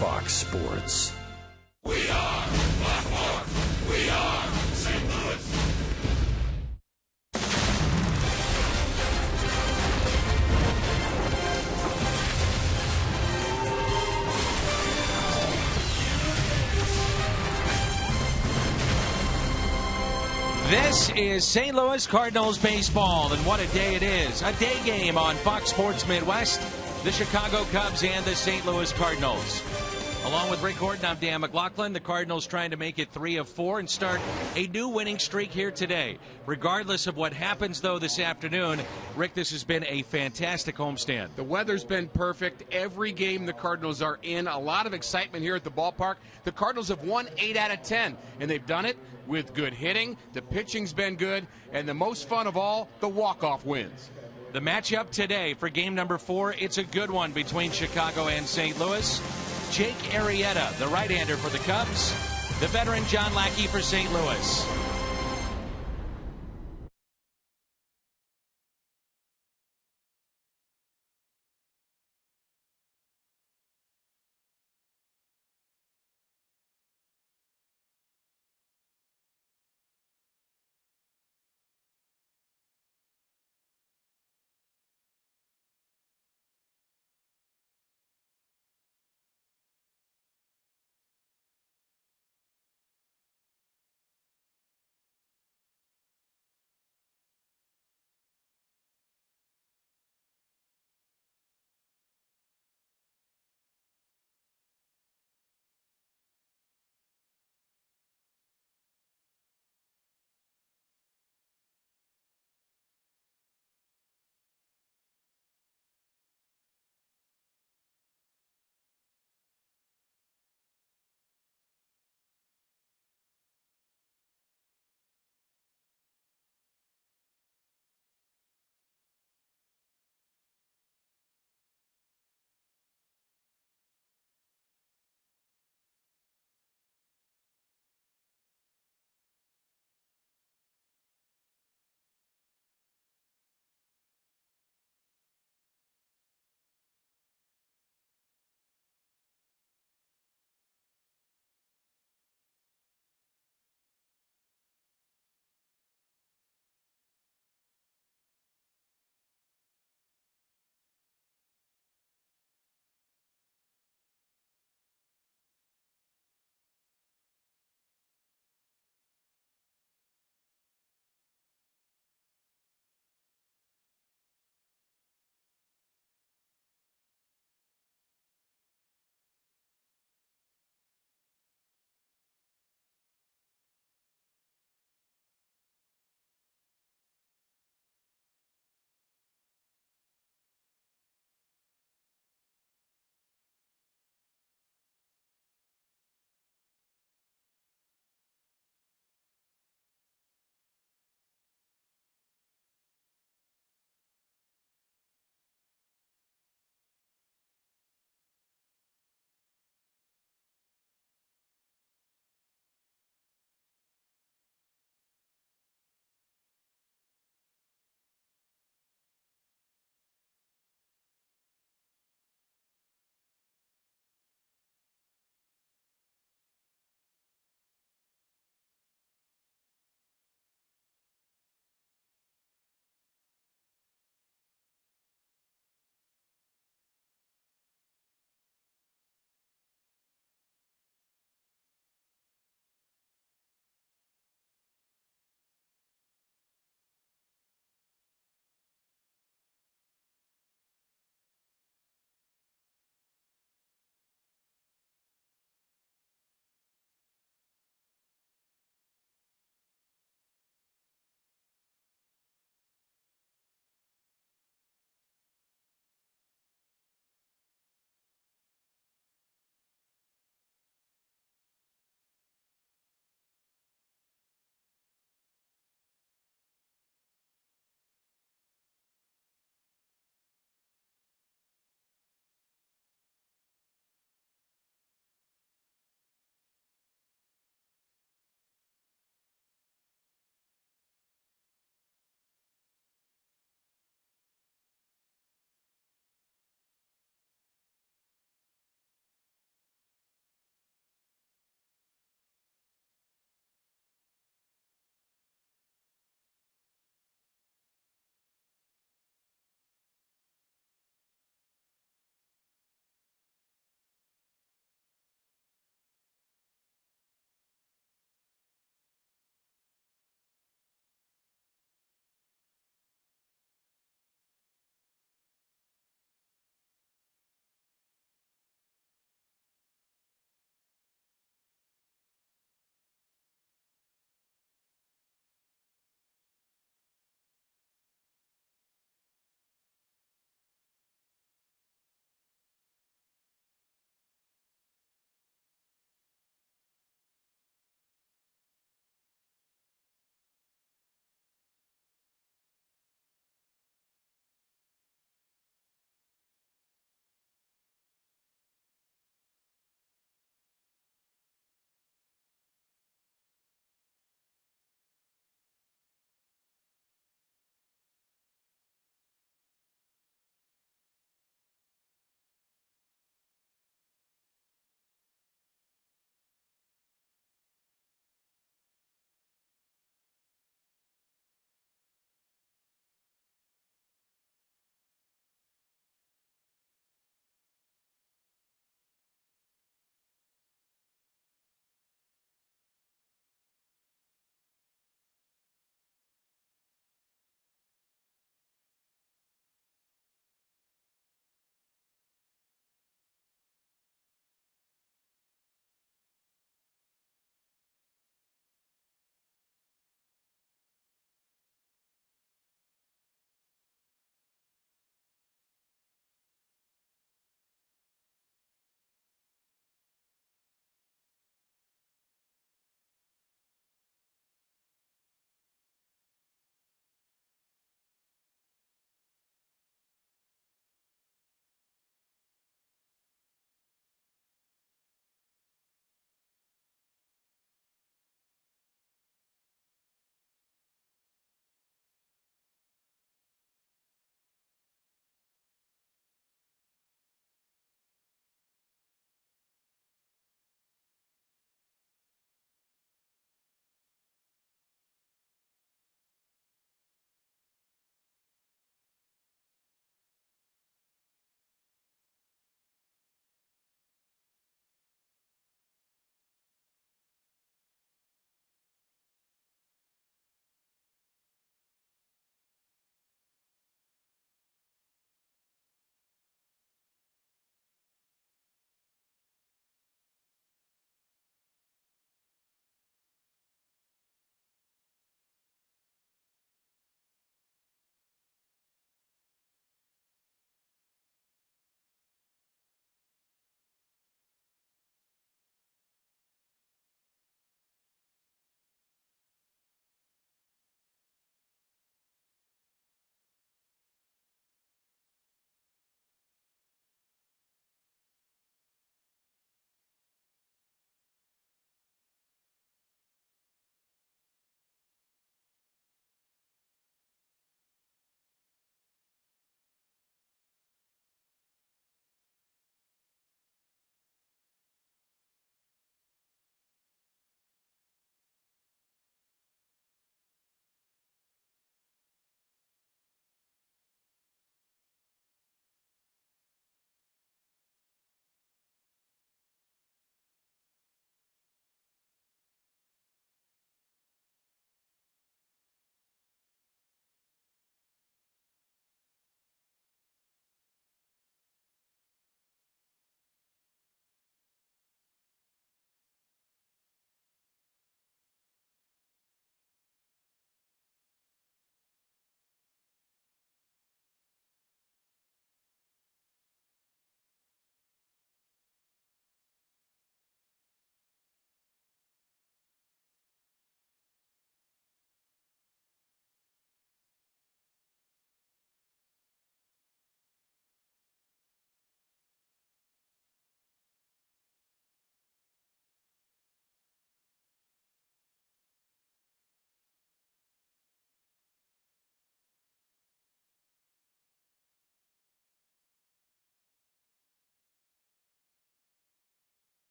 Fox Sports. We are Baltimore. We are St. Louis. This is St. Louis Cardinals baseball, and what a day it is. A day game on Fox Sports Midwest, the Chicago Cubs and the St. Louis Cardinals. Along with Rick Horton, I'm Dan McLaughlin. The Cardinals trying to make it 3 of 4 and start a new winning streak here today. Regardless of what happens, though, this afternoon, Rick, this has been a fantastic homestand. The weather's been perfect. Every game the Cardinals are in. A lot of excitement here at the ballpark. The Cardinals have won 8 out of 10, and they've done it with good hitting. The pitching's been good, and the most fun of all, the walk-off wins. The matchup today for game number 4, it's a good one between Chicago and St. Louis. Jake Arrieta, the right-hander for the Cubs. The veteran John Lackey for St. Louis.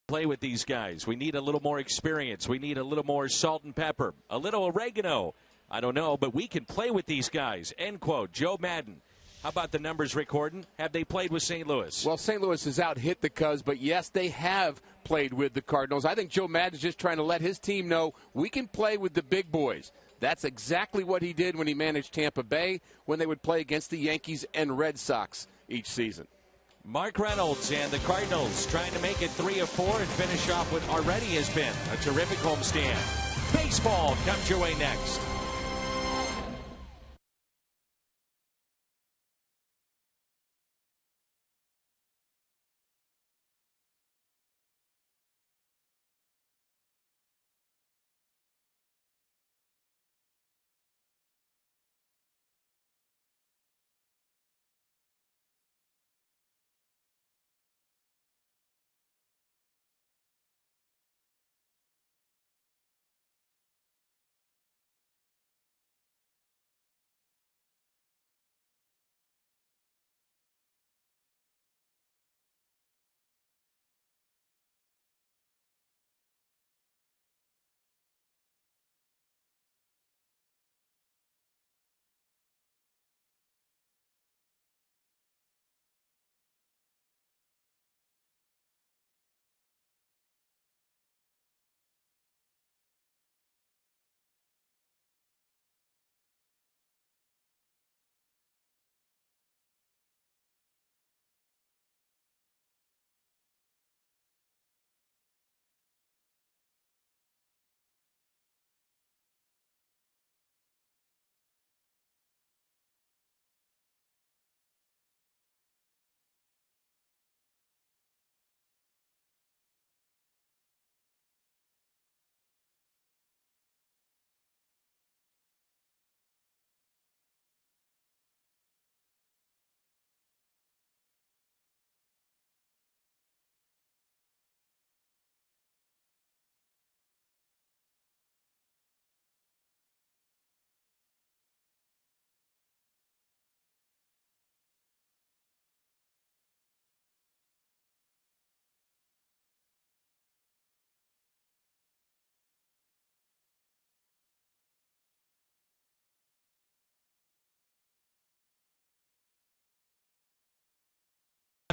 Play with these guys. We need a little more experience. We need a little more salt and pepper, a little oregano. I don't know, but we can play with these guys. End quote. Joe Madden. How about the numbers, Rick Horton? Have they played with St. Louis? Well, St. Louis has out-hit the Cubs, but yes, they have played with the Cardinals. I think Joe Madden's just trying to let his team know we can play with the big boys. That's exactly what he did when he managed Tampa Bay, when they would play against the Yankees and Red Sox each season. Mark Reynolds and the Cardinals trying to make it 3 of 4 and finish off what already has been a terrific homestand. Baseball comes your way next.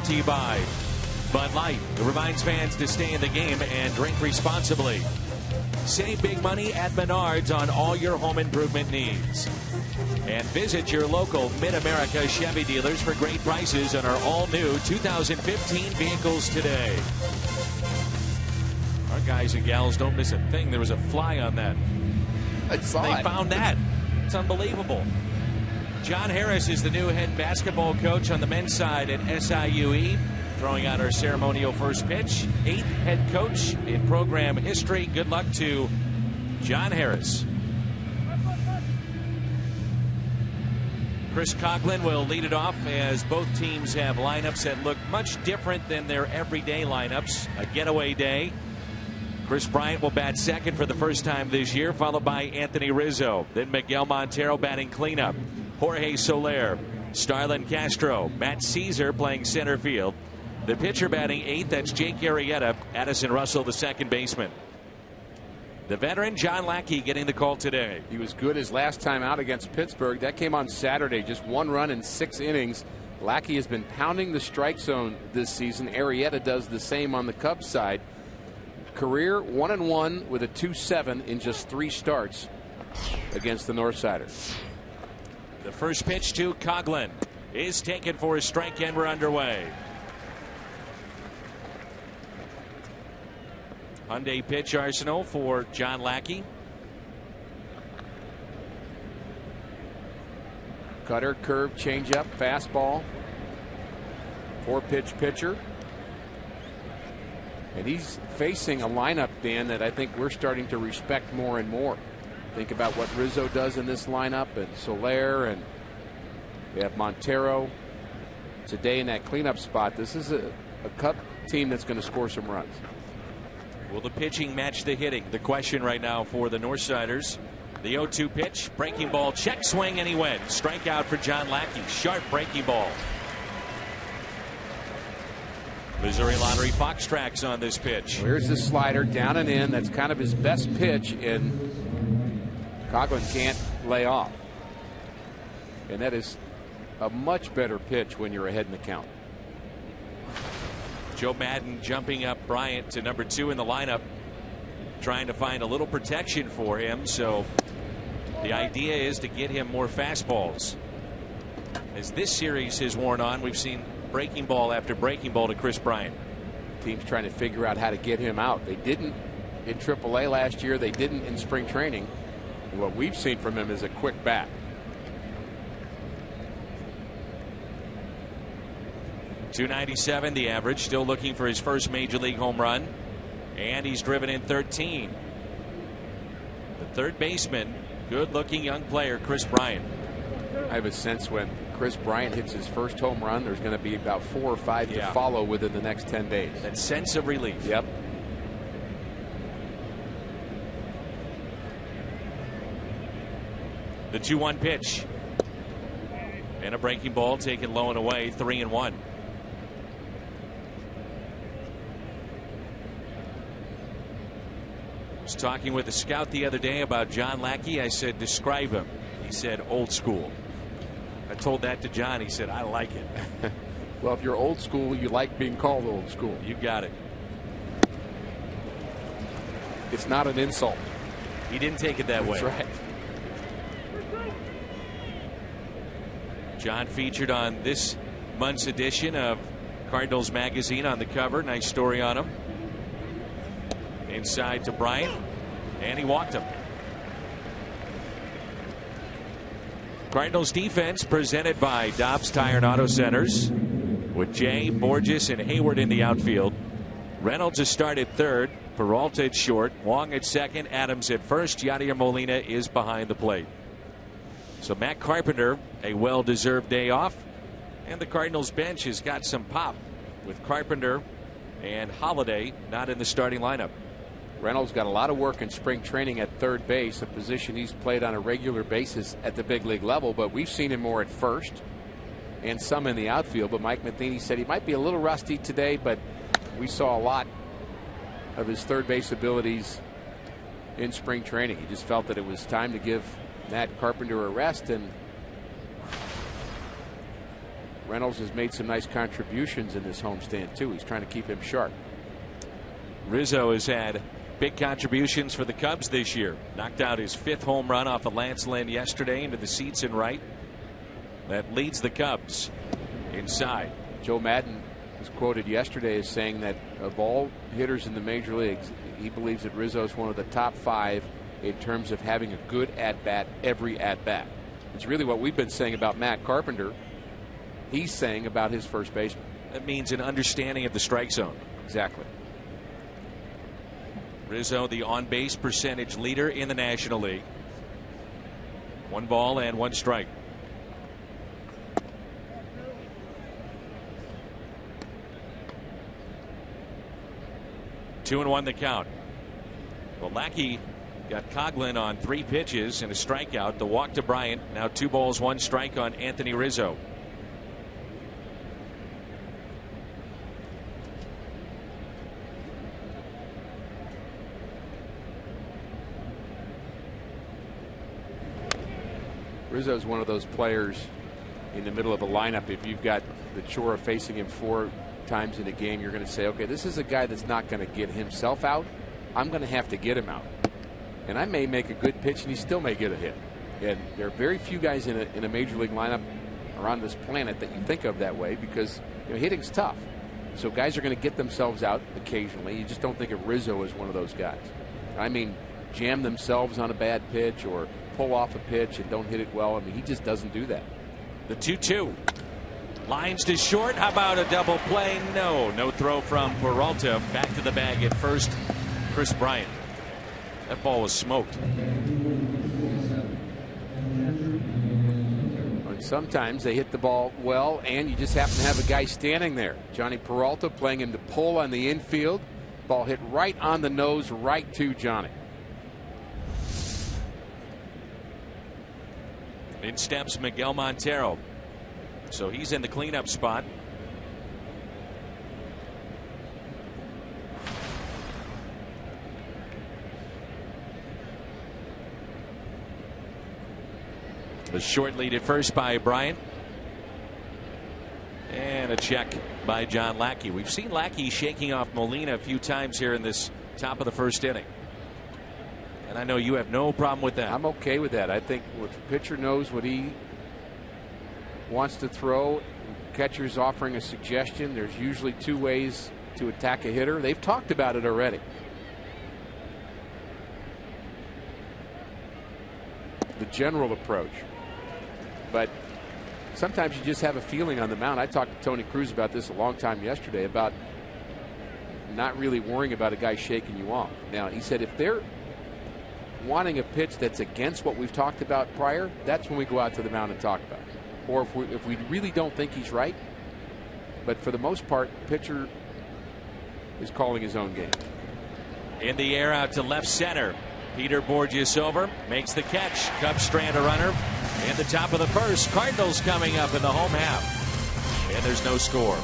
To you by Bud Light. It reminds fans to stay in the game and drink responsibly. Save big money at Menards on all your home improvement needs. And visit your local Mid-America Chevy dealers for great prices on our all-new 2015 vehicles today. Our guys and gals don't miss a thing. There was a fly on that. I saw They it. found that. It's unbelievable. John Harris is the new head basketball coach on the men's side at SIUE, throwing out our ceremonial first pitch. 8th head coach in program history. Good luck to John Harris. Chris Coughlin will lead it off as both teams have lineups that look much different than their everyday lineups. A getaway day. Chris Bryant will bat second for the first time this year, followed by Anthony Rizzo. Then Miguel Montero batting cleanup. Jorge Soler, Starlin Castro, Matt Caesar playing center field. The pitcher batting 8th, that's Jake Arrieta. Addison Russell, the second baseman. The veteran John Lackey getting the call today. He was good his last time out against Pittsburgh. That came on Saturday, just 1 run in 6 innings. Lackey has been pounding the strike zone this season. Arrieta does the same on the Cubs side. Career 1-1 with a 2.7 in just 3 starts against the Northsiders. The first pitch to Coughlin is taken for a strike, and we're underway. Hyundai pitch arsenal for John Lackey. Cutter, curve, changeup, fastball. 4-pitch pitcher. And he's facing a lineup, Dan, that I think we're starting to respect more and more. Think about what Rizzo does in this lineup, and Soler, and we have Montero today in that cleanup spot. This is a Cub team that's going to score some runs. Will the pitching match the hitting? The question right now for the Northsiders. The 0-2 pitch, breaking ball, check swing, and he went. Strikeout for John Lackey. Sharp breaking ball. Missouri Lottery Fox tracks on this pitch. Here's the slider down and in. That's kind of his best pitch, and Coughlin can't lay off. And that is a much better pitch when you're ahead in the count. Joe Maddon jumping up Bryant to number 2 in the lineup, trying to find a little protection for him. So the idea is to get him more fastballs. As this series has worn on, we've seen breaking ball after breaking ball to Chris Bryant. Team's trying to figure out how to get him out. They didn't in AAA last year. They didn't in spring training. And what we've seen from him is a quick bat. .297 the average. Still looking for his first major league home run. And he's driven in 13. The third baseman, good looking young player, Chris Bryant. I have a sense when Chris Bryant hits his first home run, there's going to be about 4 or 5 to follow within the next 10 days. That sense of relief. Yep. The 2-1 pitch. And a breaking ball taken low and away, 3-1. I was talking with a scout the other day about John Lackey. I said, describe him. He said, old school. I told that to John. He said, I like it. Well, if you're old school, you like being called old school. You got it. It's not an insult. He didn't take it that way. That's right. John featured on this month's edition of Cardinals Magazine on the cover. Nice story on him. Inside to Bryant, and he walked him. Cardinals defense presented by Dobbs Tire and Auto Centers, with Jay, Borges, and Hayward in the outfield. Reynolds is started third, Peralta at short, Wong at second, Adams at first. Yadier Molina is behind the plate. So Matt Carpenter, a well-deserved day off, and the Cardinals bench has got some pop with Carpenter and Holiday not in the starting lineup. Reynolds got a lot of work in spring training at third base, a position he's played on a regular basis at the big league level, but we've seen him more at first and some in the outfield. But Mike Matheny said he might be a little rusty today, but we saw a lot of his third base abilities in spring training. He just felt that it was time to give Matt Carpenter a rest, and Reynolds has made some nice contributions in this homestand too. He's trying to keep him sharp. Rizzo has had big contributions for the Cubs this year. Knocked out his 5th home run off of Lance Lynn yesterday into the seats in right. That leads the Cubs inside. Joe Maddon was quoted yesterday as saying that of all hitters in the major leagues, he believes that Rizzo is one of the top 5 in terms of having a good at-bat every at-bat. It's really what we've been saying about Matt Carpenter. He's saying about his first baseman. That means an understanding of the strike zone. Exactly. Rizzo, the on-base percentage leader in the National League. 1 ball and 1 strike. Two and 1 the count. Well, Lackey got Coughlin on 3 pitches and a strikeout. The walk to Bryant. Now 2 balls, 1 strike on Anthony Rizzo. Rizzo is one of those players in the middle of a lineup. If you've got the chore of facing him 4 times in a game, you're going to say, okay, this is a guy that's not going to get himself out. I'm going to have to get him out. And I may make a good pitch and he still may get a hit. And there are very few guys in a major league lineup around this planet that you think of that way, because hitting's tough. So guys are going to get themselves out occasionally. You just don't think of Rizzo as one of those guys. I mean, jam themselves on a bad pitch or pull off a pitch and don't hit it well. I mean, he just doesn't do that. The 2-2. Lines to short. How about a double play? No throw from Peralta. Back to the bag at first, Chris Bryant. That ball was smoked. And sometimes they hit the ball well, and you just happen to have a guy standing there. Johnny Peralta playing him to pull on the infield. Ball hit right on the nose, right to Johnny. In steps Miguel Montero. So he's in the cleanup spot. The short lead at first by Bryant. And a check by John Lackey. We've seen Lackey shaking off Molina a few times here in this top of the first inning. And I know you have no problem with that. I'm okay with that. I think if the pitcher knows what he wants to throw, catcher's offering a suggestion, there's usually two ways to attack a hitter. They've talked about it already. The general approach. But sometimes you just have a feeling on the mound. I talked to Tony Cruz about this a long time yesterday about not really worrying about a guy shaking you off. Now, he said if they're wanting a pitch that's against what we've talked about prior, that's when we go out to the mound and talk about it. Or if we really don't think he's right. But for the most part, pitcher is calling his own game. In the air out to left center. Peter Borges over, makes the catch. Cubs strand a runner in the top of the first. Cardinals coming up in the home half. And there's no score.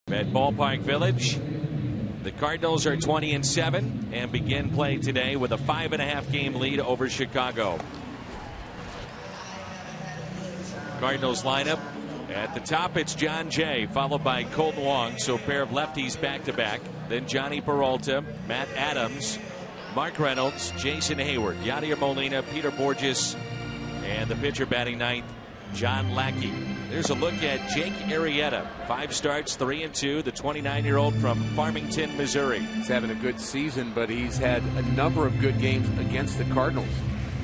At Ballpark Village, the Cardinals are 20-7 and begin play today with a 5.5 game lead over Chicago. Cardinals lineup at the top, it's John Jay, followed by Colton Wong, so a pair of lefties back to back. Then Johnny Peralta, Matt Adams, Mark Reynolds, Jason Hayward, Yadier Molina, Peter Borges, and the pitcher batting ninth, John Lackey. There's a look at Jake Arrieta. 5 starts, 3-2. The 29-year-old from Farmington, Missouri. He's having a good season, but he's had a number of good games against the Cardinals.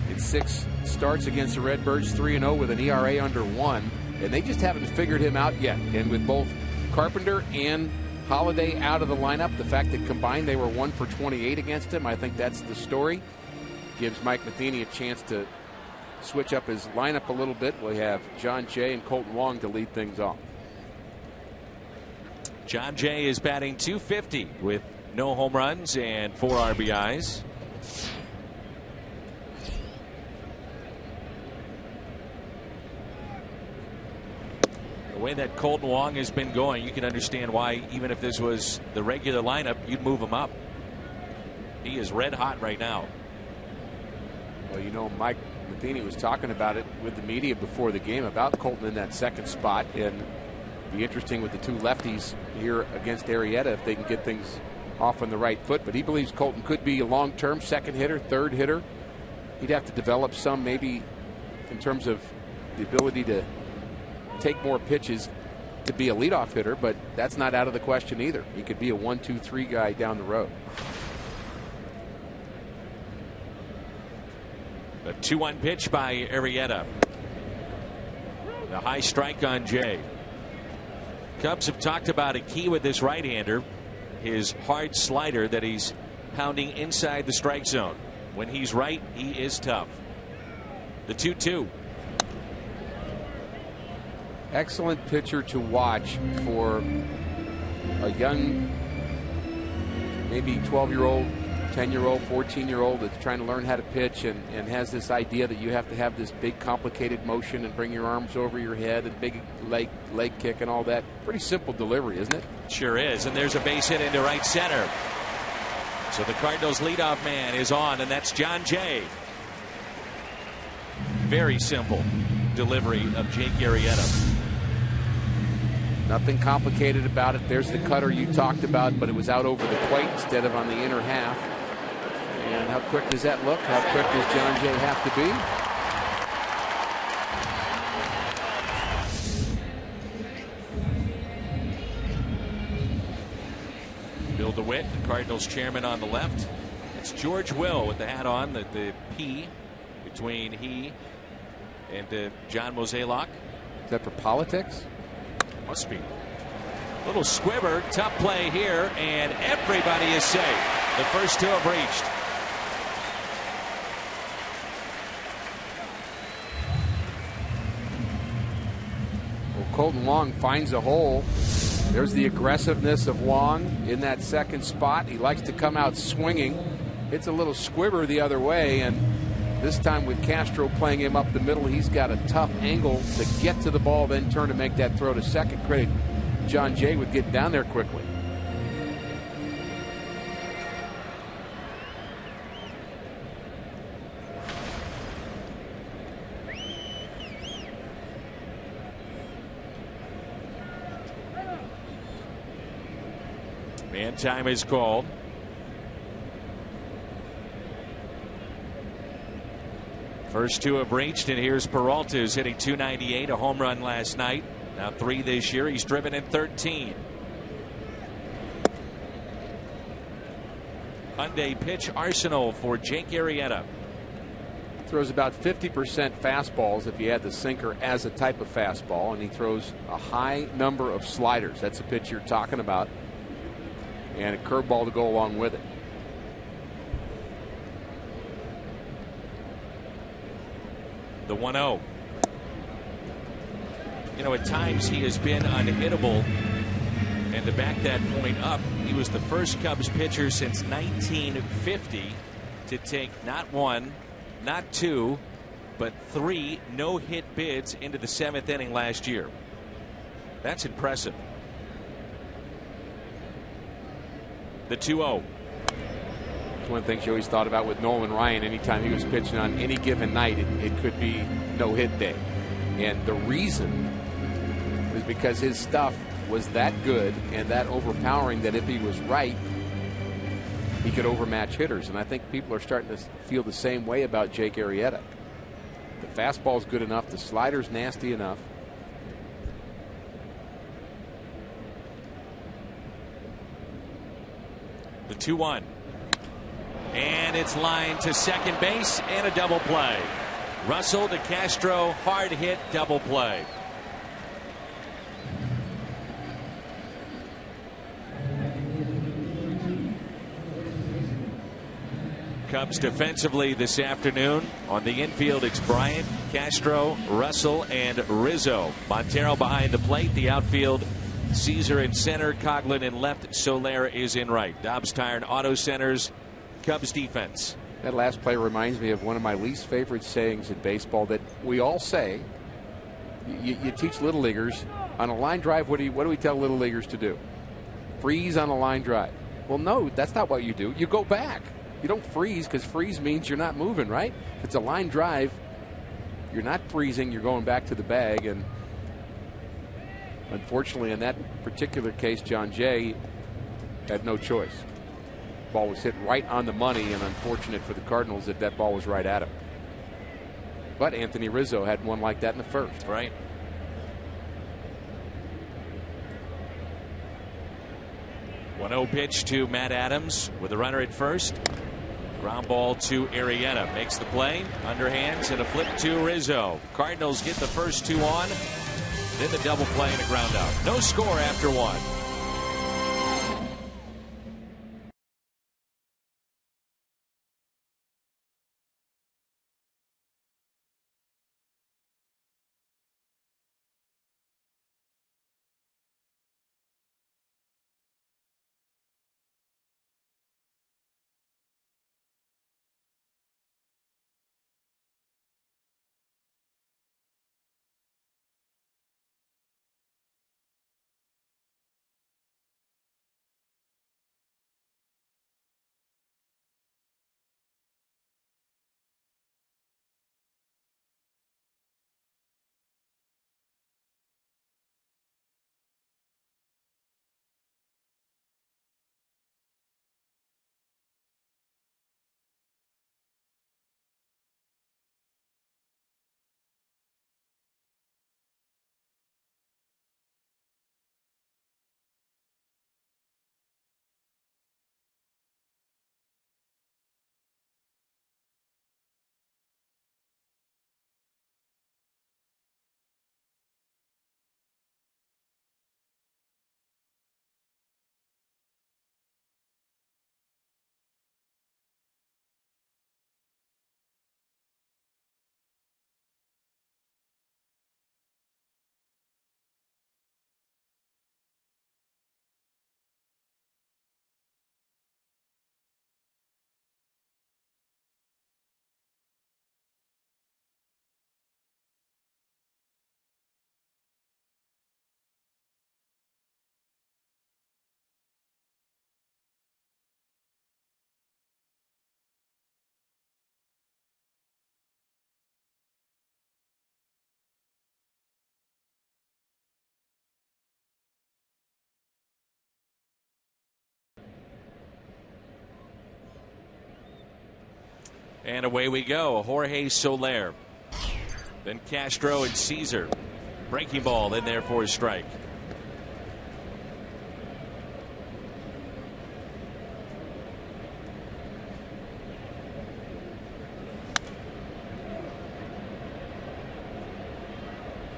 It's 6 starts against the Redbirds, 3-0 with an ERA under 1, and they just haven't figured him out yet. And with both Carpenter and Holiday out of the lineup, the fact that combined they were 1 for 28 against him, I think that's the story. Gives Mike Matheny a chance to switch up his lineup a little bit. We have John Jay and Colton Wong to lead things off. John Jay is batting .250 with no home runs and 4 RBIs. The way that Colton Wong has been going, you can understand why, even if this was the regular lineup, you'd move him up. He is red hot right now. Well, you know, Mike Matheny was talking about it with the media before the game about Colton in that second spot, and be interesting with the 2 lefties here against Arrieta if they can get things off on the right foot. But he believes Colton could be a long-term second hitter, third hitter. He'd have to develop some, maybe in terms of the ability to take more pitches to be a leadoff hitter, but that's not out of the question either. He could be a 1-2-3 guy down the road. A 2-1 pitch by Arrieta. The high strike on Jay. Cubs have talked about a key with this right-hander, his hard slider that he's pounding inside the strike zone. When he's right, he is tough. The 2-2. Excellent pitcher to watch for a young, maybe 12-year-old, 10-year-old, 14-year-old that's trying to learn how to pitch and has this idea that you have to have this big complicated motion and bring your arms over your head and big leg kick and all that. Pretty simple delivery, isn't it? Sure is. And there's a base hit into right center. So the Cardinals leadoff man is on, and that's John Jay. Very simple delivery of Jake Arrieta. Nothing complicated about it. There's the cutter you talked about, but it was out over the plate instead of on the inner half. And how quick does that look? How quick does John Jay have to be? Bill DeWitt, the Cardinals chairman on the left. It's George Will with the hat on, the P between he and John Mozeliak. Is that for politics? Must be. Little squibber, tough play here, and everybody is safe. The first two have reached. Well, Colton Long finds a hole. There's the aggressiveness of Long in that second spot. He likes to come out swinging. Hits a little squibber the other way, and this time with Castro playing him up the middle, he's got a tough angle to get to the ball, then turn to make that throw to second. Credit John Jay with getting down there quickly. Man time is called. First two have reached, and here's Peralta, who's hitting .298, a home run last night. Now 3 this year. He's driven in 13. Hyundai pitch arsenal for Jake Arrieta. Throws about 50% fastballs if you add the sinker as a type of fastball, and he throws a high number of sliders. That's the pitch you're talking about, and a curveball to go along with it. The 1-0. You know, at times he has been unhittable, and to back that point up, he was the first Cubs pitcher since 1950 to take not one, not two, but 3 no-hit bids into the 7th inning last year. That's impressive. The 2-0. It's one of the things you always thought about with Nolan Ryan. Anytime he was pitching on any given night, it could be no-hit day. And the reason was because his stuff was that good and that overpowering that if he was right, he could overmatch hitters. And I think people are starting to feel the same way about Jake Arrieta. The fastball's good enough. The slider's nasty enough. The 2-1. And it's lined to second base and a double play. Russell to Castro, hard hit, double play. Cubs defensively this afternoon. On the infield, it's Bryant, Castro, Russell, and Rizzo. Montero behind the plate. The outfield, Caesar in center, Coughlin in left, Soler is in right. Dobbs Tire Auto Centers. Cubs defense. That last play reminds me of one of my least favorite sayings in baseball that we all say. You teach little leaguers on a line drive. What do we tell little leaguers to do? Freeze on a line drive. Well, no, that's not what you do. You go back. You don't freeze, because freeze means you're not moving, right? If it's a line drive, you're not freezing. You're going back to the bag. And unfortunately, in that particular case, John Jay had no choice. Ball was hit right on the money, and unfortunate for the Cardinals that ball was right at him. But Anthony Rizzo had one like that in the first. Right. One-0 pitch to Matt Adams with a runner at first. Ground ball to Arrieta. Makes the play. Underhands and a flip to Rizzo. Cardinals get the first 2 on. Then the double play and a ground out. No score after 1. And away we go. Jorge Soler. Then Castro and Caesar. Breaking ball in there for a strike.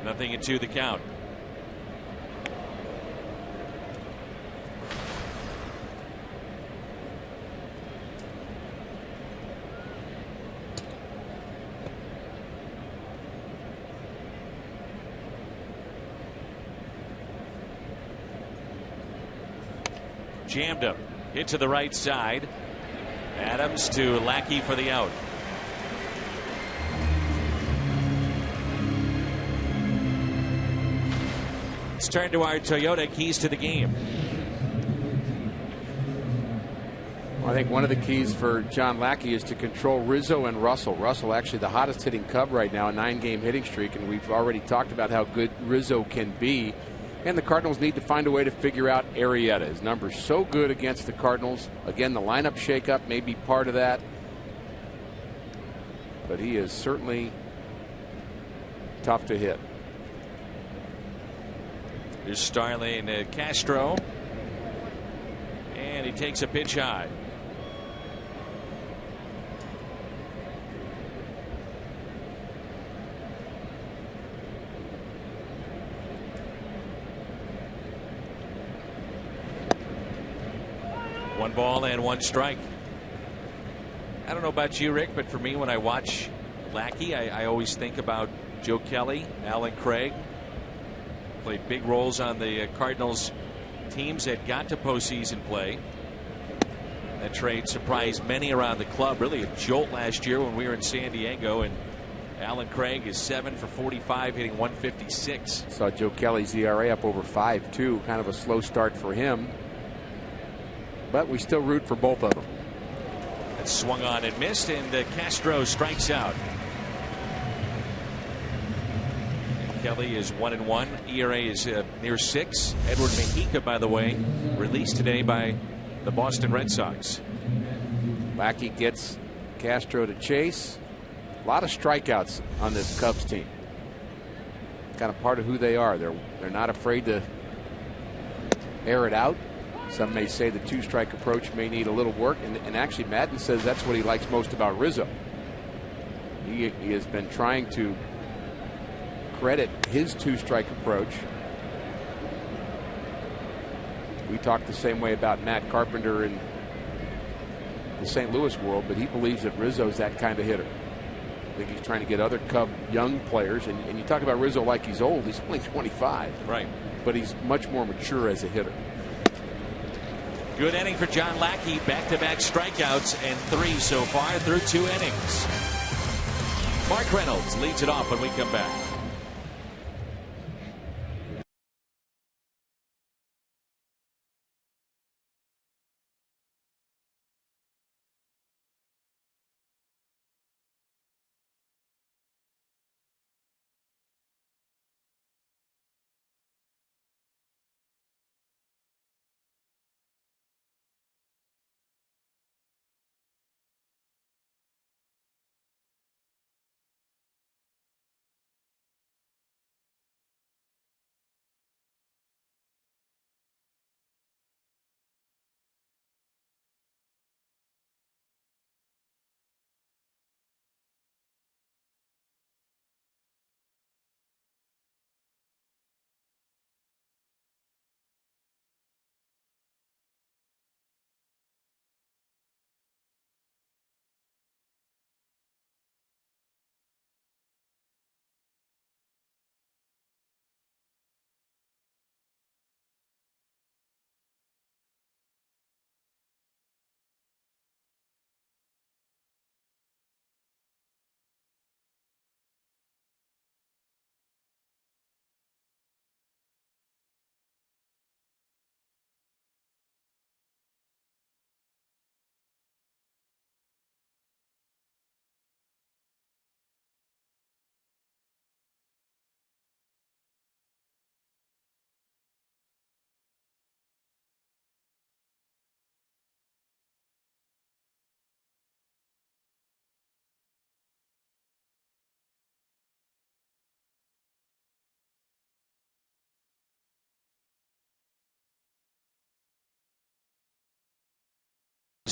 Nothing into the count. Jammed him. Hit to the right side. Adams to Lackey for the out. Let's turn to our Toyota keys to the game. Well, I think one of the keys for John Lackey is to control Rizzo and Russell. Russell actually the hottest hitting Cub right now, a 9-game hitting streak, and we've already talked about how good Rizzo can be. And the Cardinals need to find a way to figure out Arrieta. His number's so good against the Cardinals. Again, the lineup shakeup may be part of that. But he is certainly tough to hit. Here's Starling Castro. And he takes a pitch high. One ball and one strike. I don't know about you, Rick, but for me, when I watch Lackey, I always think about Joe Kelly, Alan Craig. Played big roles on the Cardinals teams that got to postseason play. That trade surprised many around the club. Really a jolt last year when we were in San Diego. And Alan Craig is 7 for 45, hitting 156. Saw Joe Kelly's ERA up over 5 too. Kind of a slow start for him. But we still root for both of them. It swung on and missed, and Castro strikes out. Kelly is 1-1. ERA is near 6. Edward Mejica, by the way, released today by the Boston Red Sox. Lackey gets Castro to chase. A lot of strikeouts on this Cubs team. Kind of part of who they are. They're not afraid to air it out. Some may say the 2-strike approach may need a little work, and actually Madden says that's what he likes most about Rizzo. He has been trying to credit his 2-strike approach. We talked the same way about Matt Carpenter in the St. Louis world, but he believes that Rizzo's that kind of hitter. I think he's trying to get other Cub young players, and you talk about Rizzo like he's old. He's only 25. Right. But he's much more mature as a hitter. Good inning for John Lackey. Back-to-back strikeouts and 3 so far through 2 innings. Mark Reynolds leads it off when we come back.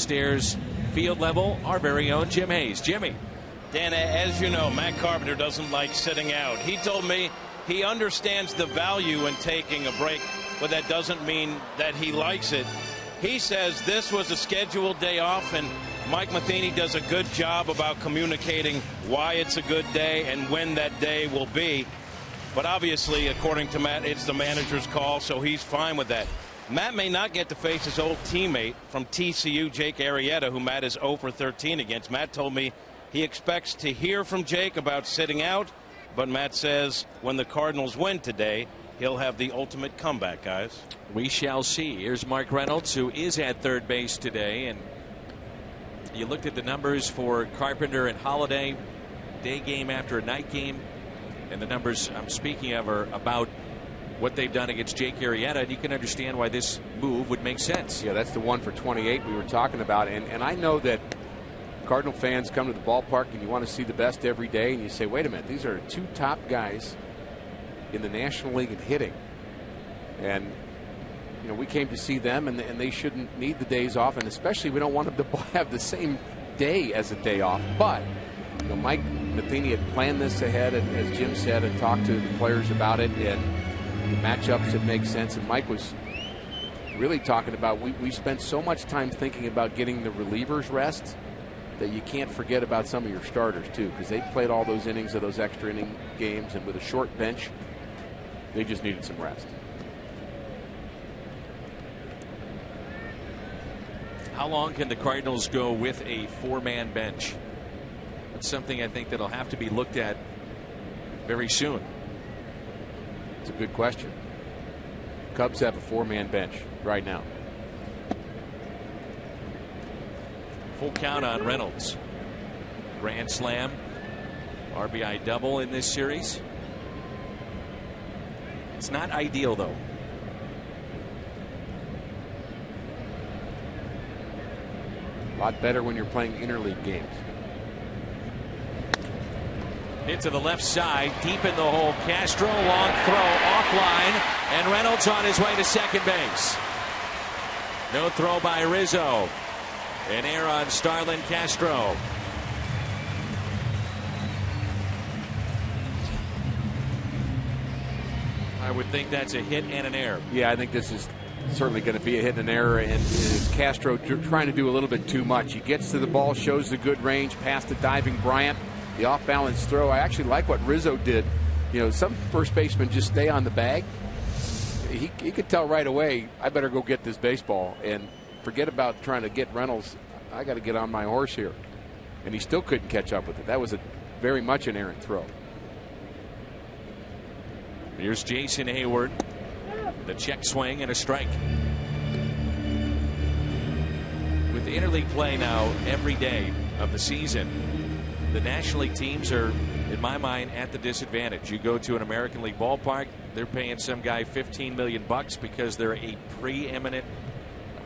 downstairs field level, our very own Jim Hayes. Jimmy. Dan, as you know, Matt Carpenter doesn't like sitting out. He told me he understands the value in taking a break, but that doesn't mean that he likes it. He says this was a scheduled day off, and Mike Matheny does a good job about communicating why it's a good day and when that day will be. But obviously, according to Matt, it's the manager's call, so he's fine with that. Matt may not get to face his old teammate from TCU, Jake Arrieta, who Matt is 0 for 13 against. Matt told me he expects to hear from Jake about sitting out, but Matt says when the Cardinals win today, he'll have the ultimate comeback, guys. We shall see. Here's Mark Reynolds, who is at third base today, and you looked at the numbers for Carpenter and Holiday, day game after a night game, and the numbers I'm speaking of are about what they've done against Jake Arrieta, and you can understand why this move would make sense. Yeah, that's the 1 for 28 we were talking about, and I know that Cardinal fans come to the ballpark and you want to see the best every day, and you say, wait a minute, these are two top guys in the National League in hitting, and you know, we came to see them, and they shouldn't need the days off, and especially we don't want them to have the same day as a day off. But you know, Mike Matheny had planned this ahead, and as Jim said, and talked to the players about it, and the matchups that make sense. And Mike was really talking about we spent so much time thinking about getting the relievers rest that you can't forget about some of your starters too, because they played all those innings of those extra inning games, and with a short bench, they just needed some rest. How long can the Cardinals go with a four-man bench? That's something I think that'll have to be looked at very soon. It's a good question. Cubs have a four-man bench right now. Full count on Reynolds. Grand slam. RBI double in this series. It's not ideal, though. A lot better when you're playing interleague games. Hit to the left side, deep in the hole. Castro, long throw, offline, and Reynolds on his way to second base. No throw by Rizzo. An error on Starlin Castro. I would think that's a hit and an error. Yeah, I think this is certainly going to be a hit and an error, and Castro trying to do a little bit too much. He gets to the ball, shows the good range, past the diving Bryant, the off-balance throw. I actually like what Rizzo did. You know, some first basemen just stay on the bag. He could tell right away, I better go get this baseball and forget about trying to get Reynolds. I got to get on my horse here. And he still couldn't catch up with it. That was very much an errant throw. Here's Jason Hayward. The check swing and a strike. With the interleague play now every day of the season, the National League teams are, in my mind, at the disadvantage. You go to an American League ballpark, they're paying some guy $15 million because they're a preeminent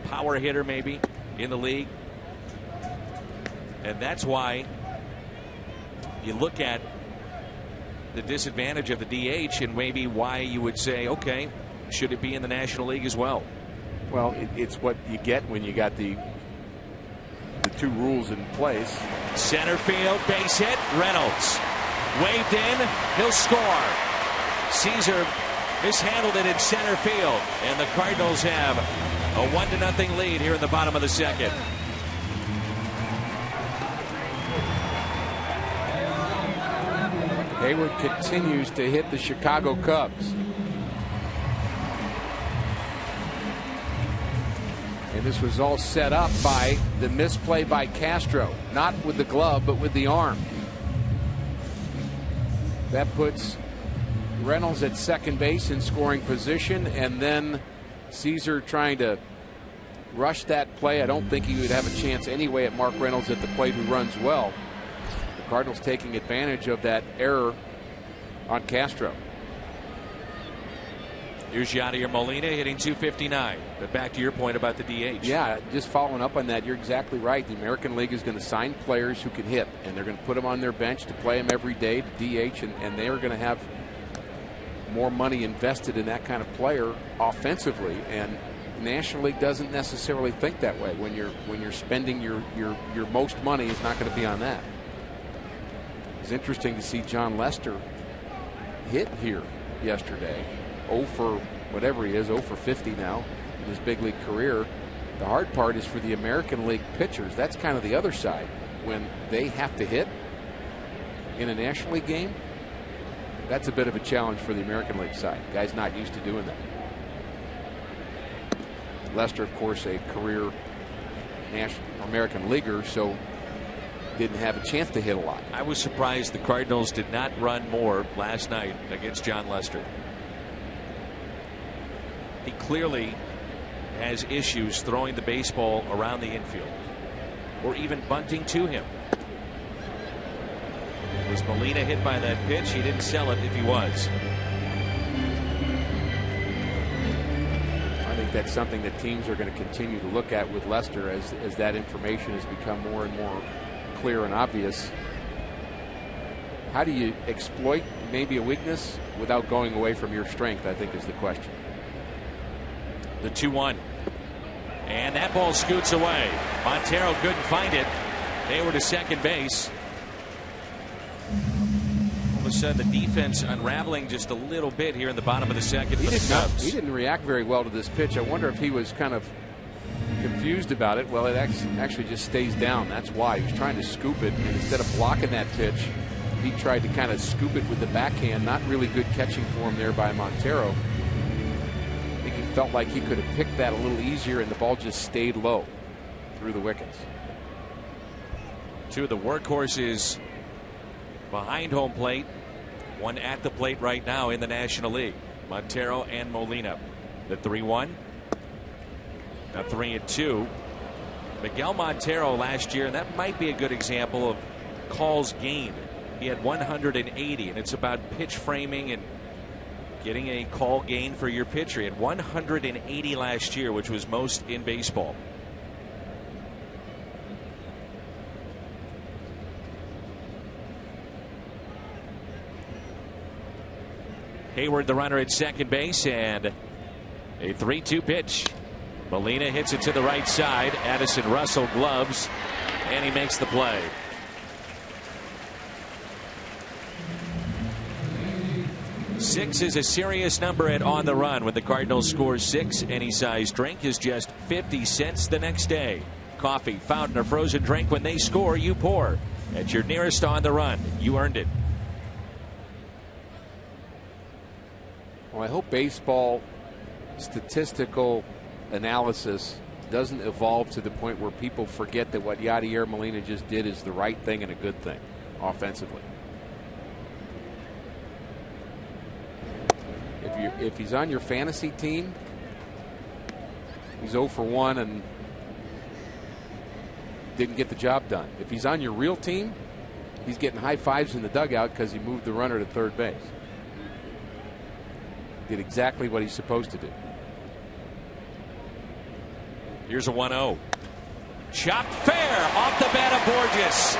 power hitter maybe in the league. And that's why you look at the disadvantage of the DH and maybe why you would say, okay, should it be in the National League as well? Well, it's what you get when you got the two rules in place. Center field, base hit, Reynolds. Waved in, he'll score. Caesar mishandled it in center field, and the Cardinals have a 1-0 lead here in the bottom of the second. Hayward continues to hit the Chicago Cubs. And this was all set up by the misplay by Castro. Not with the glove, but with the arm. That puts Reynolds at second base in scoring position, and then Caesar trying to rush that play. I don't think he would have a chance anyway at Mark Reynolds at the plate, who runs well. The Cardinals taking advantage of that error on Castro. Here's Yadier Molina hitting .259. But back to your point about the DH. Yeah, just following up on that, you're exactly right. The American League is going to sign players who can hit, and they're going to put them on their bench to play them every day to DH, and they are going to have more money invested in that kind of player offensively. And National League doesn't necessarily think that way. When you're spending your most money is not going to be on that. It's interesting to see John Lester hit here yesterday. 0 for whatever he is, 0 for 50 now in his big league career. The hard part is for the American League pitchers. That's kind of the other side. When they have to hit in a National League game, that's a bit of a challenge for the American League side. Guys not used to doing that. Lester, of course, a career American leaguer, so didn't have a chance to hit a lot. I was surprised the Cardinals did not run more last night against John Lester. He clearly has issues throwing the baseball around the infield or even bunting to him. Was Molina hit by that pitch? He didn't sell it if he was. I think that's something that teams are going to continue to look at with Lester as that information has become more and more clear and obvious. How do you exploit maybe a weakness without going away from your strength, I think, is the question. The 2-1. And that ball scoots away. Montero couldn't find it. They were to second base. All of a sudden, the defense unraveling just a little bit here in the bottom of the second. He didn't react very well to this pitch. I wonder if he was kind of confused about it. Well, it actually just stays down. That's why. He was trying to scoop it, and instead of blocking that pitch, he tried to kind of scoop it with the backhand. Not really good catching for him there by Montero. I think he felt like he could have picked that a little easier, and the ball just stayed low through the wickets. Two of the workhorses behind home plate, one at the plate right now in the National League. Montero and Molina. The 3-1. Now 3-2. Miguel Montero last year, and that might be a good example of calls gained. He had 180, and it's about pitch framing and getting a call gain for your pitcher. He had 180 last year, which was most in baseball. Hayward, the runner at second base, and a 3-2 pitch. Molina hits it to the right side. Addison Russell gloves, and he makes the play. Six is a serious number at On the Run. When the Cardinals score 6, any size drink is just 50 cents the next day. Coffee, fountain, or frozen drink, when they score, you pour. At your nearest On the Run. You earned it. Well, I hope baseball statistical analysis doesn't evolve to the point where people forget that what Yadier Molina just did is the right thing and a good thing offensively. If he's on your fantasy team, he's 0 for 1 and didn't get the job done. If he's on your real team, he's getting high fives in the dugout because he moved the runner to third base. Did exactly what he's supposed to do. Here's a 1-0. Chopped fair off the bat of Borges.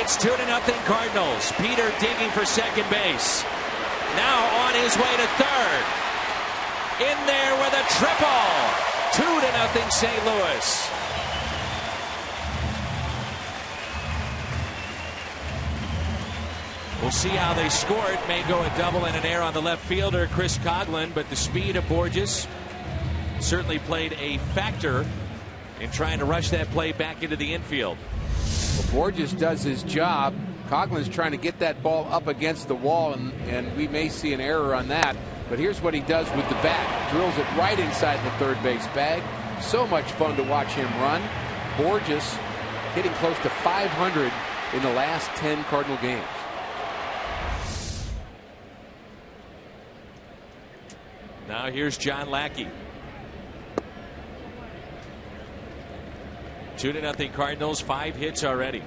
It's 2-0 Cardinals. Peter digging for second base. Now on his way to third. In there with a triple. 2-0 St. Louis. We'll see how they score it. May go a double and an error on the left fielder, Chris Coghlan, but the speed of Borges certainly played a factor in trying to rush that play back into the infield. Well, Borges does his job. Coghlan's trying to get that ball up against the wall, and we may see an error on that. But here's what he does with the bat. Drills it right inside the third base bag. So much fun to watch him run. Borges hitting close to 500 in the last 10 Cardinal games. Now here's John Lackey. 2-0 Cardinals, 5 hits already.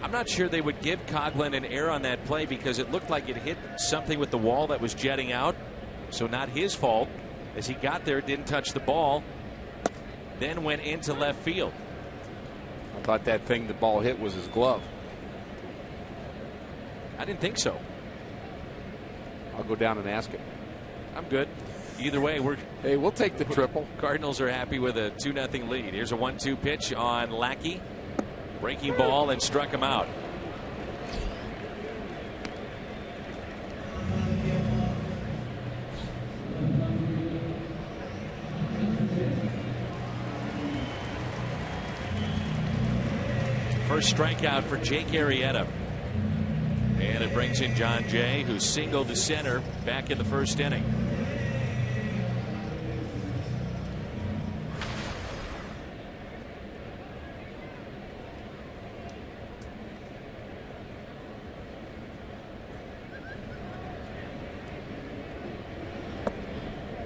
I'm not sure they would give Coghlan an error on that play because it looked like it hit something with the wall that was jetting out. So not his fault. As he got there, didn't touch the ball, then went into left field. I thought that thing the ball hit was his glove. I didn't think so. I'll go down and ask him. I'm good. Either way, we'll take the triple. Cardinals are happy with a 2-0 lead. Here's a 1-2 pitch on Lackey. Breaking ball and struck him out. First strikeout for Jake Arrieta. And it brings in John Jay, who singled to center back in the first inning.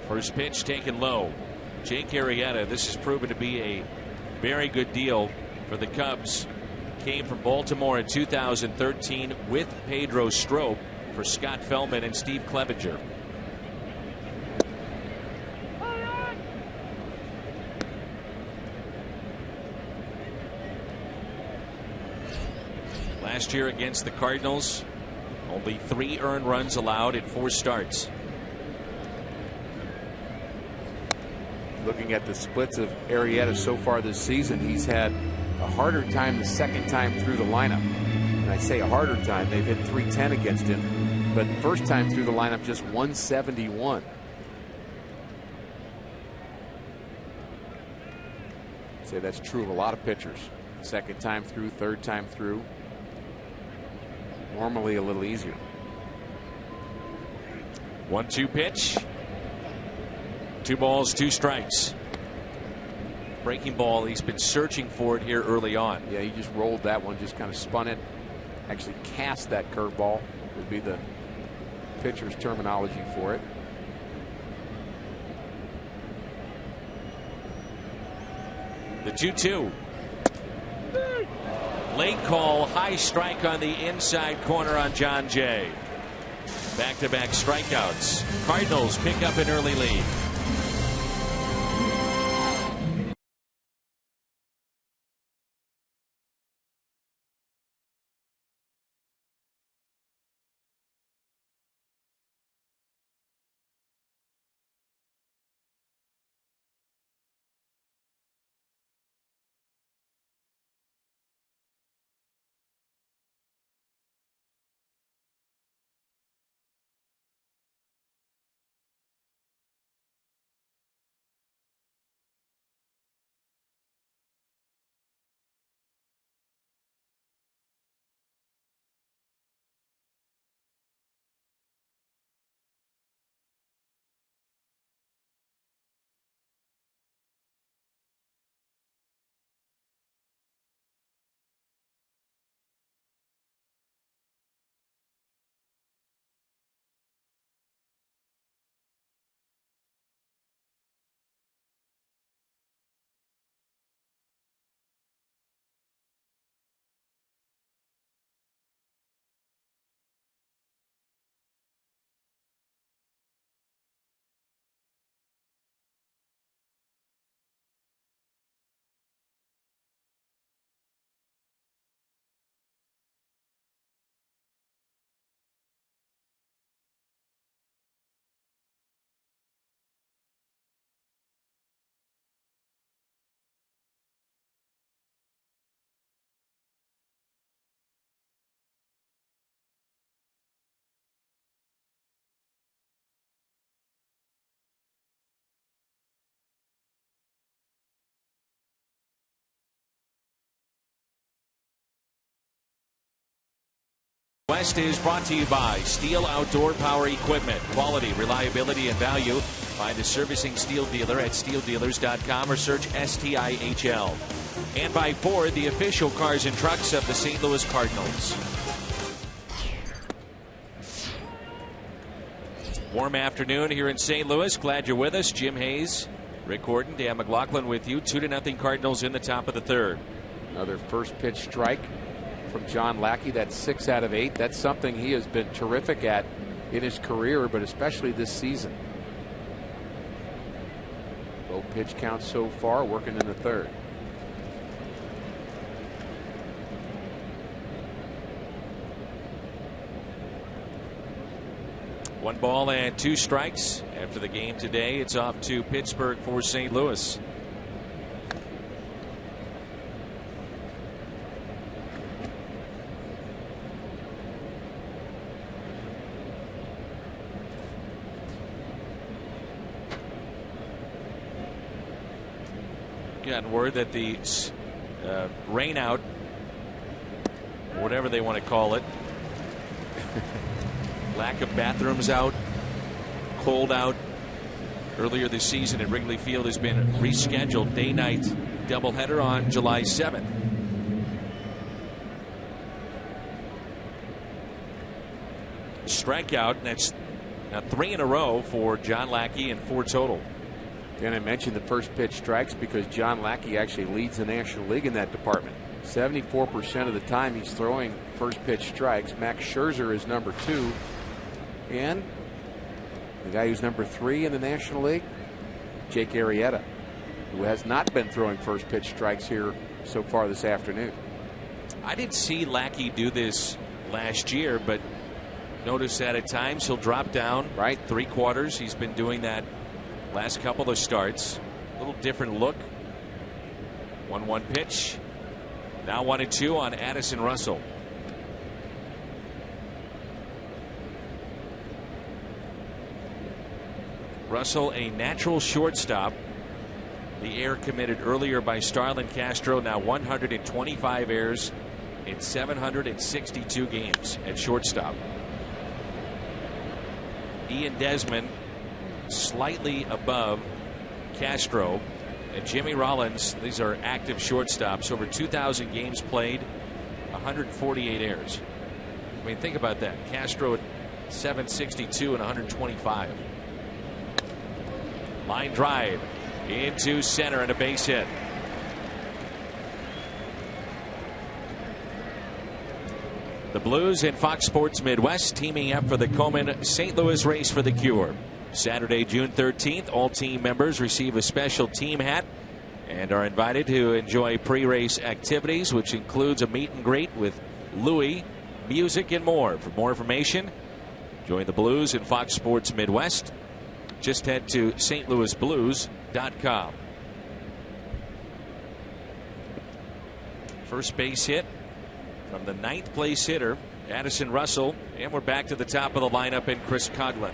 First pitch taken low. Jake Arrieta, this has proven to be a very good deal for the Cubs. Came from Baltimore in 2013 with Pedro Strop for Scott Feldman and Steve Clevenger. Last year against the Cardinals, only 3 earned runs allowed in 4 starts. Looking at the splits of Arrieta so far this season, he's had a harder time the second time through the lineup. And I say a harder time, they've hit .310 against him, but first time through the lineup just .171. I'd say that's true of a lot of pitchers. Second time through, third time through, normally a little easier. 1-2 pitch. 2 balls, 2 strikes. Breaking ball, he's been searching for it here early on. Yeah, he just rolled that one, just kind of spun it. Actually cast that curveball would be the pitcher's terminology for it. The 2-2. Late call, high strike on the inside corner on John Jay. Back-to-back strikeouts. Cardinals pick up an early lead. West is brought to you by Steel Outdoor Power Equipment. Quality, reliability, and value. Find a servicing Steel dealer at steeldealers.com or search STIHL. And by Ford, the official cars and trucks of the St. Louis Cardinals. Warm afternoon here in St. Louis. Glad you're with us. Jim Hayes, Rick Horton, Dan McLaughlin with you. 2-0 Cardinals in the top of the third. Another first pitch strike from John Lackey. That's 6 out of 8. That's something he has been terrific at in his career, but especially this season. Low pitch count so far, working in the third. One ball and 2 strikes after the game today. It's off to Pittsburgh for St. Louis. Gotten word that the rain out, whatever they want to call it, lack of bathrooms out, cold out earlier this season at Wrigley Field has been rescheduled. Day-night doubleheader on July 7th. Strikeout, and that's now 3 in a row for John Lackey and 4 total. And I mentioned the first pitch strikes because John Lackey actually leads the National League in that department. 74% of the time he's throwing first pitch strikes. Max Scherzer is number 2. And the guy who's number 3 in the National League, Jake Arrieta, who has not been throwing first pitch strikes here so far this afternoon. I didn't see Lackey do this last year, but notice that at times he'll drop down right 3/4. He's been doing that last couple of starts. A little different look. 1-1 pitch. Now 1-2 on Addison Russell. Russell, a natural shortstop. The error committed earlier by Starlin Castro. Now 125 errors in 762 games at shortstop. Ian Desmond slightly above Castro, and Jimmy Rollins. These are active shortstops. Over 2,000 games played, 148 errors. I mean, think about that. Castro at 762 and 125. Line drive into center and a base hit. The Blues and Fox Sports Midwest teaming up for the Komen St. Louis Race for the Cure. Saturday, June 13th, all team members receive a special team hat and are invited to enjoy pre-race activities, which includes a meet and greet with Louis, music, and more. For more information, join the Blues and Fox Sports Midwest. Just head to stlouisblues.com. First base hit from the 9th place hitter, Addison Russell, and we're back to the top of the lineup in Chris Coghlan.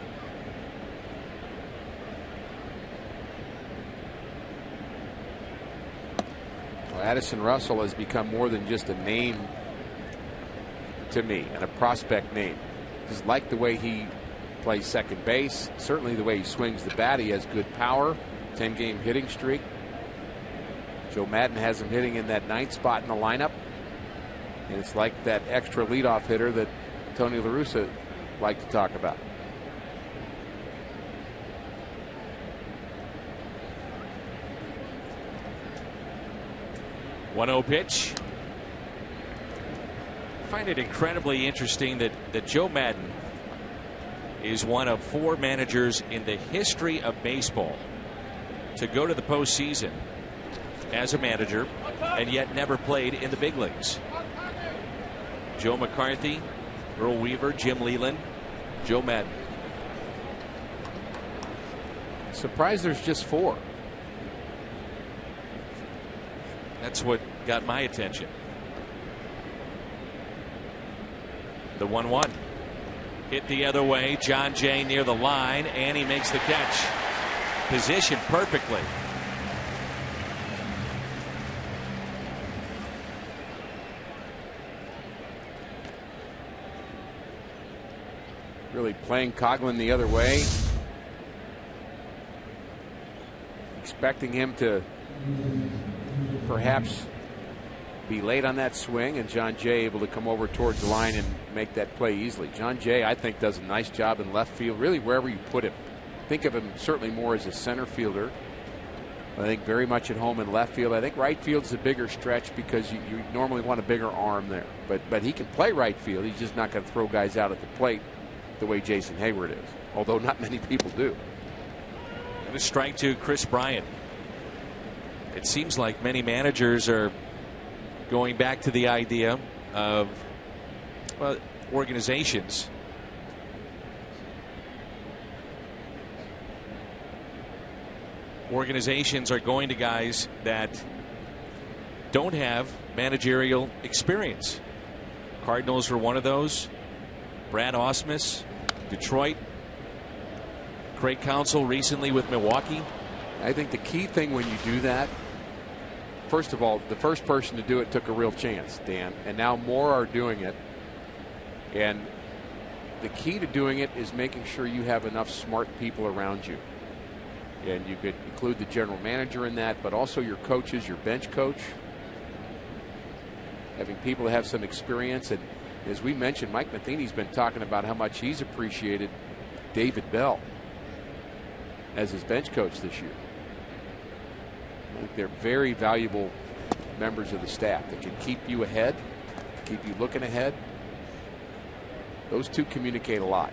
Well, Addison Russell has become more than just a name to me and a prospect name. Just like the way he plays second base, certainly the way he swings the bat. He has good power, 10-game hitting streak. Joe Madden has him hitting in that 9th spot in the lineup. And it's like that extra leadoff hitter that Tony La Russa liked to talk about. One-0 pitch. I find it incredibly interesting that Joe Madden is one of 4 managers in the history of baseball to go to the postseason as a manager and yet never played in the big leagues. Joe McCarthy, Earl Weaver, Jim Leyland, Joe Madden. Surprised there's just 4. That's what got my attention. The 1-1. Hit the other way. John Jay near the line, and he makes the catch. Positioned perfectly. Really playing Coghlan the other way. Expecting him to perhaps be late on that swing, and John Jay able to come over towards the line and make that play easily. John Jay, I think, does a nice job in left field, really wherever you put him. Think of him certainly more as a center fielder, I think very much at home in left field. I think right field's a bigger stretch because you normally want a bigger arm there. But he can play right field. He's just not going to throw guys out at the plate the way Jason Hayward is, although not many people do. And a strike to Chris Bryant. It seems like many managers are going back to the idea of, well, organizations are going to guys that don't have managerial experience. Cardinals were one of those. Brad Ausmus, Detroit. Craig Counsell recently with Milwaukee. I think the key thing when you do that, first of all, the first person to do it took a real chance, Dan, and now more are doing it. And the key to doing it is making sure you have enough smart people around you. And you could include the general manager in that, but also your coaches, your bench coach. Having people that have some experience. And as we mentioned, Mike Matheny's been talking about how much he's appreciated David Bell as his bench coach this year. I think they're very valuable members of the staff that can keep you ahead, keep you looking ahead. Those two communicate a lot.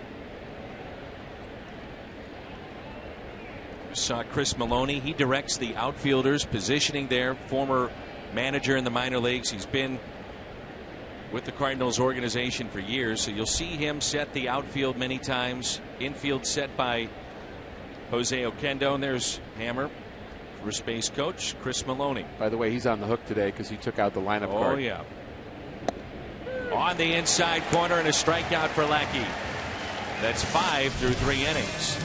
Saw Chris Maloney. He directs the outfielders, positioning there. Former manager in the minor leagues. He's been with the Cardinals organization for years, so you'll see him set the outfield many times. Infield set by Jose Oquendo. And there's Hammer, first base coach Chris Maloney. By the way, he's on the hook today because he took out the lineup card. Oh, yeah. On the inside corner and a strikeout for Lackey. That's 5 through 3 innings.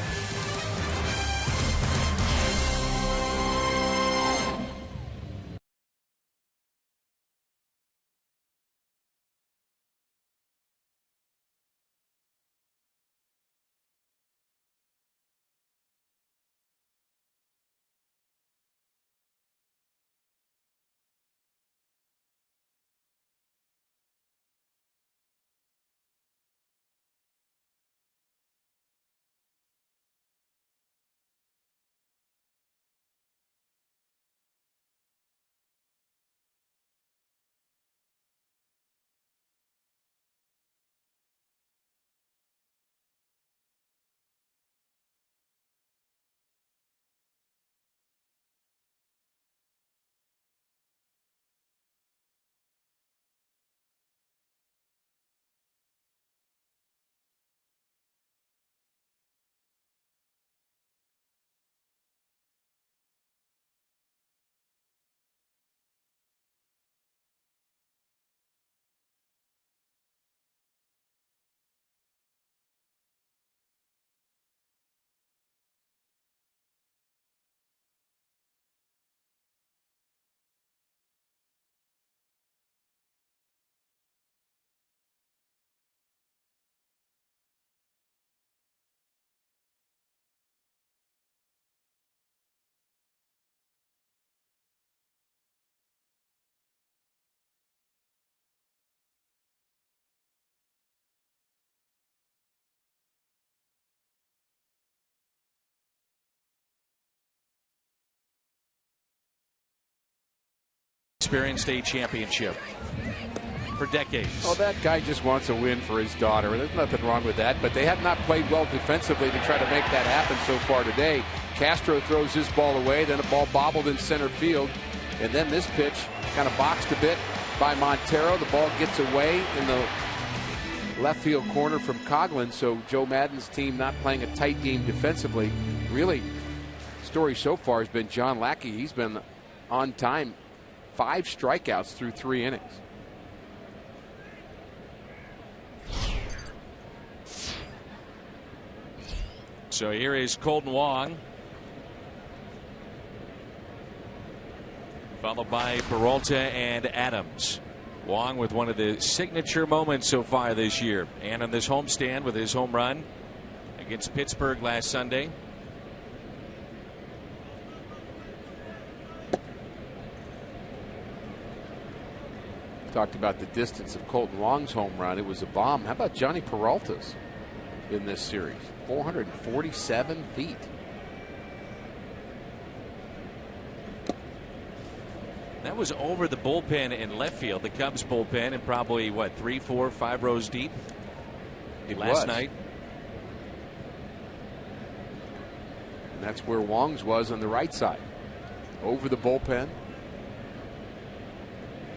Experienced a championship for decades. Oh, that guy just wants a win for his daughter. There's nothing wrong with that, but they have not played well defensively to try to make that happen so far today. Castro throws his ball away, then a ball bobbled in center field, and then this pitch kind of boxed a bit by Montero. The ball gets away in the left field corner from Coughlin, so Joe Maddon's team not playing a tight game defensively. Really, the story so far has been John Lackey. He's been on time. 5 strikeouts through 3 innings. So here is Colton Wong, followed by Peralta and Adams. Wong with one of the signature moments so far this year, and on this homestand with his home run against Pittsburgh last Sunday. Talked about the distance of Colton Wong's home run. It was a bomb. How about Johnny Peralta's in this series? 447 feet. That was over the bullpen in left field, the Cubs bullpen, and probably, what, 3, 4, 5 rows deep last night. And that's where Wong's was on the right side. Over the bullpen.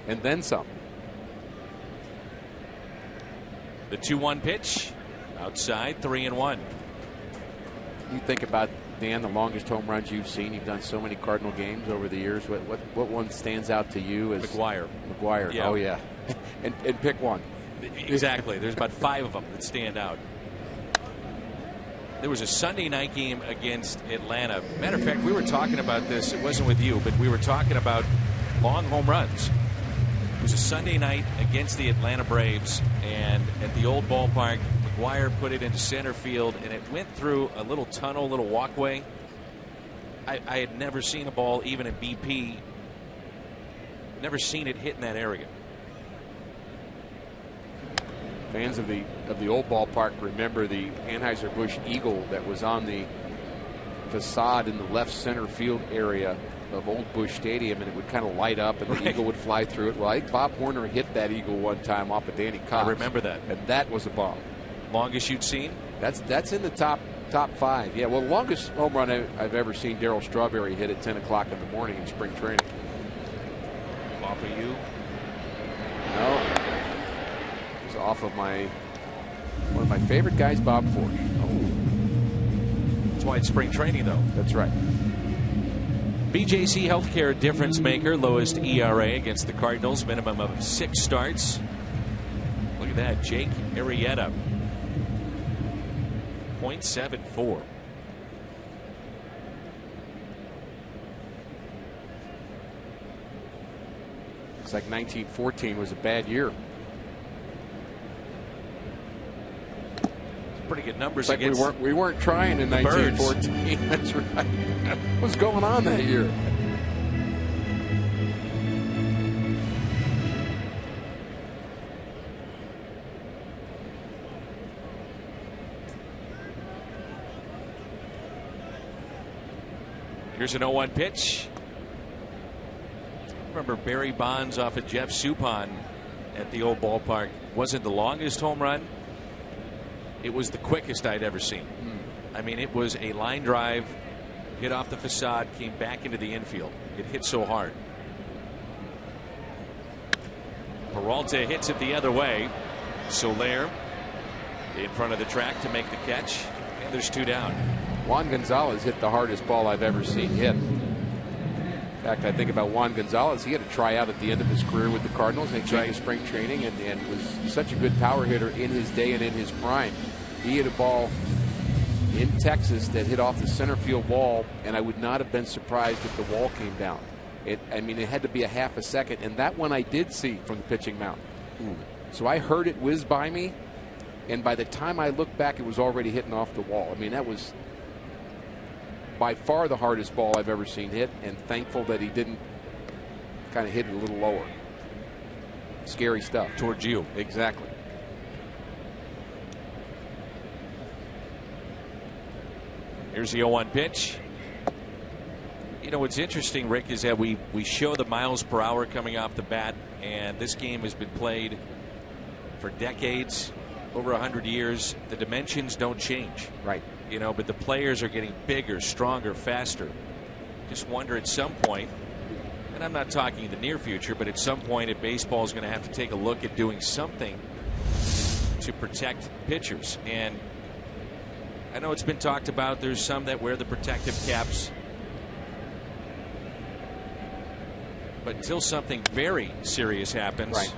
And then some. The 2-1 pitch. Outside, 3-1. You think about, Dan, the longest home runs you've seen. You've done so many Cardinal games over the years. What one stands out to you as McGuire? Yeah. Oh, yeah. and pick one. Exactly. There's about 5 of them that stand out. There was a Sunday night game against Atlanta. Matter of fact, we were talking about this. It wasn't with you, but we were talking about long home runs. It was a Sunday night against the Atlanta Braves, and at the old ballpark, McGuire put it into center field, and it went through a little tunnel, little walkway. I had never seen a ball, even in BP, never seen it hit in that area. Fans of the old ballpark remember the Anheuser-Busch Eagle that was on the facade in the left center field area of Old Busch Stadium, and it would kind of light up, and the eagle would fly through it. Well, I think Bob Horner hit that eagle one time off of Danny Cox. I remember that, and that was a bomb. Longest you'd seen? That's in the top 5. Yeah, well, the longest home run I've ever seen Darryl Strawberry hit at 10 o'clock in the morning in spring training. Off of you? No. It was off of one of my favorite guys, Bob Ford. That's why it's spring training, though. That's right. BJC Healthcare difference maker, lowest ERA against the Cardinals, minimum of 6 starts. Look at that, Jake Arrieta, 0.74. It's like 1914 was a bad year. Pretty good numbers like against we weren't trying in 1914. That's right. What's going on that year? Here's an 0-1 pitch. Remember Barry Bonds off of Jeff Suppan at the old ballpark. Wasn't the longest home run. It was the quickest I'd ever seen. I mean, it was a line drive, hit off the facade, came back into the infield. It hit so hard. Peralta hits it the other way. Soler in front of the track to make the catch, and there's 2 down. Juan Gonzalez hit the hardest ball I've ever seen hit. In fact, I think about Juan Gonzalez. He had a tryout at the end of his career with the Cardinals, and came to spring training, and was such a good power hitter in his day and in his prime. He hit a ball in Texas that hit off the center field wall, and I would not have been surprised if the wall came down. I mean, it had to be a half a second, and that one I did see from the pitching mound. So I heard it whiz by me, and by the time I looked back, it was already hitting off the wall. I mean, that was by far the hardest ball I've ever seen hit, and thankful that he didn't kind of hit it a little lower. Scary stuff. Towards you. Exactly. Here's the 0-1 pitch. You know, what's interesting, Rick, is that we show the miles per hour coming off the bat, and this game has been played for decades, over 100 years. The dimensions don't change. Right. You know, but the players are getting bigger, stronger, faster. Just wonder at some point, and I'm not talking the near future, but at some point, baseball is going to have to take a look at doing something to protect pitchers. And I know it's been talked about. There's some that wear the protective caps. But until something very serious happens, right,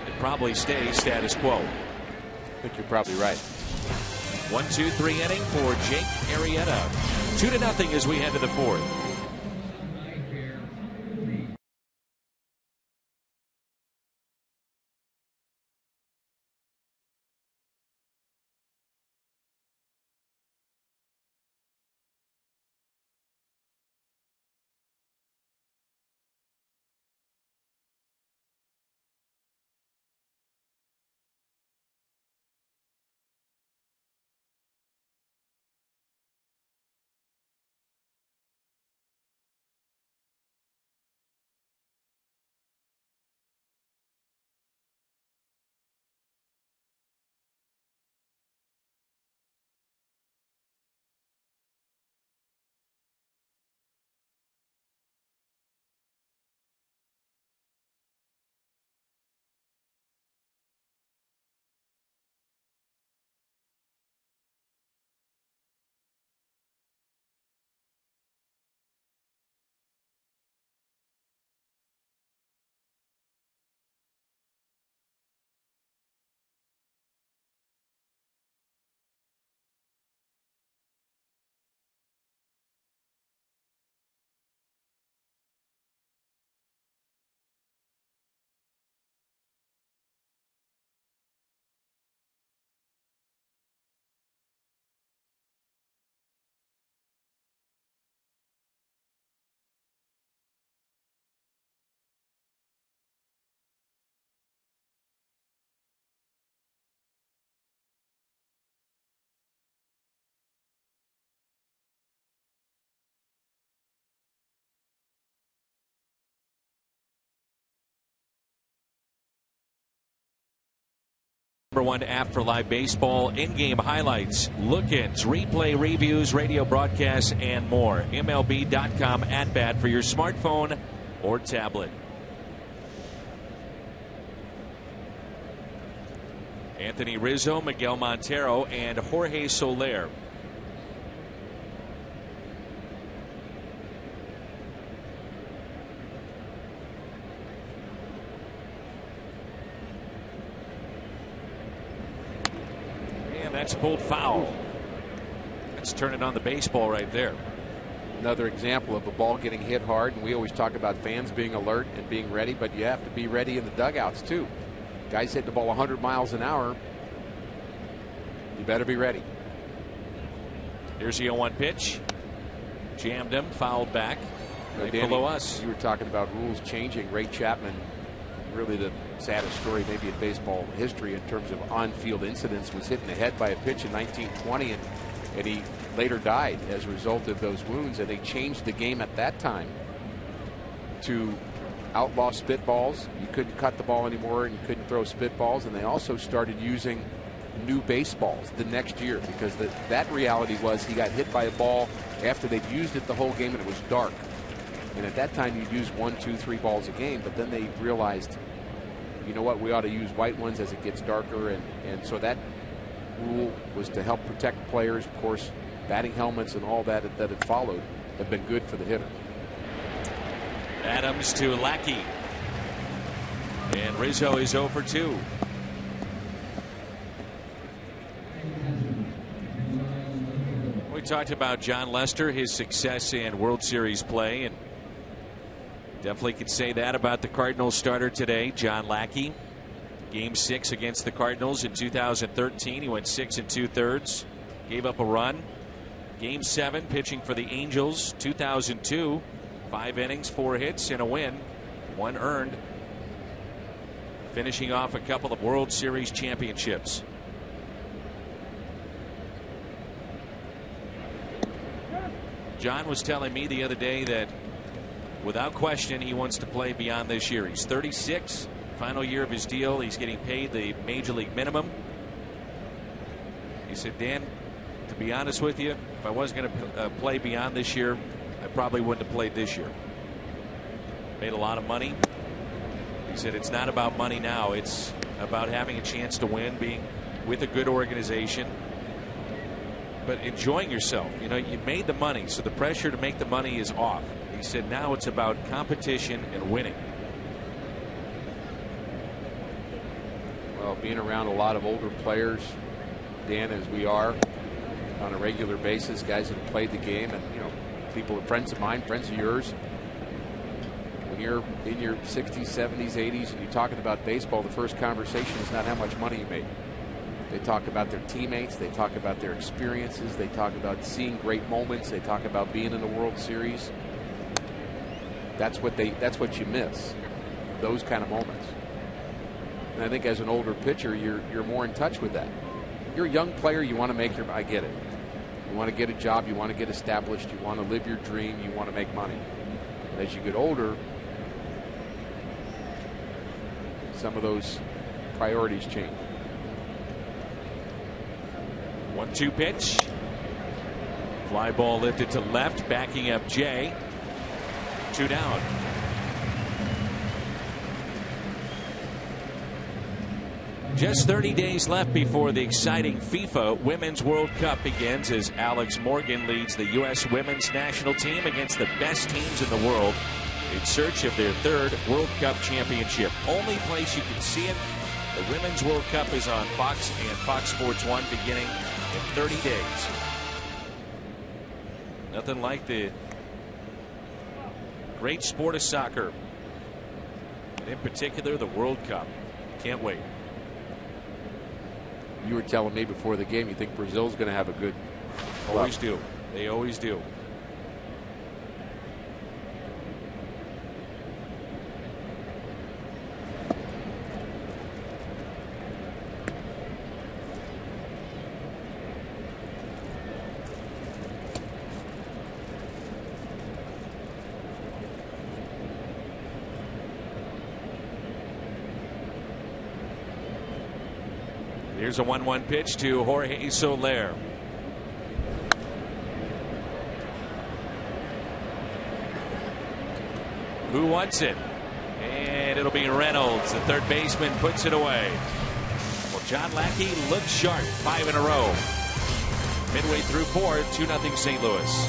it probably stays status quo. I think you're probably right. 1-2-3 inning for Jake Arrieta. 2-0 as we head to the 4th. #1 app for live baseball, in-game highlights, look-ins, replay reviews, radio broadcasts, and more. MLB.com @bat for your smartphone or tablet. Anthony Rizzo, Miguel Montero, and Jorge Soler. And that's pulled foul. That's turning on the baseball right there. Another example of a ball getting hit hard, and we always talk about fans being alert and being ready, but you have to be ready in the dugouts too. Guys hit the ball 100 miles an hour. You better be ready. Here's the 0-1 pitch. Jammed him, fouled back. Right below us. You were talking about rules changing. Ray Chapman, really the saddest story maybe in baseball history in terms of on-field incidents, was hit in the head by a pitch in 1920, and he later died as a result of those wounds. And they changed the game at that time to outlaw spitballs. You couldn't cut the ball anymore, and you couldn't throw spitballs. And they also started using new baseballs the next year, because that reality was he got hit by a ball after they'd used it the whole game and it was dark. And at that time you'd use 1, 2, 3 balls a game, but then they realized, you know what, we ought to use white ones as it gets darker, and so that rule was to help protect players. Of course, batting helmets and all that had followed have been good for the hitter. Adams to Lackey, and Rizzo is 0 for 2. We talked about John Lester, his success in World Series play, and definitely could say that about the Cardinals starter today, John Lackey. Game 6 against the Cardinals in 2013. He went 6 2/3, gave up a run. Game 7 pitching for the Angels, 2002. 5 innings, 4 hits, and a win. 1 earned. Finishing off a couple of World Series championships. John was telling me the other day that without question he wants to play beyond this year. He's 36, final year of his deal. He's getting paid the major league minimum. He said, Dan, to be honest with you, if I wasn't going to play beyond this year, I probably wouldn't have played this year. Made a lot of money. He said it's not about money now. It's about having a chance to win, being with a good organization, but enjoying yourself. You know, you made the money, so the pressure to make the money is off. He said now it's about competition and winning. Well, being around a lot of older players, Dan, as we are on a regular basis, guys that have played the game, and you know, people, friends of mine, friends of yours, when you're in your 60s, 70s, 80s, and you're talking about baseball, the first conversation is not how much money you made. They talk about their teammates. They talk about their experiences. They talk about seeing great moments. They talk about being in the World Series. That's what you miss, those kind of moments. And I think as an older pitcher, you're more in touch with that. You're a young player. You want to make I get it. You want to get a job. You want to get established. You want to live your dream. You want to make money. And as you get older, some of those priorities change. 1-2 pitch. Fly ball lifted to left, backing up Jay. 2 down. Just 30 days left before the exciting FIFA Women's World Cup begins, as Alex Morgan leads the U.S. women's national team against the best teams in the world in search of their 3rd World Cup championship. Only place you can see it, the Women's World Cup, is on Fox and Fox Sports 1 beginning in 30 days. Nothing like the great sport of soccer, and in particular the World Cup. Can't wait. You were telling me before the game you think Brazil's going to have a good club. Always do. They always do. Here's a 1-1 pitch to Jorge Soler. Who wants it? And it'll be Reynolds. The third baseman puts it away. Well, John Lackey looks sharp. 5 in a row. Midway through 4, 2-0 St. Louis.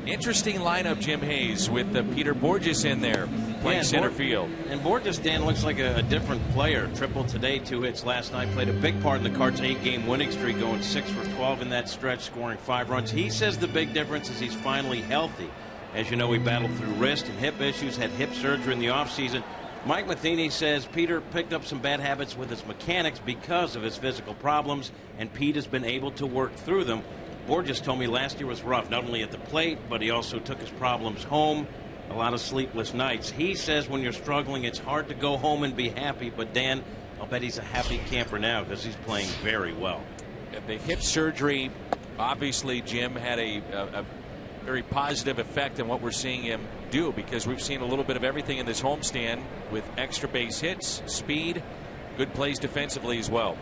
Interesting lineup, Jim Hayes, with Peter Borges in there playing center field. And Borges, Dan, looks like a different player. Triple today, 2 hits last night. Played a big part in the Cards' 8-game winning streak, going 6 for 12 in that stretch, scoring 5 runs. He says the big difference is he's finally healthy. As you know, he battled through wrist and hip issues, had hip surgery in the offseason. Mike Matheny says Peter picked up some bad habits with his mechanics because of his physical problems, and Pete has been able to work through them. Borges told me last year was rough, not only at the plate, but he also took his problems home. A lot of sleepless nights. He says when you're struggling, it's hard to go home and be happy. But, Dan, I'll bet he's a happy camper now because he's playing very well. The hip surgery, obviously, Jim, had a very positive effect on what we're seeing him do, because we've seen a little bit of everything in this homestand with extra base hits, speed, good plays defensively as well.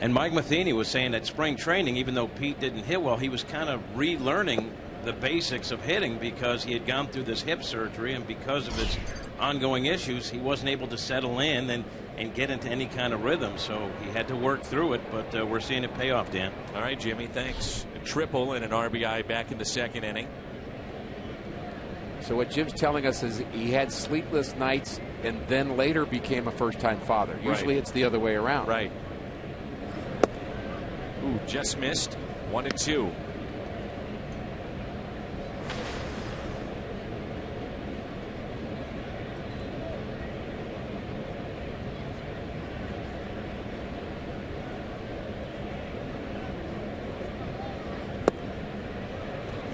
And Mike Matheny was saying that spring training, even though Pete didn't hit well, he was kind of relearning the basics of hitting because he had gone through this hip surgery, and because of his ongoing issues, he wasn't able to settle in and get into any kind of rhythm. So he had to work through it, but we're seeing it pay off, Dan. All right, Jimmy, thanks. A triple and an RBI back in the second inning. So what Jim's telling us is he had sleepless nights and then later became a first-time father. Usually it's the other way around. Right. Ooh, just missed. 1-2.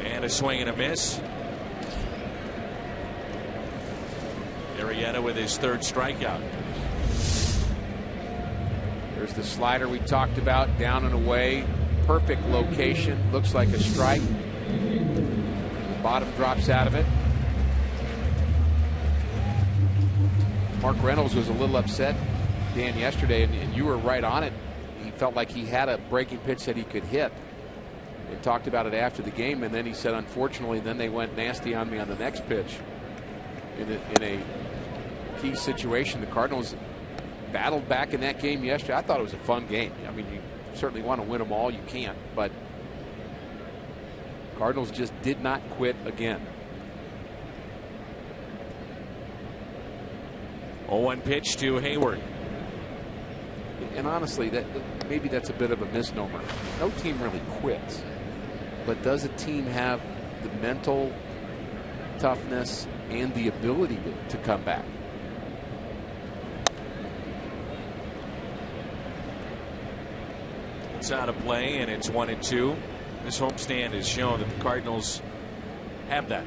And a swing and a miss. Arrieta with his third strikeout. There's the slider we talked about, down and away. Perfect location. Looks like a strike. The bottom drops out of it. Mark Reynolds was a little upset, Dan, yesterday, and you were right on it. He felt like he had a breaking pitch that he could hit. They talked about it after the game, and then he said, unfortunately, then they went nasty on me on the next pitch. In a key situation, the Cardinals battled back in that game yesterday. I thought it was a fun game. I mean, you certainly want to win them all. You can't, but Cardinals just did not quit again. 0-1 pitch to Hayward. And honestly, maybe that's a bit of a misnomer. No team really quits, but does a team have the mental toughness and the ability to come back? It's out of play, and it's 1-2. This homestand has shown that the Cardinals have that.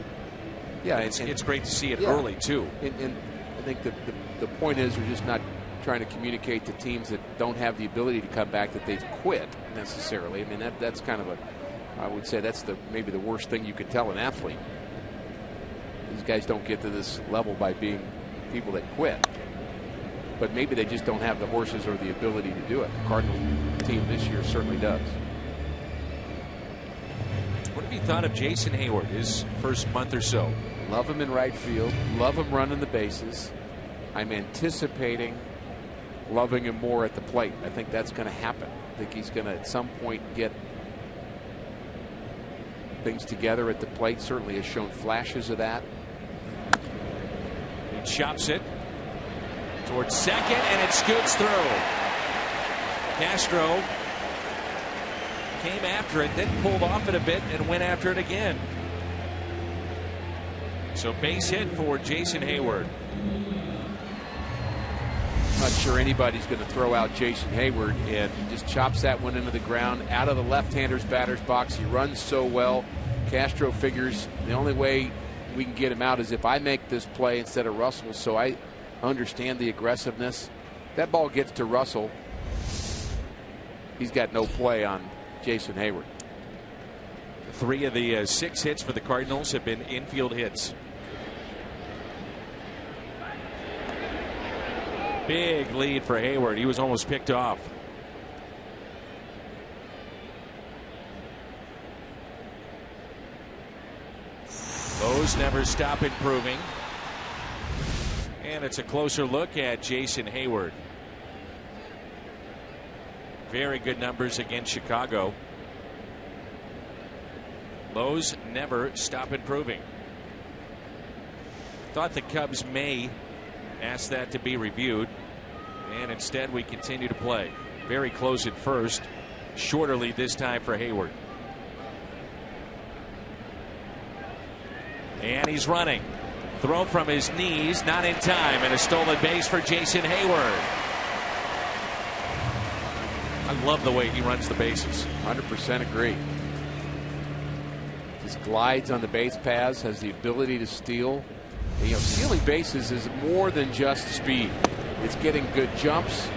Yeah, it's great to see it yeah, early too. And I think the point is we're just not trying to communicate to teams that don't have the ability to come back that they've quit necessarily. I mean that's kind of I would say that's maybe the worst thing you could tell an athlete. These guys don't get to this level by being people that quit. But maybe they just don't have the horses or the ability to do it. The Cardinals team this year certainly does. What have you thought of Jason Hayward his first month or so? Love him in right field. Love him running the bases. I'm anticipating loving him more at the plate. I think that's going to happen. I think he's going to at some point get things together at the plate. Certainly has shown flashes of that. He chops it towards second, and it scoots through. Castro came after it, then pulled off it a bit and went after it again. So base hit for Jason Hayward. Not sure anybody's going to throw out Jason Hayward, and he just chops that one into the ground out of the left-hander's batter's box. He runs so well. Castro figures the only way we can get him out is if I make this play instead of Russell, so I understand the aggressiveness. That ball gets to Russell. He's got no play on Jason Hayward. 3 of the 6 hits for the Cardinals have been infield hits. Big lead for Hayward. He was almost picked off. Those never stop improving. And it's a closer look at Jason Hayward. Very good numbers against Chicago. Lows never stop improving. Thought the Cubs may ask that to be reviewed, and instead we continue to play. Very close at first. Shorter lead this time for Hayward. And he's running. Throw from his knees, not in time, and a stolen base for Jason Hayward. I love the way he runs the bases. 100% agree. Just glides on the base paths, has the ability to steal. And, stealing bases is more than just speed. It's getting good jumps.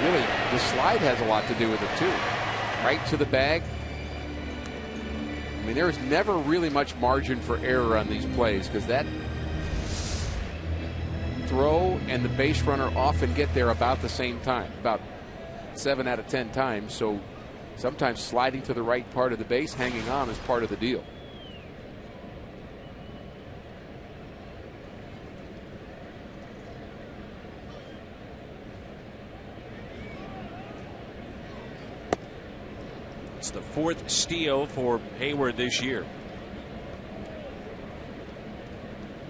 Really, the slide has a lot to do with it too. Right to the bag. I mean, there is never really much margin for error on these plays because that throw and the base runner often get there about the same time, about 7 out of 10 times. So sometimes sliding to the right part of the base, hanging on is part of the deal. It's the 4th steal for Hayward this year.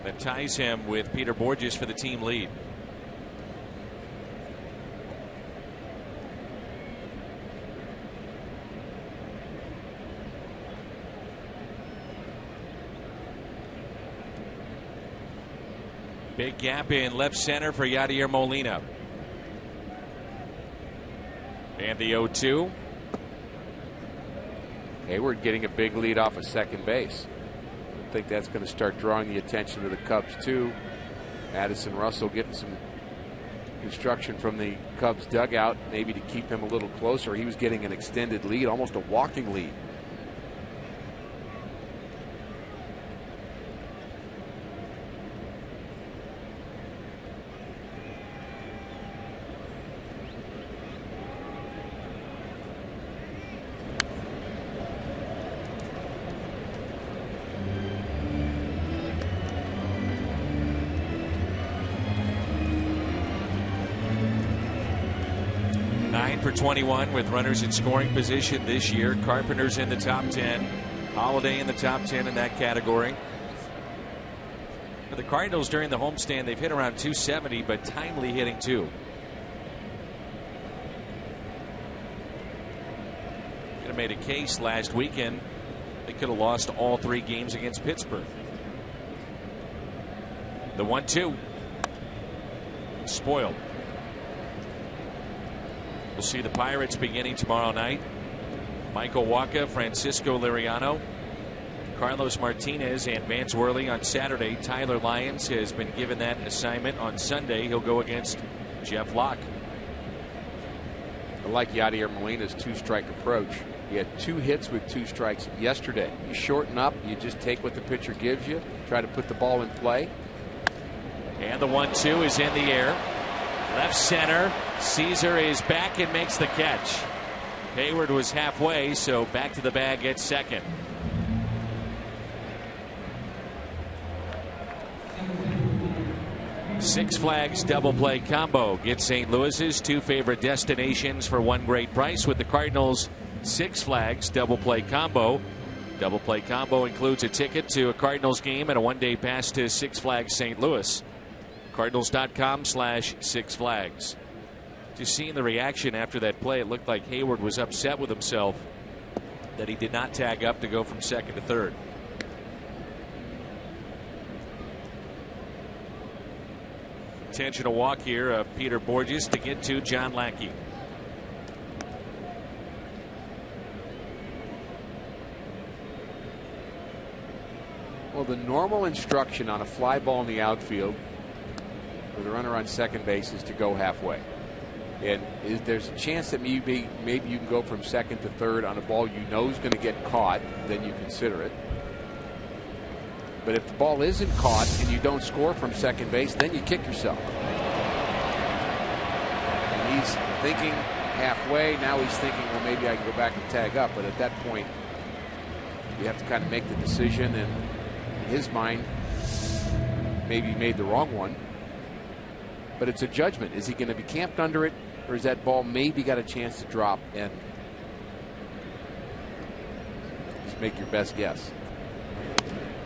That ties him with Peter Borges for the team lead. Big gap in left center for Yadier Molina. And the 0-2. Hayward getting a big lead off of second base. I think that's going to start drawing the attention of the Cubs too. Addison Russell getting some instruction from the Cubs dugout, maybe to keep him a little closer. He was getting an extended lead, almost a walking lead. For 21 with runners in scoring position this year. Carpenter's in the top 10. Holiday in the top 10 in that category. For the Cardinals during the homestand, they've hit around 270, but timely hitting too. Could have made a case last weekend. They could have lost all 3 games against Pittsburgh. The 1-2. Spoiled. We'll see the Pirates beginning tomorrow night. Michael Wacha, Francisco Liriano, Carlos Martinez, and Vance Worley on Saturday. Tyler Lyons has been given that assignment on Sunday. He'll go against Jeff Locke. I like Yadier Molina's 2-strike approach. He had 2 hits with 2 strikes yesterday. You shorten up, you just take what the pitcher gives you, try to put the ball in play. And the 1-2 is in the air. Left center. Caesar is back and makes the catch. Hayward was halfway, so back to the bag at second. Six Flags double play combo gets St. Louis's 2 favorite destinations for one great price with the Cardinals Six Flags double play combo. Double play combo includes a ticket to a Cardinals game and a one-day pass to Six Flags St. Louis. Cardinals.com/Six Flags. Just seeing the reaction after that play, it looked like Hayward was upset with himself that he did not tag up to go from second to third. Intentional walk here of Peter Borges to get to John Lackey. Well, the normal instruction on a fly ball in the outfield with a runner on second base is to go halfway. And there's a chance that maybe you can go from second to third on a ball you know is going to get caught, then you consider it. But if the ball isn't caught and you don't score from second base, then you kick yourself. And he's thinking halfway. Now he's thinking, well, maybe I can go back and tag up. But at that point, you have to kind of make the decision. And in his mind, maybe he made the wrong one. But it's a judgment. Is he going to be camped under it, or is that ball maybe got a chance to drop? And just make your best guess.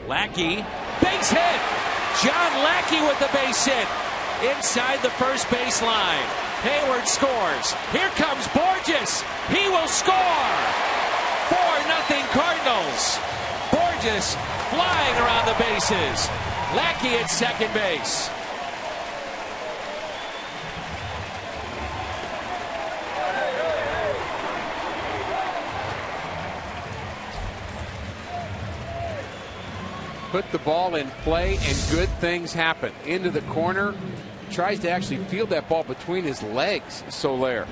Lackey, base hit. John Lackey with the base hit inside the first base line. Hayward scores. Here comes Borges. He will score. 4-0 Cardinals. Borges flying around the bases. Lackey at second base. Put the ball in play and good things happen. Into the corner. Tries to actually field that ball between his legs, Soler.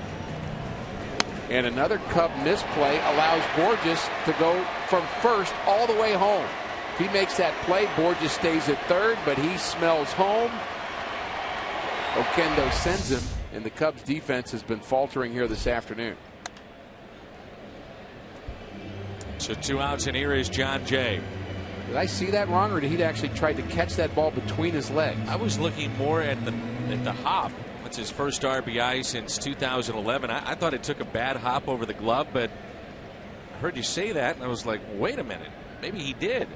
And another Cub misplay allows Borges to go from first all the way home. If he makes that play, Borges stays at third, but he smells home. Oquendo sends him, and the Cubs defense has been faltering here this afternoon. So 2 outs, and here is John Jay. Did I see that wrong, or did he actually try to catch that ball between his legs? I was looking more at the hop. That's his first RBI since 2011. I thought it took a bad hop over the glove, but I heard you say that, and I was like, wait a minute. Maybe he did.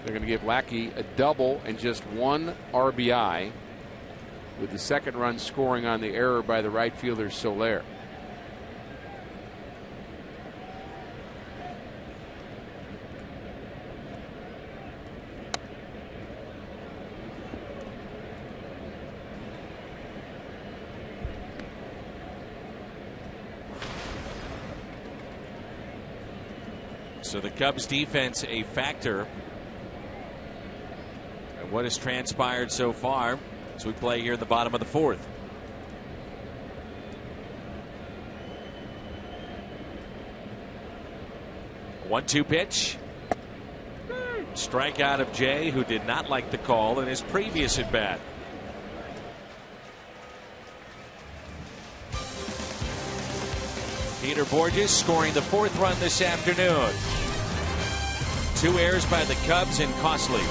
They're going to give Lackey a double and just 1 RBI, with the second run scoring on the error by the right fielder Soler. So the Cubs defense a factor in what has transpired so far as we play here in the bottom of the fourth. One-two pitch. Strikeout of Jay, who did not like the call in his previous at bat. Peter Borges scoring the 4th run this afternoon. 2 errors by the Cubs and costly.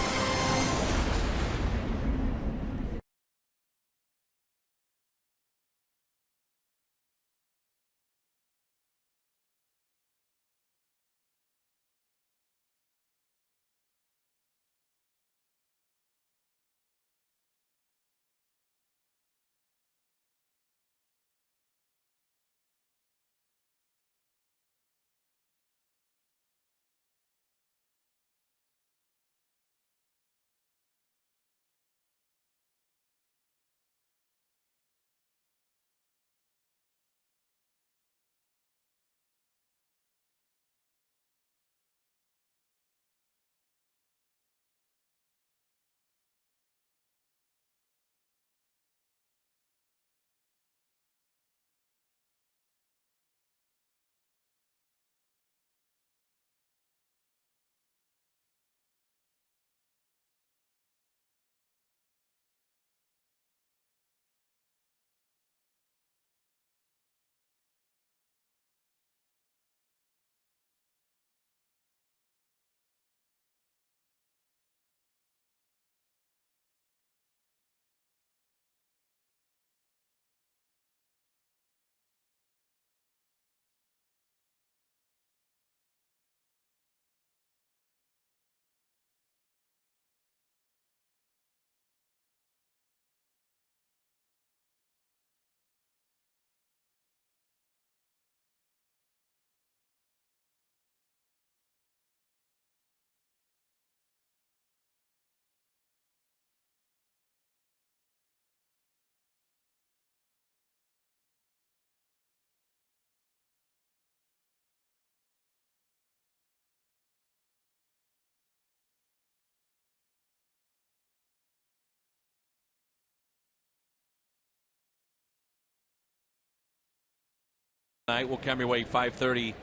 Tonight will come your way 5:30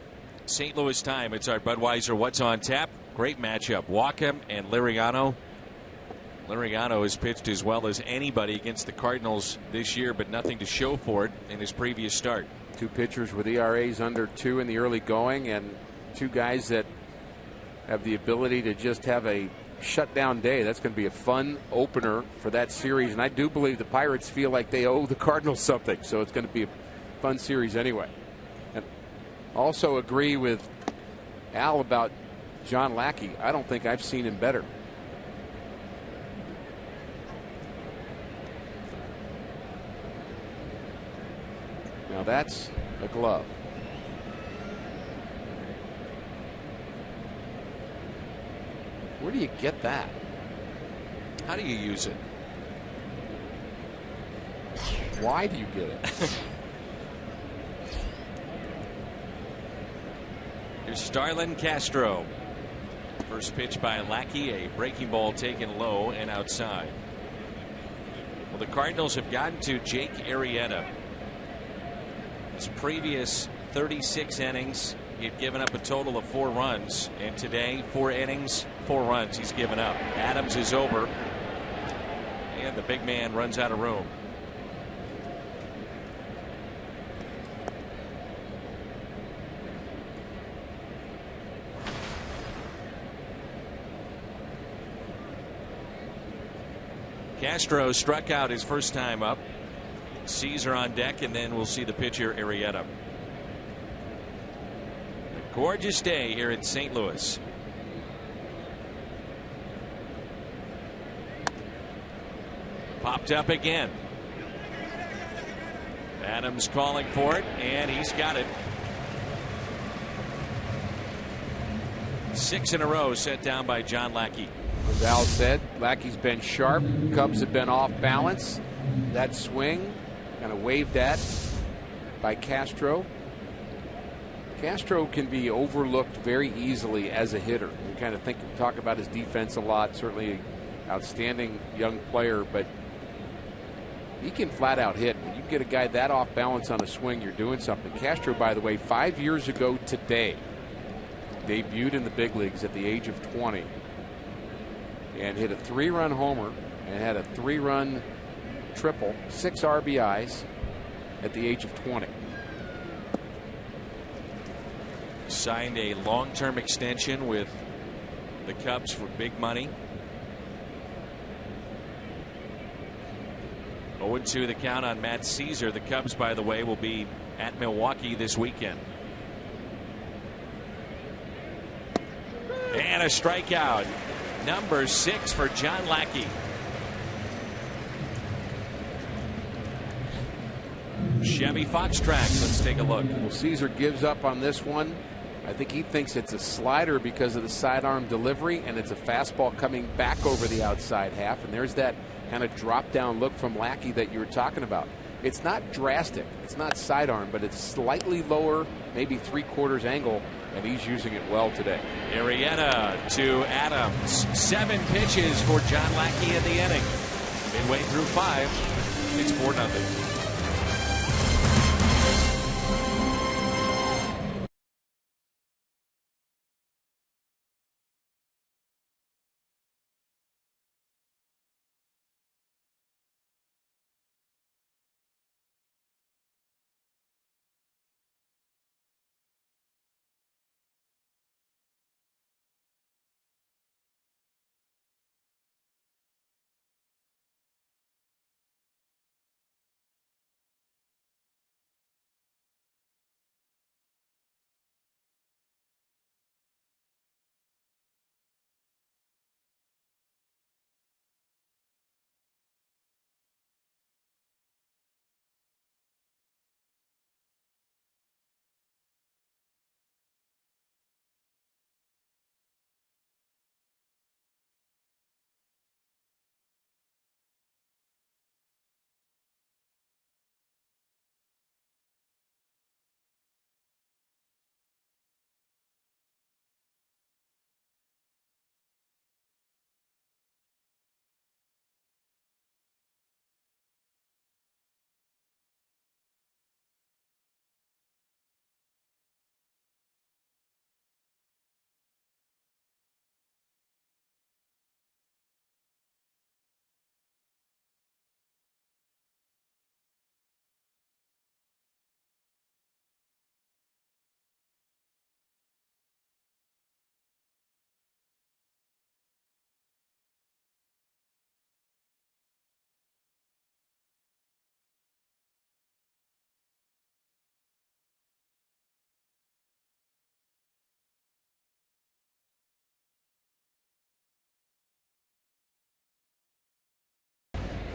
St. Louis time. It's our Budweiser What's on Tap. Great matchup. Wacham and Liriano. Liriano has pitched as well as anybody against the Cardinals this year, but nothing to show for it in his previous start. Two pitchers with ERAs under 2 in the early going, and two guys that have the ability to just have a shutdown day. That's going to be a fun opener for that series, and I do believe the Pirates feel like they owe the Cardinals something, so it's going to be a fun series anyway. And also agree with Al about John Lackey. I don't think I've seen him better. Now that's a glove. Where do you get that? How do you use it? Why do you get it? Here's Starlin Castro. First pitch by Lackey, a breaking ball taken low and outside. Well, the Cardinals have gotten to Jake Arrieta. His previous 36 innings, he had given up a total of 4 runs, and today 4 innings, 4 runs he's given up. Adams is over, and the big man runs out of room. Castro struck out his first time up. Caesar on deck, and then we'll see the pitcher Arrieta. A gorgeous day here in St. Louis. Popped up again. Adams calling for it, and he's got it. 6 in a row set down by John Lackey. As Al said, Lackey's been sharp. Cubs have been off balance. That swing kind of waved at by Castro. Castro can be overlooked very easily as a hitter. We kind of talk about his defense a lot. Certainly an outstanding young player, but he can flat out hit. When you get a guy that off balance on a swing, you're doing something. Castro, by the way, 5 years ago today, debuted in the big leagues at the age of 20 and hit a 3-run homer and had a 3-run triple, 6 RBIs at the age of 20. Signed a long-term extension with the Cubs for big money. 0-2 the count on Matt Caesar. The Cubs, by the way, will be at Milwaukee this weekend. And a strikeout. Number 6 for John Lackey. Chevy Fox tracks. Let's take a look. Well, Caesar gives up on this one. I think he thinks it's a slider because of the sidearm delivery, and it's a fastball coming back over the outside half. And there's that kind of drop down look from Lackey that you were talking about. It's not drastic. It's not sidearm, but it's slightly lower, maybe 3/4 angle, and he's using it well today. Arrieta to Adams. 7 pitches for John Lackey in the inning. Midway through 5. It's 4-0.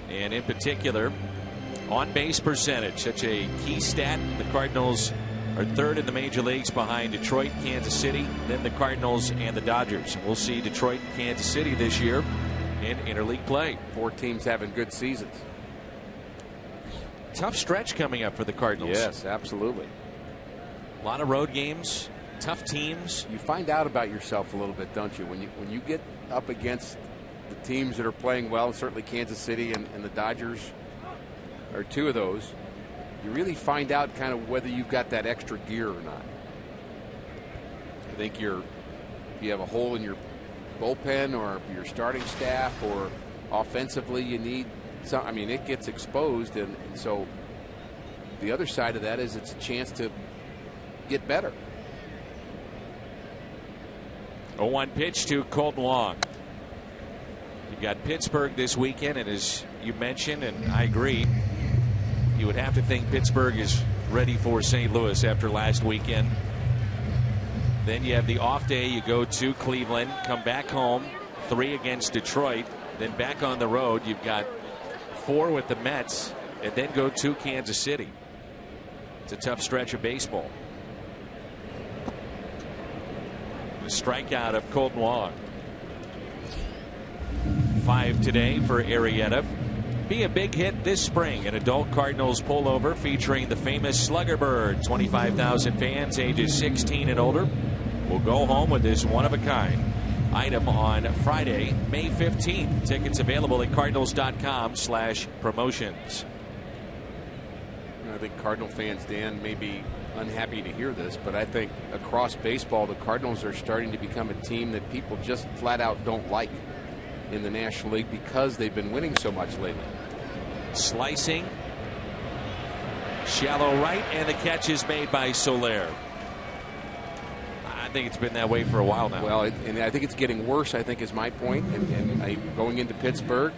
And in particular, on-base percentage, such a key stat. The Cardinals are third in the major leagues behind Detroit, Kansas City, then the Cardinals and the Dodgers. We'll see Detroit and Kansas City this year in interleague play. 4 teams having good seasons. Tough stretch coming up for the Cardinals. Yes, absolutely. A lot of road games, tough teams. You find out about yourself a little bit, don't you? When you get up against the teams that are playing well, certainly Kansas City and the Dodgers are 2 of those, you really find out kind of whether you've got that extra gear or not. I think if you have a hole in your bullpen or your starting staff, or offensively you need some, I mean, it gets exposed, and so the other side of that is it's a chance to get better. 0-1 pitch to Colton Wong. You've got Pittsburgh this weekend, and as you mentioned, and I agree, you would have to think Pittsburgh is ready for St. Louis after last weekend. Then you have the off day. You go to Cleveland, come back home, 3 against Detroit, then back on the road. You've got 4 with the Mets, and then go to Kansas City. It's a tough stretch of baseball. The strikeout of Colton Wong. 5 today for Arrieta. Be a big hit this spring. An adult Cardinals pullover featuring the famous Slugger Bird. 25,000 fans ages 16 and older will go home with this one-of-a-kind item on Friday, May 15th. Tickets available at cardinals.com/promotions. I think Cardinal fans, Dan, may be unhappy to hear this, but I think across baseball, the Cardinals are starting to become a team that people just flat out don't like in the National League because they've been winning so much lately. Slicing, shallow right, and the catch is made by Soler. I think it's been that way for a while now. Well, and I think it's getting worse, I think, is my point. And going into Pittsburgh,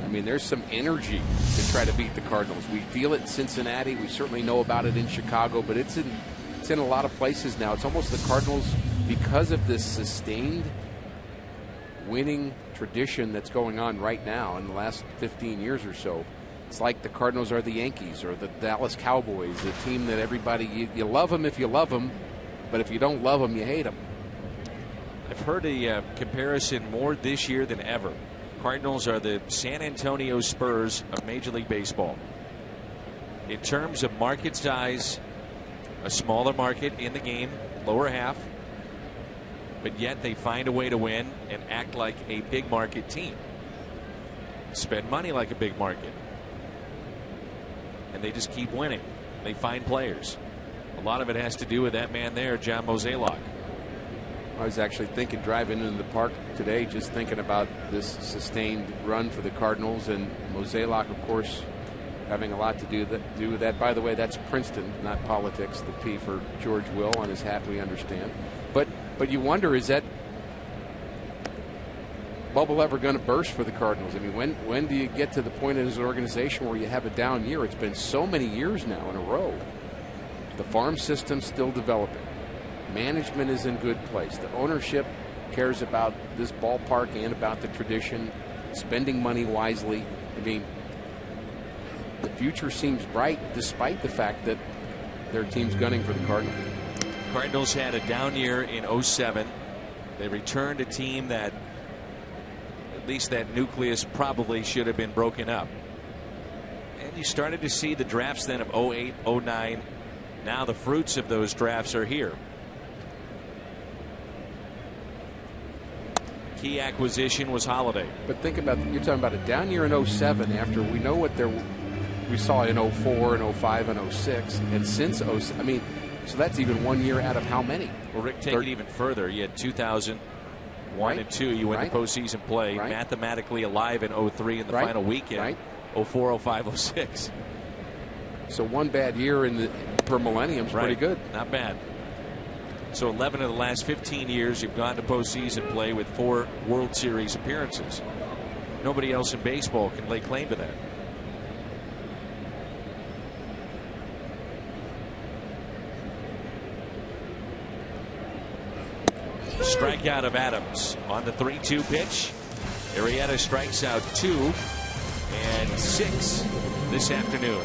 I mean, there's some energy to try to beat the Cardinals. We feel it in Cincinnati. We certainly know about it in Chicago, but it's in a lot of places now. It's almost the Cardinals, because of this sustained winning tradition that's going on right now in the last 15 years or so. It's like the Cardinals are the Yankees or the Dallas Cowboys, the team that everybody, you love them if you love them, but if you don't love them, you hate them. I've heard a comparison more this year than ever. Cardinals are the San Antonio Spurs of Major League Baseball. In terms of market size, a smaller market in the game, lower half, but yet they find a way to win and act like a big market team. Spend money like a big market. And they just keep winning. They find players. A lot of it has to do with that man there, John Mozeliak. I was actually thinking, driving into the park today, just thinking about this sustained run for the Cardinals, and Mozeliak, of course, having a lot to do with that. By the way, that's Princeton, not politics. The P for George Will on his hat, we understand. But you wonder, is that bubble ever going to burst for the Cardinals? I mean, when do you get to the point as an organization where you have a down year? It's been so many years now in a row. The farm system's still developing. Management is in good place. The ownership cares about this ballpark and about the tradition, spending money wisely. I mean, the future seems bright despite the fact that their team's gunning for the Cardinals. Cardinals had a down year in 07. They returned a team that, at least that nucleus, probably should have been broken up. And you started to see the drafts then of 08, 09. Now the fruits of those drafts are here. Key acquisition was Holiday. But think about, you're talking about a down year in 07 after we know what we saw in 04 and 05 and 06, and since 07, I mean, so that's even 1 year out of how many? Well, Rick, take it even further. You had 2001 right. and 2. You went to postseason play, right. Mathematically alive in 03 in the final weekend. Right. 04, 05, 06. So one bad year per millennium is pretty good. Not bad. So 11 of the last 15 years, you've gone to postseason play with 4 World Series appearances. Nobody else in baseball can lay claim to that. Strikeout of Adams on the 3-2 pitch. Arrieta strikes out 2. and 6 this afternoon.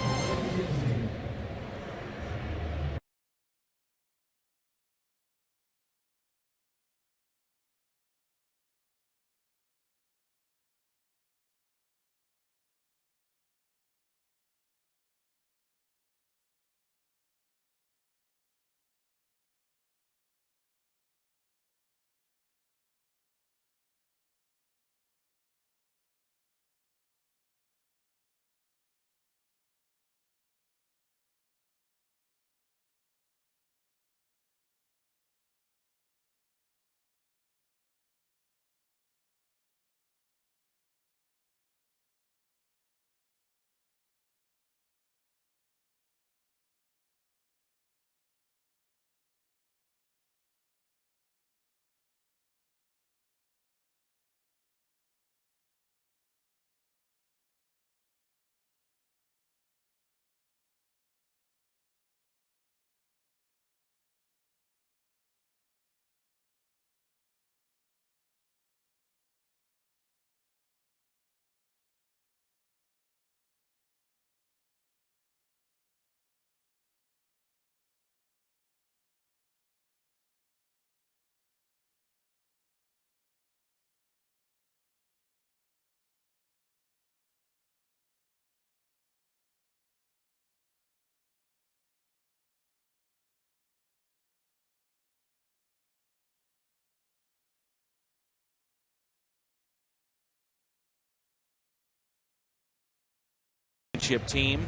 Team.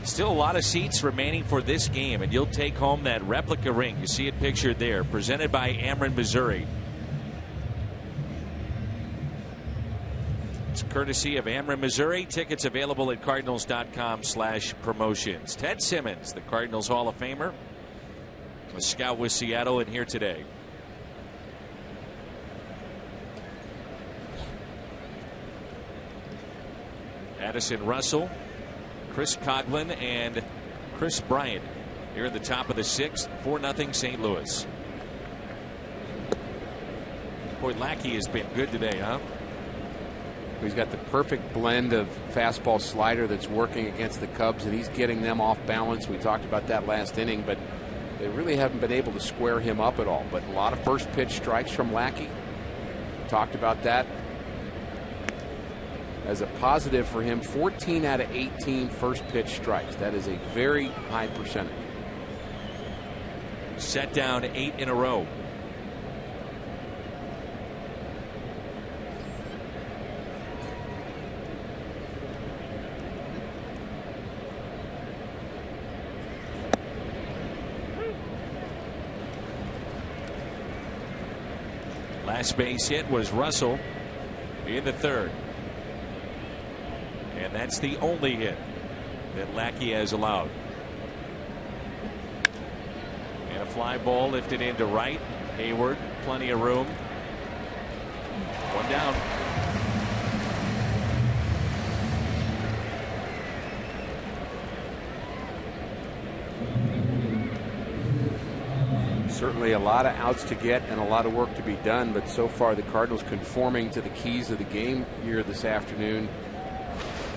Still a lot of seats remaining for this game, and you'll take home that replica ring. You see it pictured there, presented by Ameren, Missouri. It's courtesy of Ameren, Missouri. Tickets available at cardinals.com/promotions. Ted Simmons, the Cardinals Hall of Famer, a scout with Seattle, and here today. Addison Russell, Chris Coghlan, and Chris Bryant here at the top of the 6th. 4-0 St. Louis. Boy, Lackey has been good today, huh? He's got the perfect blend of fastball slider that's working against the Cubs, and he's getting them off balance. We talked about that last inning, but they really haven't been able to square him up at all. But a lot of first pitch strikes from Lackey. Talked about that as a positive for him. 14 out of 18 first pitch strikes. That is a very high percentage. Set down 8 in a row. Last base hit was Russell in the 3rd. And that's the only hit that Lackey has allowed. And a fly ball lifted into right. Hayward, plenty of room. 1 down. Certainly a lot of outs to get and a lot of work to be done, but so far the Cardinals conforming to the keys of the game here this afternoon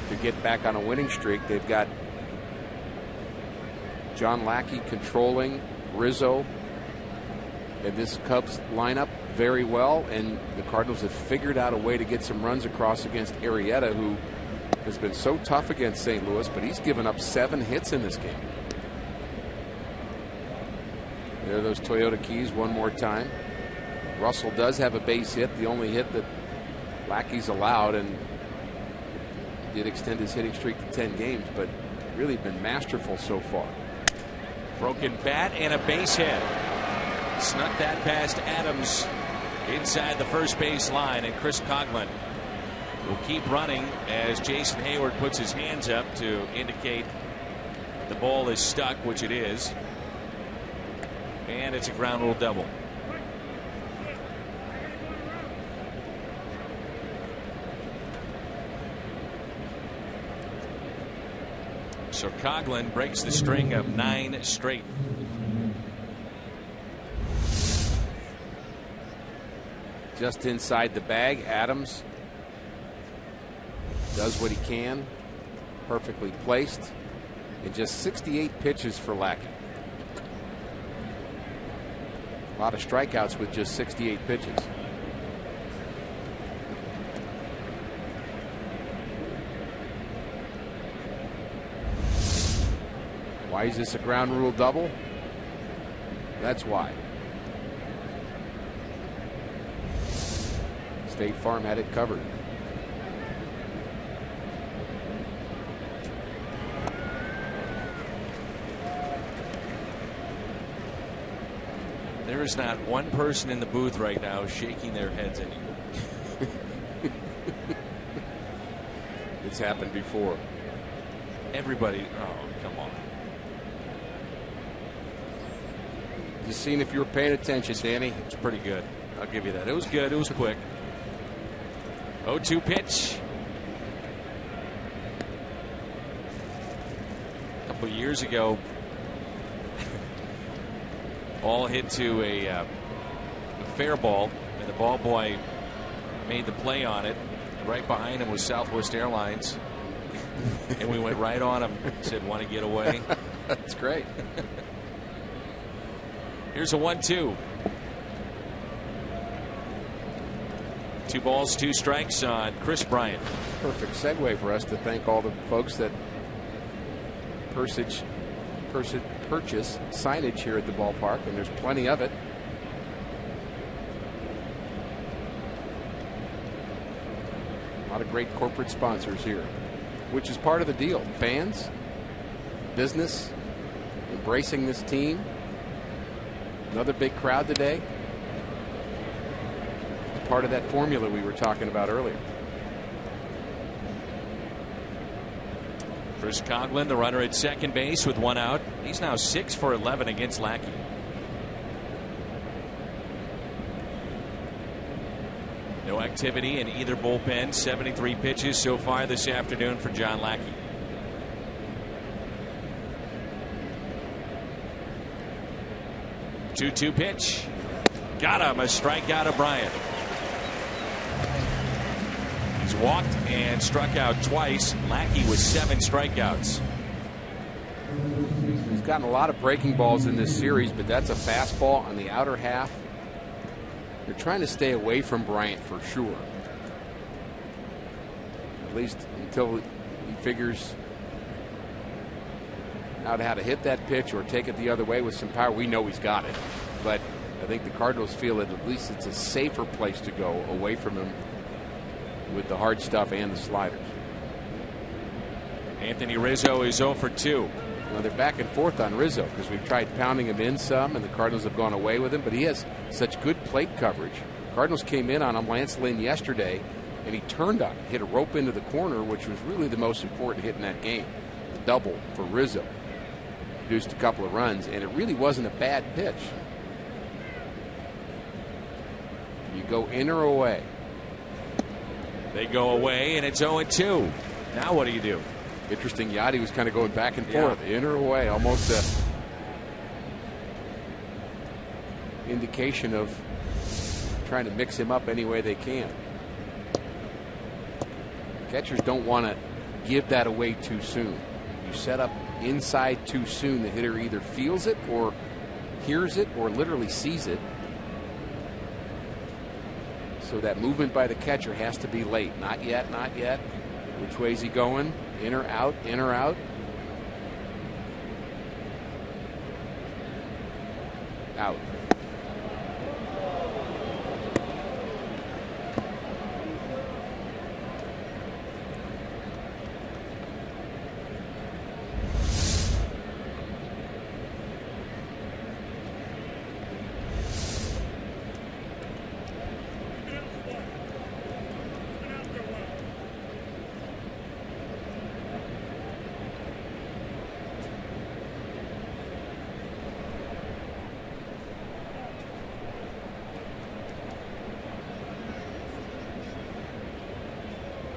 to get back on a winning streak. They've got John Lackey controlling Rizzo and this Cubs lineup very well, and the Cardinals have figured out a way to get some runs across against Arrieta, who has been so tough against St. Louis, but he's given up 7 hits in this game. There are those Toyota keys one more time. Russell does have a base hit, the only hit that Lackey's allowed, and did extend his hitting streak to 10 games, but really been masterful so far. Broken bat and a base hit. Snuck that past Adams inside the first base line, and Chris Coghlan will keep running as Jason Hayward puts his hands up to indicate the ball is stuck, which it is. And it's a ground rule double. So Coghlan breaks the string of 9 straight. Just inside the bag, Adams does what he can, perfectly placed, and just 68 pitches for Lackey. A lot of strikeouts with just 68 pitches. Why is this a ground rule double? That's why. State Farm had it covered. There is not one person in the booth right now shaking their heads at you. It's happened before. Everybody, oh, come on. Just seeing if you were paying attention, Danny. It's pretty good. I'll give you that. It was good. It was quick. 0-2 pitch. A couple years ago, ball hit to a fair ball, and the ball boy made the play on it. Right behind him was Southwest Airlines, and we went right on him. Said, "Want to get away?" That's great. Here's a 1-2. 2 balls, 2 strikes on Chris Bryant. Perfect segue for us to thank all the folks that purchase signage here at the ballpark, and there's plenty of it. A lot of great corporate sponsors here, which is part of the deal. Fans, business, embracing this team. Another big crowd today. It's part of that formula we were talking about earlier. Chris Coughlin, the runner at second base with 1 out. He's now 6 for 11 against Lackey. No activity in either bullpen. 73 pitches so far this afternoon for John Lackey. Two pitch. Got him. A strikeout of Bryant. He's walked and struck out twice. Lackey with 7 strikeouts. He's gotten a lot of breaking balls in this series, but that's a fastball on the outer half. They're trying to stay away from Bryant for sure. At least until he figures out how to hit that pitch or take it the other way with some power. We know he's got it, but I think the Cardinals feel that at least it's a safer place to go away from him with the hard stuff and the sliders. Anthony Rizzo is 0 for 2. Well, they're back and forth on Rizzo because we've tried pounding him in some, and the Cardinals have gone away with him, but he has such good plate coverage. Cardinals came in on him, Lance Lynn, yesterday, and he turned on, hit a rope into the corner, which was really the most important hit in that game. The double for Rizzo. Produced a couple of runs, and it really wasn't a bad pitch. You go in or away. They go away, and it's 0-2. Now what do you do? Interesting. Yachty was kind of going back and forth, in or away, almost a indication of trying to mix him up any way they can. Catchers don't want to give that away too soon. You set up inside too soon, the hitter either feels it or hears it or literally sees it. So that movement by the catcher has to be late. Not yet, not yet. Which way is he going? In or out, in or out? Out.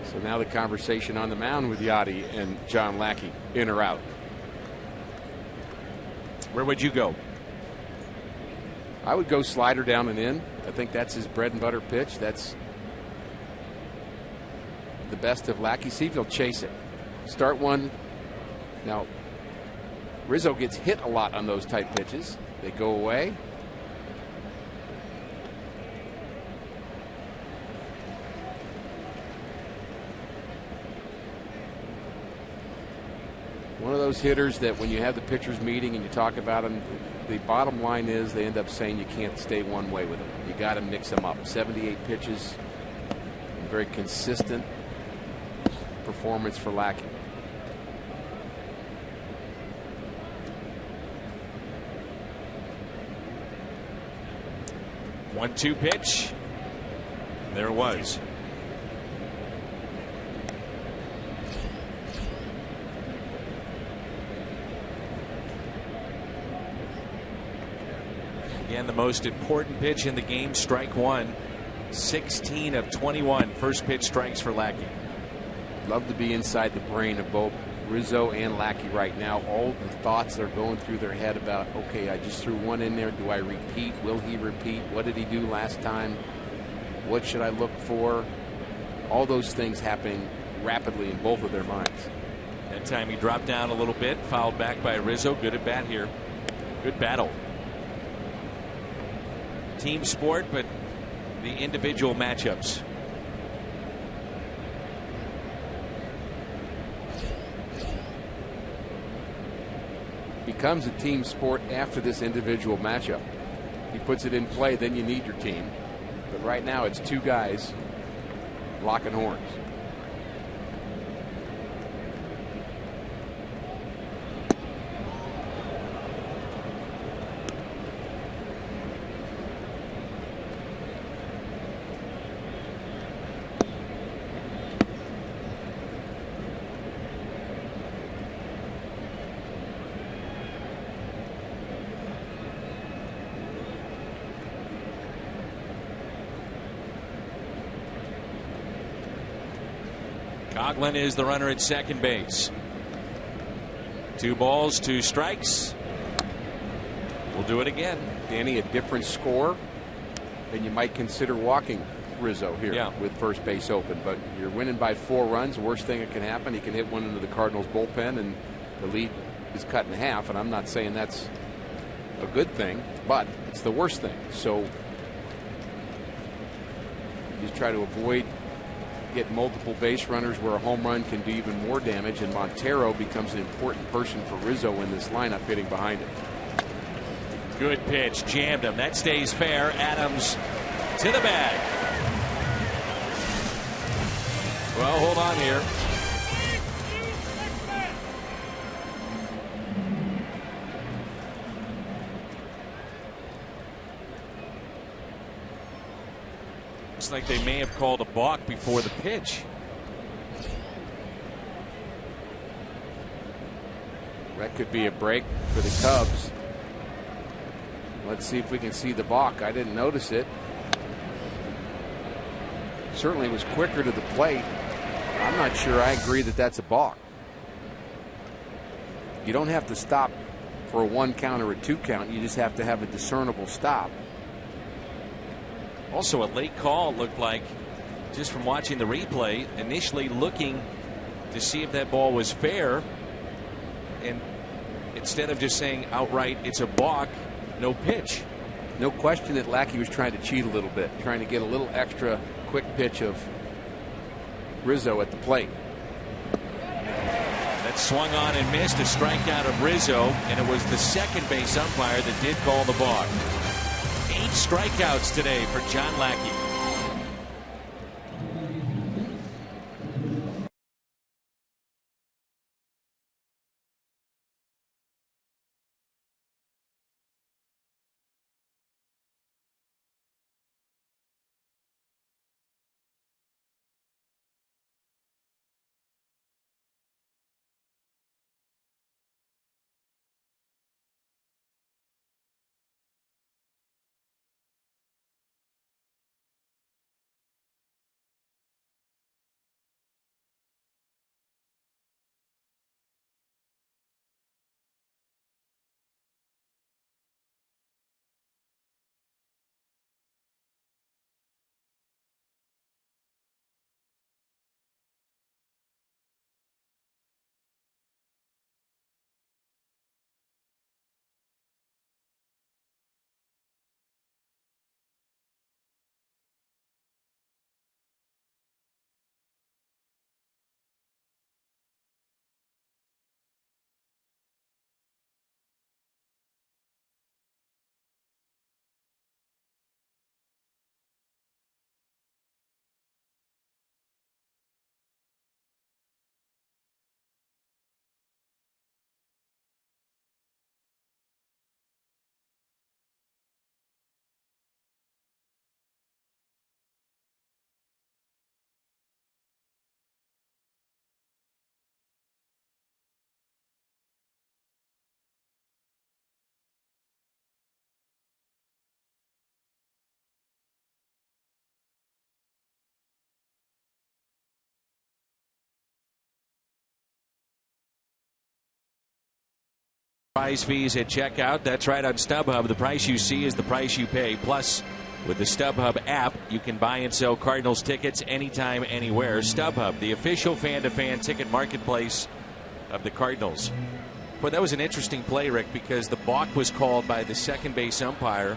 So now the conversation on the mound with Yachty and John Lackey, in or out. Where would you go? I would go slider down and in. I think that's his bread and butter pitch. That's the best of Lackey. See if he'll chase it. Start one. Now, Rizzo gets hit a lot on those tight pitches. They go away. One of those hitters that when you have the pitchers meeting and you talk about them, the bottom line is they end up saying you can't stay one way with them. You got to mix them up. 78 pitches, very consistent performance for Lackey. One-two pitch. There it was. Again, the most important pitch in the game, strike one. 16 of 21 first pitch strikes for Lackey. Love to be inside the brain of both Rizzo and Lackey right now. All the thoughts that are going through their head about, okay, I just threw one in there. Do I repeat? Will he repeat? What did he do last time? What should I look for? All those things happening rapidly in both of their minds. That time he dropped down a little bit, fouled back by Rizzo. Good at bat here. Good battle. Team sport, but the individual matchups. Becomes a team sport after this individual matchup. He puts it in play, then you need your team. But right now it's two guys locking horns. Coughlin is the runner at second base. 2 balls, 2 strikes. We'll do it again. Danny, a different score than you might consider walking Rizzo here with first base open. But you're winning by 4 runs. The worst thing that can happen, he can hit one into the Cardinals bullpen and the lead is cut in half. And I'm not saying that's a good thing, but it's the worst thing. So you just try to avoid get multiple base runners where a home run can do even more damage, and Montero becomes an important person for Rizzo in this lineup hitting behind him. Good pitch, jammed him. That stays fair. Adams to the bag. Well, hold on here. Looks like they may have called a balk before the pitch. That could be a break for the Cubs. Let's see if we can see the balk. I didn't notice it. Certainly was quicker to the plate. I'm not sure I agree that that's a balk. You don't have to stop for a 1 count or a 2 count. You just have to have a discernible stop. Also, a late call, looked like, just from watching the replay, initially looking to see if that ball was fair. And instead of just saying outright it's a balk, no pitch. No question that Lackey was trying to cheat a little bit, trying to get a little extra quick pitch of Rizzo at the plate. That swung on and missed, a strikeout of Rizzo, and it was the second base umpire that did call the balk. 8 strikeouts today for John Lackey. Prize fees at checkout. That's right, on StubHub. The price you see is the price you pay. Plus, with the StubHub app, you can buy and sell Cardinals tickets anytime, anywhere. StubHub, the official fan-to-fan ticket marketplace of the Cardinals. But that was an interesting play, Rick, because the balk was called by the second base umpire.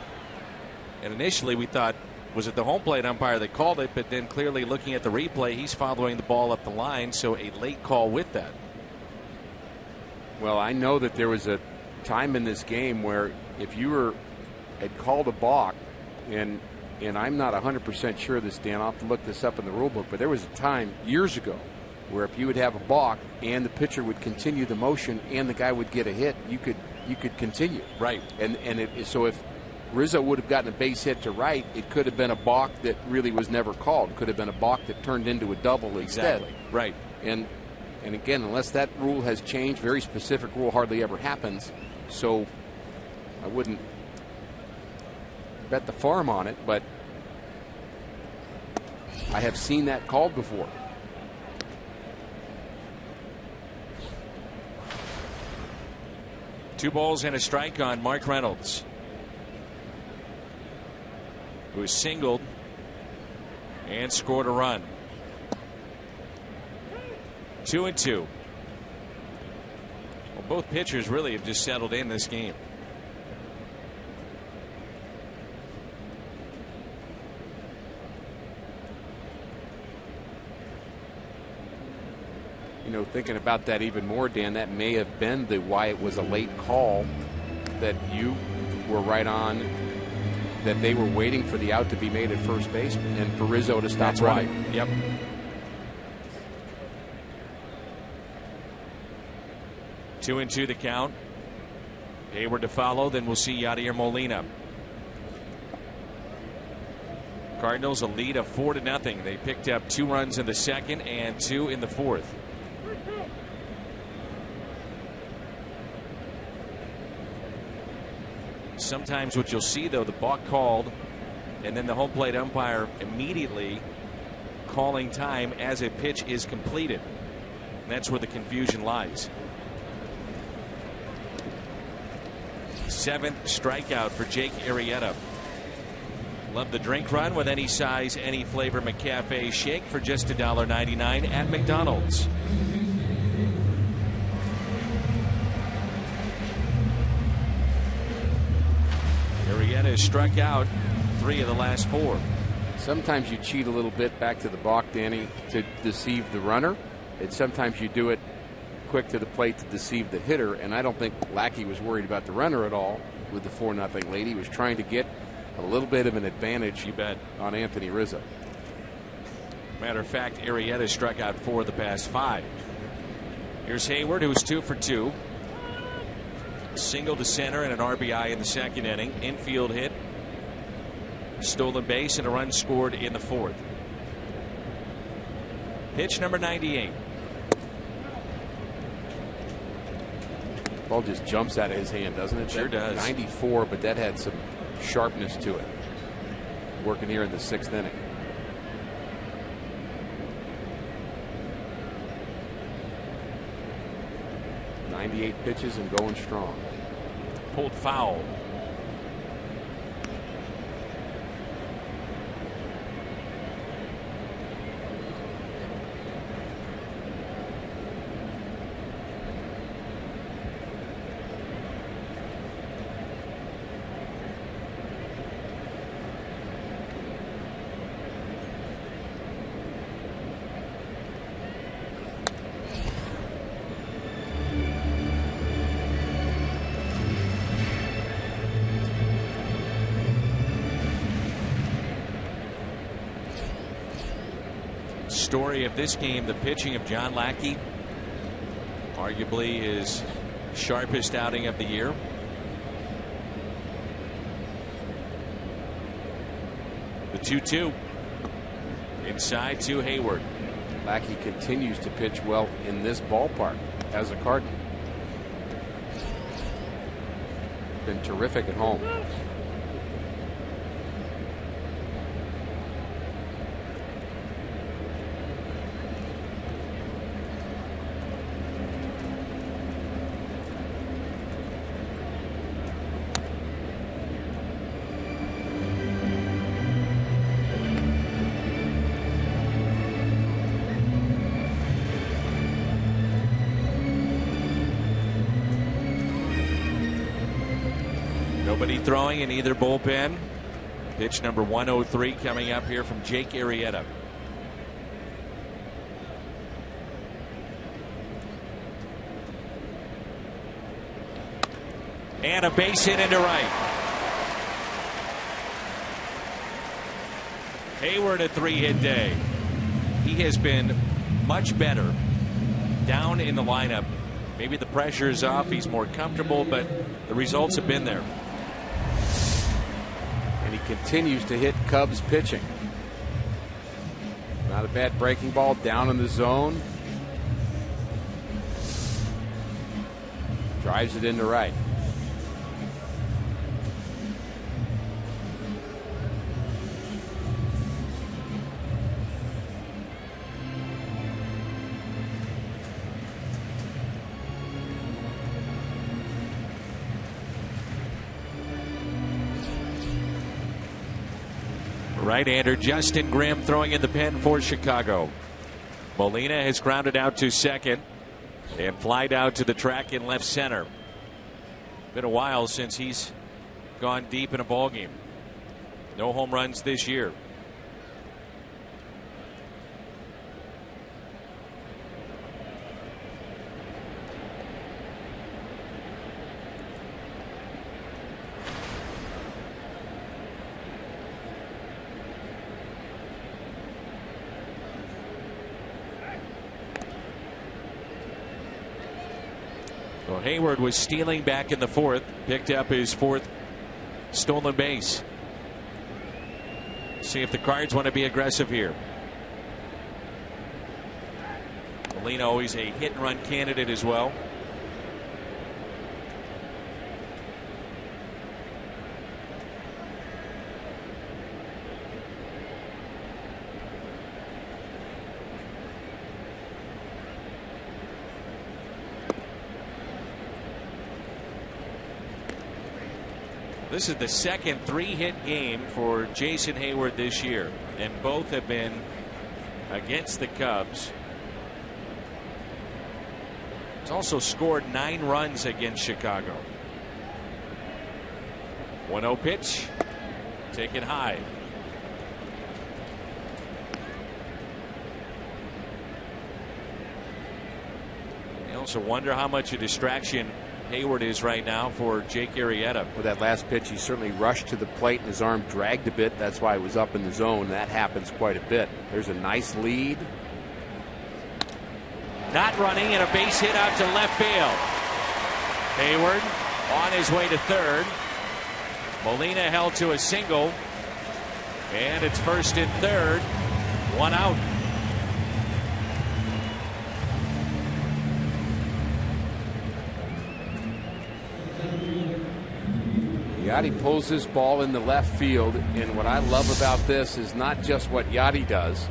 And initially we thought, was it the home plate umpire that called it? But then clearly looking at the replay, he's following the ball up the line, so a late call with that. Well, I know that there was a time in this game where if you had called a balk, and I'm not 100% sure of this, Dan, I'll have to look this up in the rule book, but there was a time years ago where if you would have a balk and the pitcher would continue the motion and the guy would get a hit, you could continue. Right. So if Rizzo would have gotten a base hit to right, it could have been a balk that really was never called. It could have been a balk that turned into a double instead. Exactly. Right. And again, unless that rule has changed, very specific rule hardly ever happens. So I wouldn't bet the farm on it, but I have seen that called before. Two balls and a strike on Mark Reynolds, who has singled and scored a run. 2-2. Well, both pitchers really have just settled in this game. You know, thinking about that even more, Dan, that may have been why it was a late call, that you were right on, that they were waiting for the out to be made at first base and for Rizzo to stop running. Right. Yep. Two and two the count. Hayward to follow, then we'll see Yadier Molina. Cardinals a lead of 4-0. They picked up 2 runs in the second and 2 in the fourth. Sometimes what you'll see, though, the balk called and then the home plate umpire immediately calling time as a pitch is completed. And that's where the confusion lies. 7th strikeout for Jake Arrieta. Love the drink run with any size, any flavor McCafe shake for just $1.99 at McDonald's. Arrieta has struck out 3 of the last 4. Sometimes you cheat a little bit, back to the balk, Danny, to deceive the runner, and sometimes you do it quick to the plate to deceive the hitter. And I don't think Lackey was worried about the runner at all with the 4-0 lead. He was trying to get a little bit of an advantage, you bet, on Anthony Rizzo. Matter of fact, Arrieta struck out 4 of the past 5. Here's Hayward, who's 2 for 2. Single to center and an RBI in the second inning. Infield hit, stolen base, and a run scored in the fourth. Pitch number 98. Ball just jumps out of his hand, doesn't it? Sure does. 94, but that had some sharpness to it. Working here in the 6th inning. .98 pitches and going strong. Pulled foul. Story of this game, the pitching of John Lackey, arguably his sharpest outing of the year. The 2-2 inside to Hayward. Lackey continues to pitch well in this ballpark as a Cardinal. Been terrific at home. Nobody throwing in either bullpen. Pitch number 103 coming up here from Jake Arrieta. And a base hit into right. Hayward a 3-hit day. He has been much better down in the lineup. Maybe the pressure is off. He's more comfortable, but the results have been there. And he continues to hit Cubs pitching. Not a bad breaking ball down in the zone. Drives it into right. Right-hander Justin Grimm throwing in the pen for Chicago. Molina has grounded out to second and flied out to the track in left center. Been a while since he's gone deep in a ball game. No home runs this year. Well, Hayward was stealing back in the fourth, picked up his fourth stolen base. See if the Cards want to be aggressive here. Molina always a hit and run candidate as well. This is the second 3-hit game for Jason Hayward this year, and both have been against the Cubs. He's also scored 9 runs against Chicago. 1-0 pitch, taken high. You also wonder how much a distraction Hayward is right now for Jake Arrieta. With that last pitch, he certainly rushed to the plate and his arm dragged a bit. That's why he was up in the zone. That happens quite a bit. There's a nice lead. Not running, and a base hit out to left field. Hayward on his way to third. Molina held to a single, and it's first and third. 1 out. Yachty pulls this ball in the left field, and what I love about this is not just what Yachty does,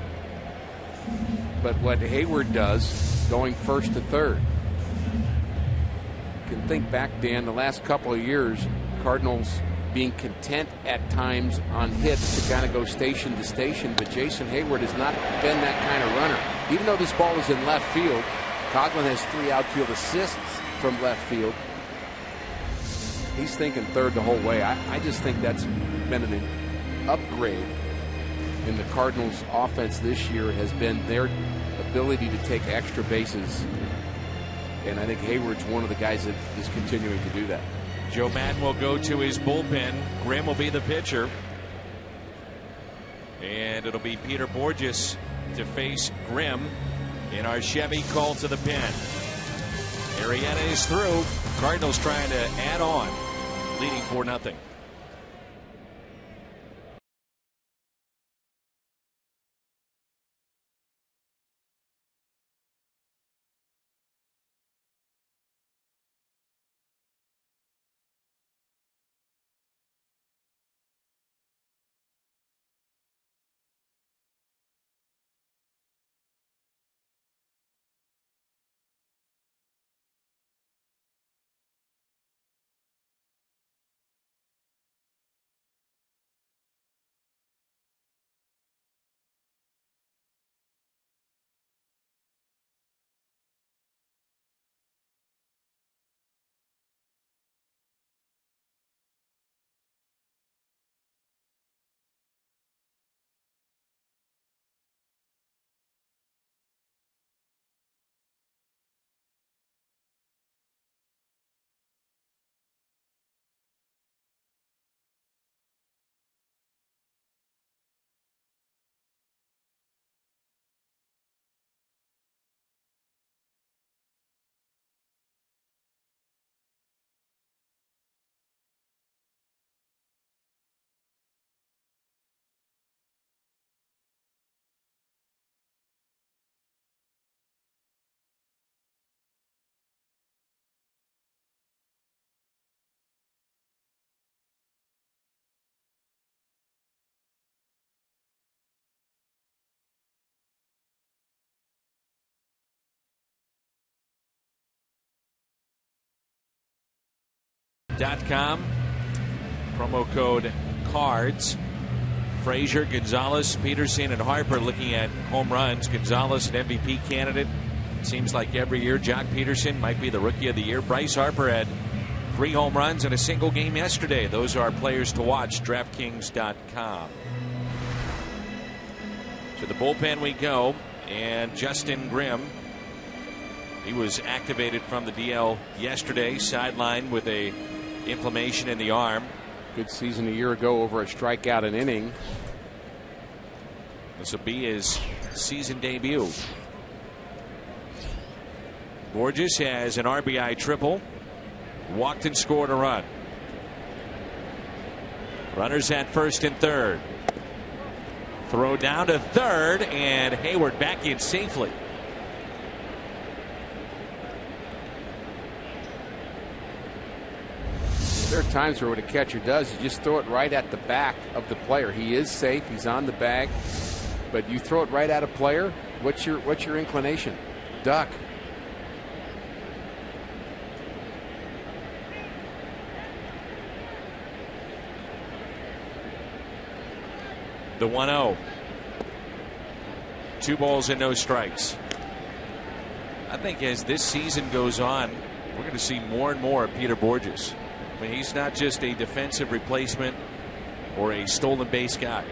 but what Hayward does going first to third. You can think back, Dan, the last couple of years, Cardinals being content at times on hits to kind of go station to station, but Jason Hayward has not been that kind of runner. Even though this ball is in left field, Coughlin has 3 outfield assists from left field. He's thinking third the whole way. I just think that's been an upgrade in the Cardinals' offense this year, has been their ability to take extra bases. And I think Hayward's one of the guys that is continuing to do that. Joe Madden will go to his bullpen. Grimm will be the pitcher. And it'll be Peter Borges to face Grimm in our Chevy call to the pen. Arrieta is through. Cardinals trying to add on, leading 4-0. CHN.com. Promo code CARDS. Frazier, Gonzalez, Peterson, and Harper looking at home runs. Gonzalez, an MVP candidate. It seems like every year Jock Peterson might be the Rookie of the Year. Bryce Harper had 3 home runs in a single game yesterday. Those are players to watch. DraftKings.com. To the bullpen we go. And Justin Grimm, he was activated from the DL yesterday, sidelined with a inflammation in the arm. Good season a year ago, over a strikeout an inning. This will be his season debut. Borges has an RBI triple. Walked and scored a run. Runners at first and third. Throw down to third, and Hayward back in safely. There are times where what a catcher does, you just throw it right at the back of the player. He is safe, he's on the bag, but you throw it right at a player. What's your inclination? Duck. The 1-0. 2 balls and no strikes. I think as this season goes on, we're going to see more and more of Peter Borges. I mean, he's not just a defensive replacement or a stolen base guy.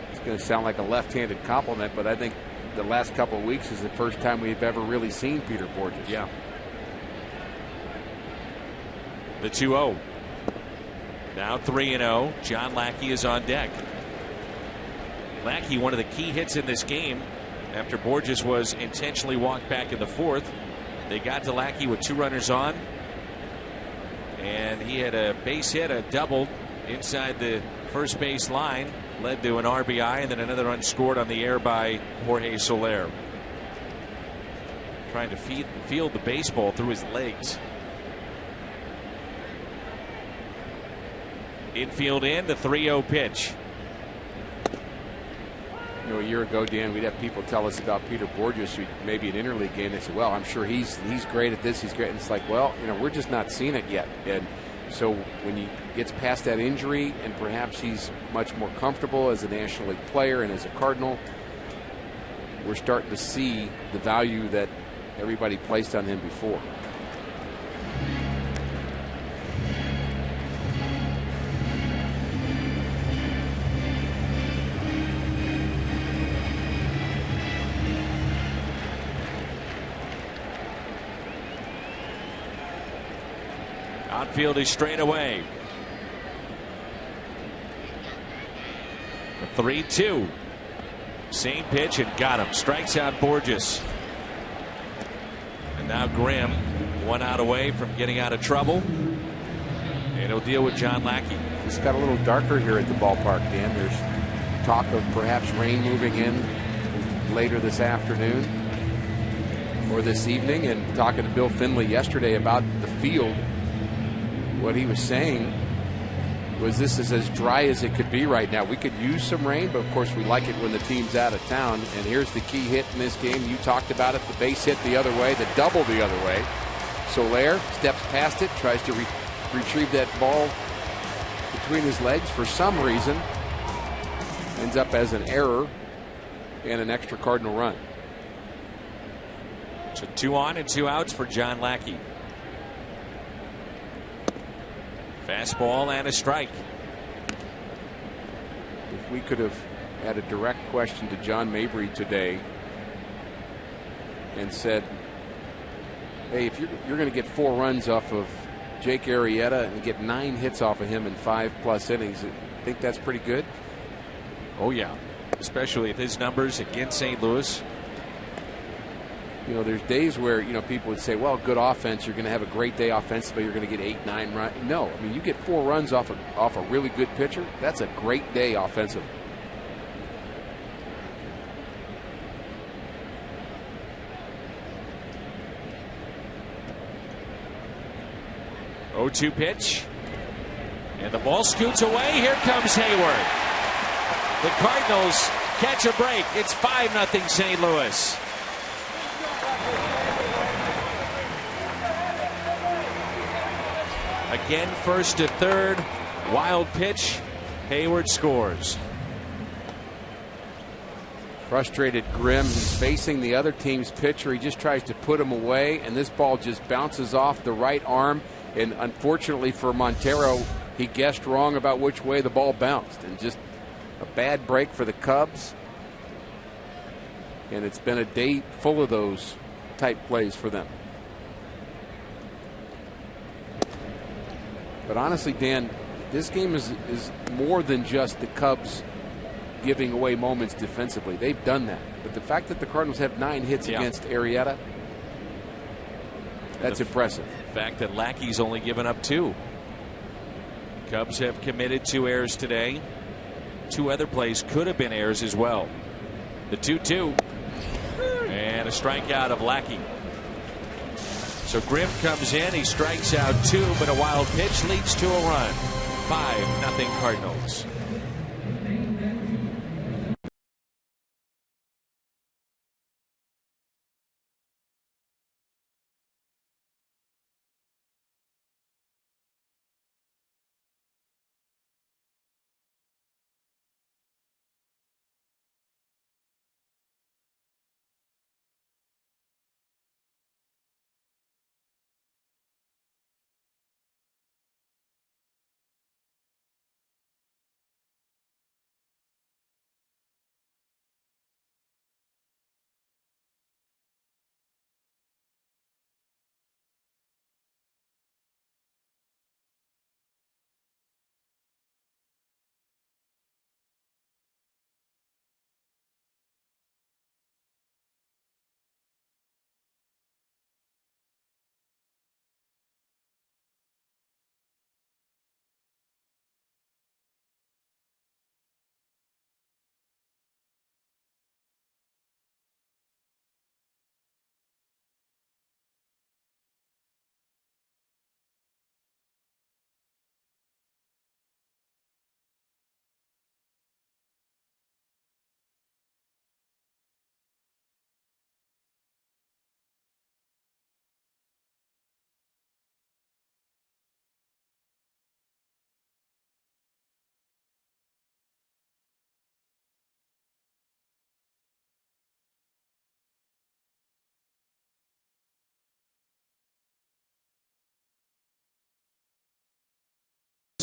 It's going to sound like a left-handed compliment, but I think the last couple of weeks is the first time we've ever really seen Peter Borges. Yeah. The 2-0. Now 3-0. John Lackey is on deck. Lackey, one of the key hits in this game after Borges was intentionally walked back in the 4th. They got to Lackey with 2 runners on, and he had a base hit, a double inside the first base line, led to an RBI, and then another run scored on the air by Jorge Soler. Trying to field the baseball through his legs. Infield in, the 3-0 pitch. You know, a year ago, Dan, we'd have people tell us about Peter Borges, who maybe an interleague game. They say, well, I'm sure he's great at this, he's great. And it's like, well, you know, we're just not seeing it yet. And so when he gets past that injury and perhaps he's much more comfortable as a National League player and as a Cardinal, we're starting to see the value that everybody placed on him before. Outfield is straight away. The 3-2. Same pitch and got him. Strikes out Borges. And now Grimm, 1 out away from getting out of trouble. And he'll deal with John Lackey. It's got a little darker here at the ballpark, Dan. There's talk of perhaps rain moving in later this afternoon or this evening. And talking to Bill Finley yesterday about the field, what he was saying was this is as dry as it could be right now. We could use some rain, but of course we like it when the team's out of town. And here's the key hit in this game. You talked about it, the base hit the other way, the double the other way. Soler steps past it, tries to retrieve that ball between his legs. For some reason, ends up as an error and an extra Cardinal run. So 2 on and 2 outs for John Lackey. Fastball and a strike. If we could have had a direct question to John Mabry today and said, hey, if you're going to get 4 runs off of Jake Arrieta and get 9 hits off of him in 5+ innings, I think that's pretty good. Oh yeah, especially if his numbers against St. Louis. You know, there's days where, you know, people would say, well, good offense, you're going to have a great day offensively, you're going to get 8-9 runs. No, I mean, you get 4 runs off a really good pitcher, that's a great day offensively. Oh, 0-2 pitch. And the ball scoots away. Here comes Hayward. The Cardinals catch a break. It's 5-0 St. Louis. again, first to third. Wild pitch. Hayward scores. Frustrated Grimm. He's facing the other team's pitcher. He just tries to put him away, and this ball just bounces off the right arm. And unfortunately for Montero, he guessed wrong about which way the ball bounced. And just a bad break for the Cubs. And it's been a day full of those type plays for them. But honestly, Dan, this game is more than just the Cubs giving away moments defensively. They've done that. But the fact that the Cardinals have 9 hits against Arrieta, that's impressive. The fact that Lackey's only given up 2. Cubs have committed 2 errors today. 2 other plays could have been errors as well. The 2-2 and a strikeout of Lackey. So Grimm comes in, he strikes out 2, but a wild pitch leads to a run. 5-0 Cardinals.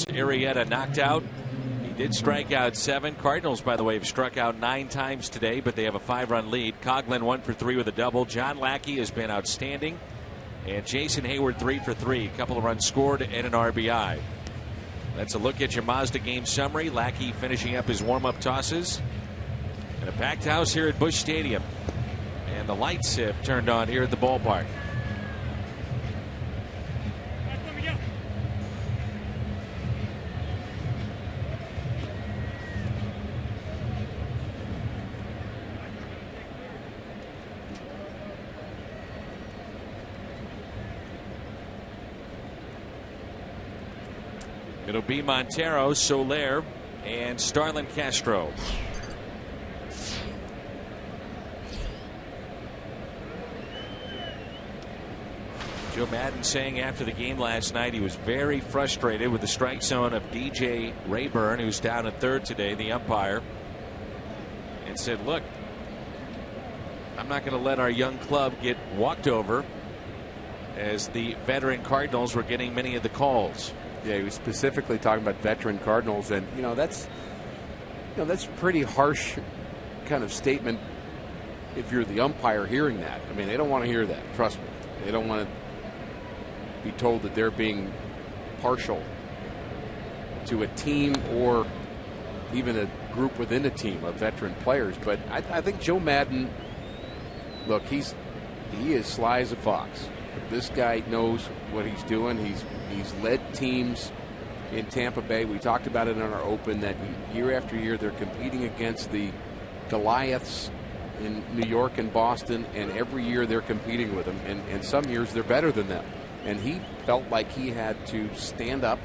Arrieta knocked out. He did strike out 7. Cardinals, by the way, have struck out 9 times today, but they have a 5-run lead. Coughlin 1 for 3 with a double. John Lackey has been outstanding. And Jason Hayward 3 for 3. A couple of runs scored and an RBI. That's a look at your Mazda game summary. Lackey finishing up his warm-up tosses. And a packed house here at Busch Stadium. And the lights have turned on here at the ballpark. It'll be Montero, Soler, and Starlin Castro. Joe Maddon saying after the game last night he was very frustrated with the strike zone of DJ Rayburn, who's down at third today, the umpire, and said, look, I'm not going to let our young club get walked over, as the veteran Cardinals were getting many of the calls. Yeah, he was specifically talking about veteran Cardinals, and that's a pretty harsh kind of statement if you're the umpire hearing that. I mean, they don't want to hear that. Trust me, they don't want to be told that they're being partial to a team or even a group within a team of veteran players. But I think Joe Maddon, look, he is sly as a fox. This guy knows what he's doing. He's led teams in Tampa Bay. We talked about it in our open that year after year they're competing against the Goliaths in New York and Boston, and every year they're competing with them. And some years they're better than them. And he felt like he had to stand up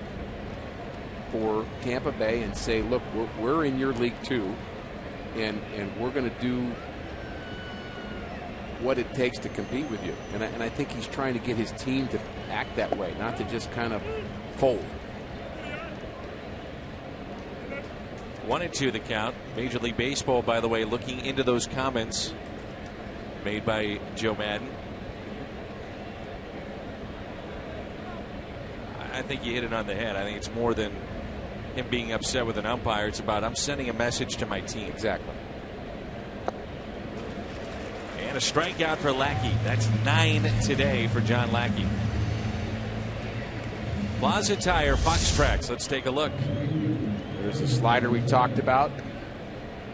for Tampa Bay and say, look, we're in your league too, and we're going to do what it takes to compete with you. And I think he's trying to get his team to act that way, not to just kind of fold. 1-2 the count. Major League Baseball, by the way, looking into those comments made by Joe Madden. I think you hit it on the head. I think it's more than him being upset with an umpire. It's about, I'm sending a message to my team. Exactly. And a strikeout for Lackey. That's 9 today for John Lackey. Plaza Tire, Fox Tracks. Let's take a look. There's a slider we talked about.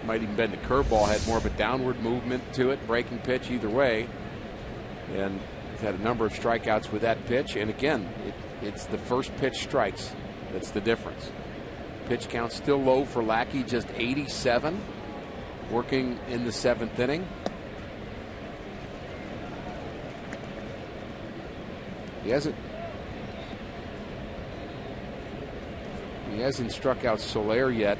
Might even been the curveball. Had more of a downward movement to it. Breaking pitch either way. And had a number of strikeouts with that pitch. And again, it's the first pitch strikes that's the difference. Pitch count still low for Lackey, just 87. Working in the 7th inning. He hasn't struck out Soler yet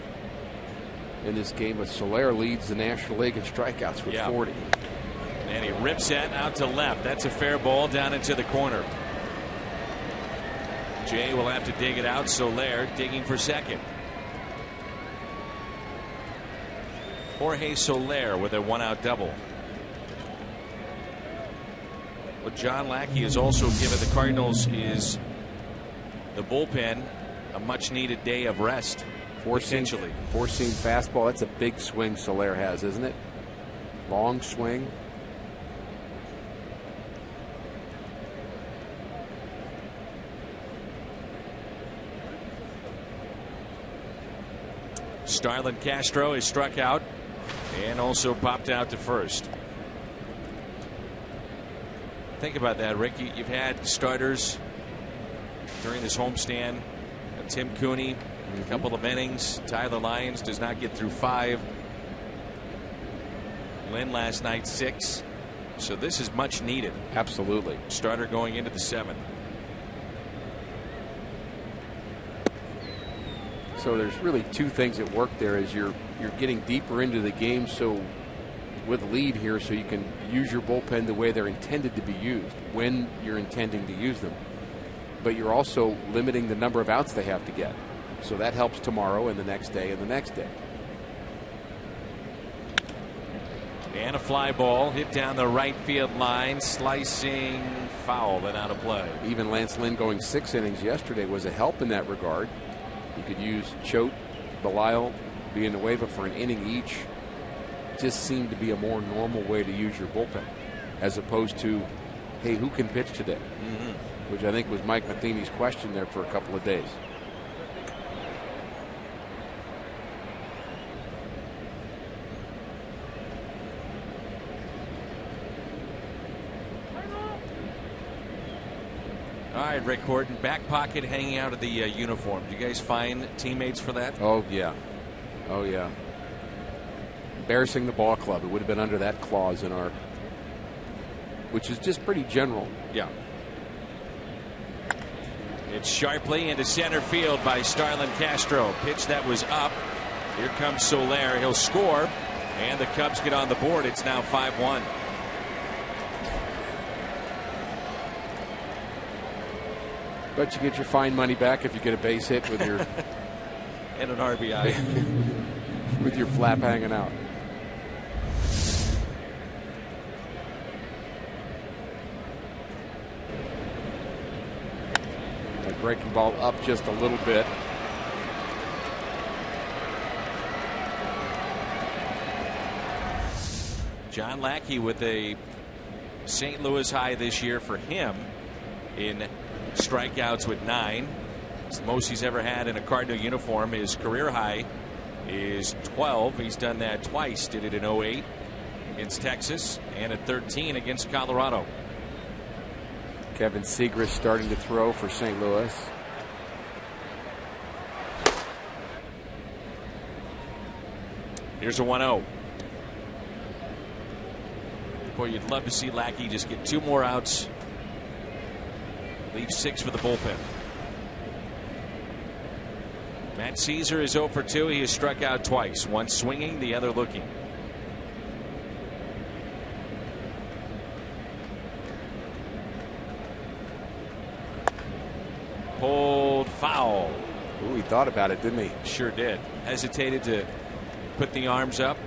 in this game, but Soler leads the National League in strikeouts with 40. And he rips that out to left. That's a fair ball down into the corner. Jay will have to dig it out. Soler digging for second. Jorge Soler with a 1-out double. What John Lackey has also given the Cardinals is the bullpen a much needed day of rest. Potentially. Four-seam fastball. That's a big swing Soler has, isn't it? Long swing. Starlin Castro is struck out and also popped out to first. Think about that, Rick. You've had starters during this homestand. Tim Cooney, a couple of innings. Tyler Lyons does not get through 5. Lynn last night 6. So this is much needed. Absolutely. Starter going into the 7th. So there's really two things at work there as you're getting deeper into the game, so with lead here, so you can use your bullpen the way they're intended to be used when you're intending to use them. But you're also limiting the number of outs they have to get. So that helps tomorrow and the next day and the next day. And a fly ball hit down the right field line, slicing foul and out of play. Even Lance Lynn going 6 innings yesterday was a help in that regard. You could use Choate, Belisle being the waiver for an inning each. Just seemed to be a more normal way to use your bullpen as opposed to, hey, who can pitch today? Which I think was Mike Matheny's question there for a couple of days. All right, Rick Horton, back pocket hanging out of the uniform. Do you guys find teammates for that? Oh, yeah. Oh, yeah. Embarrassing the ball club. It would have been under that clause in our, which is just pretty general. Yeah. It's sharply into center field by Starlin Castro. Pitch that was up. Here comes Soler. He'll score. And the Cubs get on the board. It's now 5-1. But you get your fine money back if you get a base hit with your and an RBI with your flap hanging out. That breaking ball up just a little bit. John Lackey with a St. Louis high this year for him in strikeouts with 9. It's the most he's ever had in a Cardinal uniform. His career high is 12. He's done that twice. Did it in 08 against Texas and at 13 against Colorado. Kevin Segras starting to throw for St. Louis. Here's a 1-0. Boy, you'd love to see Lackey just get 2 more outs. Leave 6 for the bullpen. Matt Caesar is 0 for 2. He has struck out twice. One swinging, the other looking. Pulled Foul. Ooh, he thought about it, didn't he? Sure did. Hesitated to put the arms up.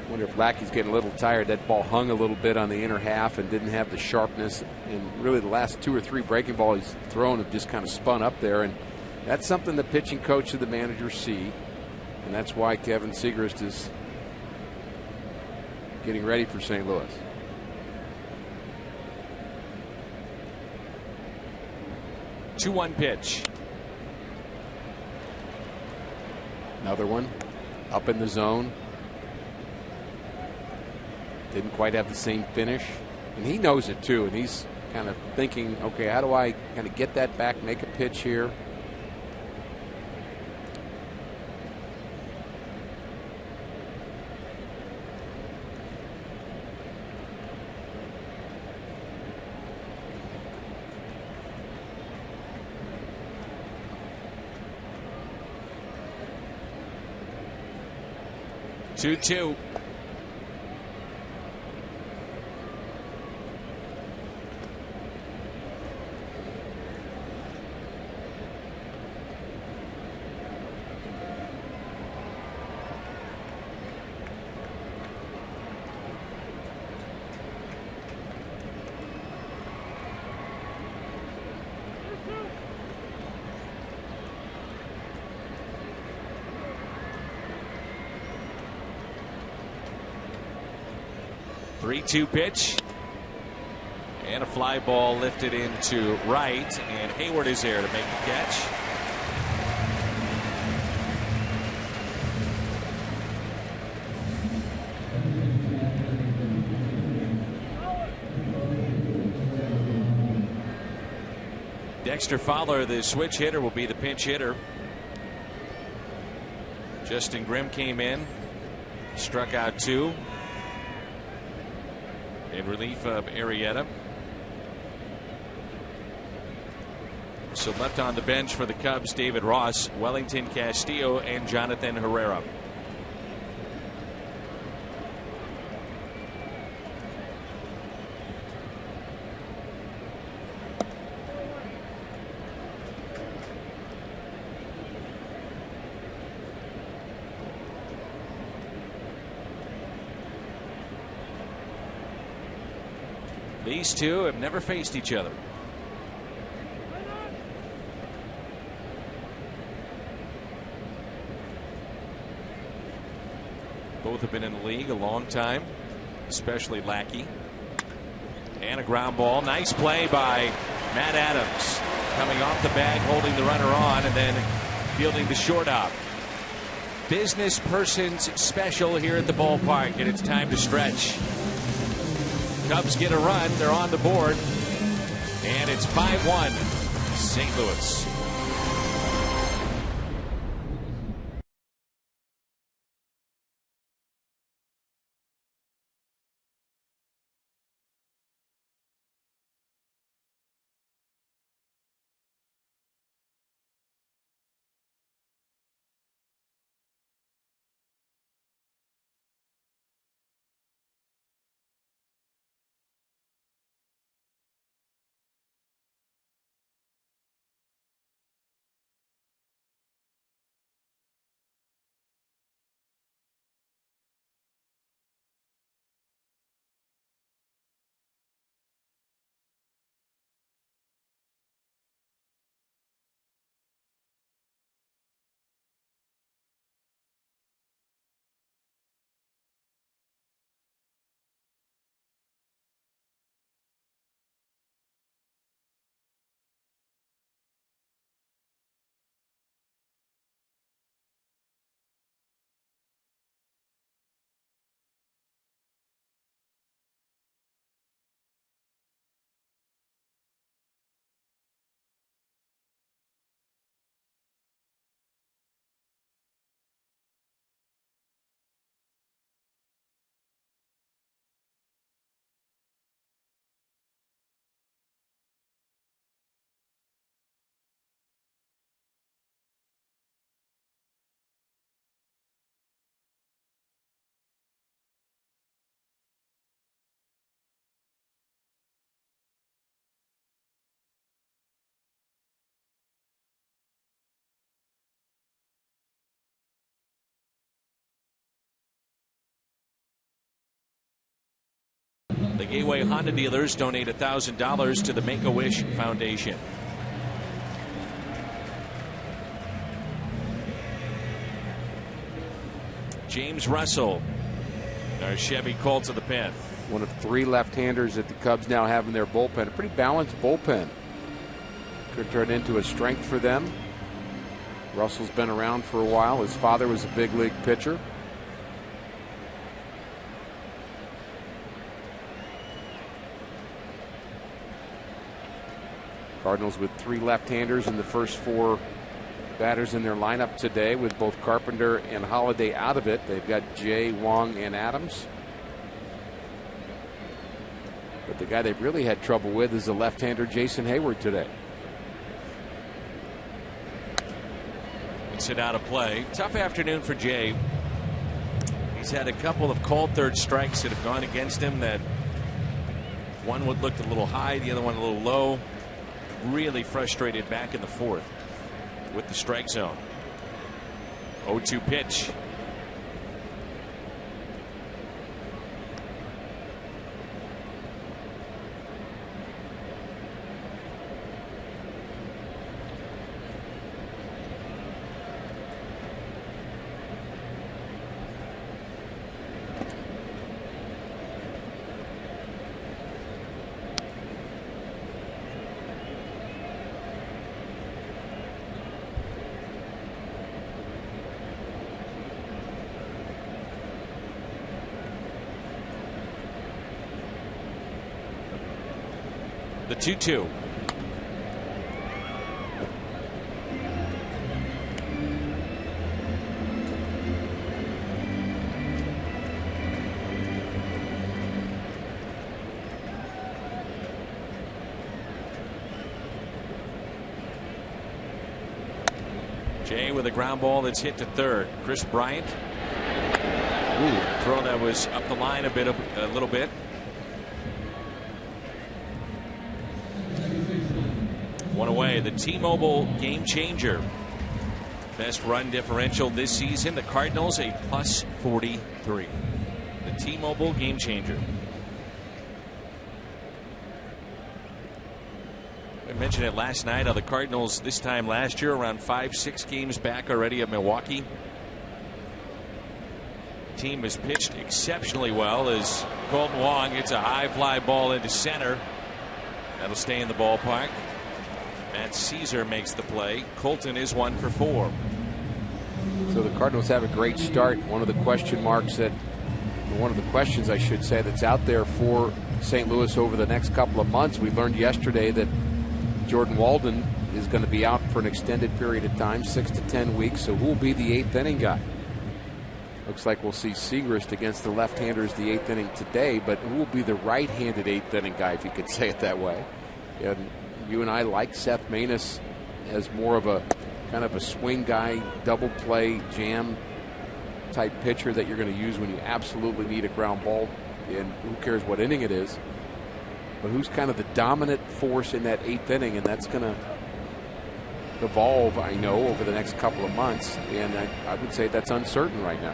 Wonder if Lackey's getting a little tired. That ball hung a little bit on the inner half and didn't have the sharpness. And really, the last 2 or 3 breaking balls he's thrown have just kind of spun up there. And that's something the pitching coach and the manager see. And that's why Kevin Segrist is getting ready for St. Louis. Two-one pitch. Another one up in the zone. Didn't quite have the same finish. And he knows it too. And he's kind of thinking, okay, how do I kind of get that back, make a pitch here? Two-two. Three-two pitch. And a fly ball lifted into right. And Hayward is there to make the catch. Dexter Fowler, the switch hitter, will be the pinch hitter. Justin Grimm came in, struck out 2. In relief of Arrieta. So left on the bench for the Cubs, David Ross, Wellington Castillo, and Jonathan Herrera. These two have never faced each other. Both have been in the league a long time, especially Lackey. And a ground ball. Nice play by Matt Adams. Coming off the bag, holding the runner on, and then fielding the shortstop. Business person's special here at the ballpark, and it's time to stretch. Cubs get a run. They're on the board. And it's 5-1 St. Louis. The Gateway Honda dealers donate $1,000 to the Make-A-Wish Foundation. James Russell, our Chevy Colt to the pen. One of 3 left-handers that the Cubs now have in their bullpen. A pretty balanced bullpen. Could turn into a strength for them. Russell's been around for a while. His father was a big league pitcher. Cardinals with 3 left-handers in the first 4 batters in their lineup today, with both Carpenter and Holiday out of it. They've got Jay, Wong, and Adams. But the guy they've really had trouble with is the left-hander Jason Hayward today. It's out of play. Tough afternoon for Jay. He's had a couple of called third strikes that have gone against him. That one would looked a little high, the other one a little low. Really frustrated back in the 4th with the strike zone. 0-2 pitch. The 2-2. Jay with a ground ball that's hit to third. Chris Bryant. Ooh, throw that was up the line a little bit. One away. The T-Mobile game changer. Best run differential this season. The Cardinals a +43. The T-Mobile game changer. I mentioned it last night how the Cardinals this time last year around 5-6 games back already at Milwaukee. The team has pitched exceptionally well as Colton Wong hits a high fly ball into center. That'll stay in the ballpark. Matt Caesar makes the play. Colton is 1 for 4. So the Cardinals have a great start. One of the questions I should say that's out there for St. Louis over the next couple of months. We learned yesterday that Jordan Walden is going to be out for an extended period of time, 6 to 10 weeks. So who will be the 8th inning guy? Looks like we'll see Segrist against the left-handers the 8th inning today, but who will be the right-handed 8th inning guy, if you could say it that way? And you and I like Seth Maness as more of a kind of a swing guy, double play, jam type pitcher that you're going to use when you absolutely need a ground ball, and who cares what inning it is. But who's kind of the dominant force in that 8th inning, and that's going to evolve, I know, over the next couple of months, and I would say that's uncertain right now.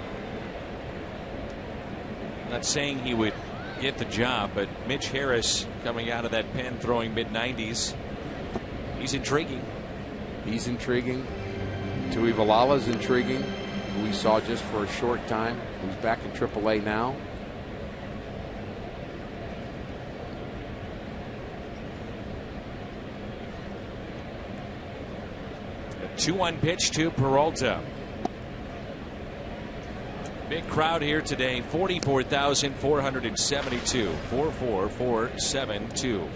I'm not saying he would get the job, but Mitch Harris coming out of that pen throwing mid-90s. He's intriguing. He's intriguing. Tui Valala's intriguing, who we saw just for a short time, who's back in AAA now. A 2-1 pitch to Peralta. Big crowd here today, 44,472. 44472.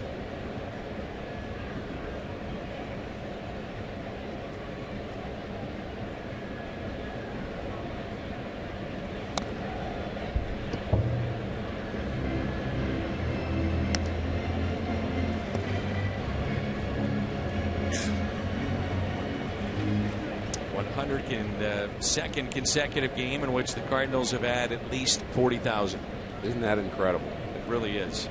Second consecutive game in which the Cardinals have had at least 40,000. Isn't that incredible? It really is.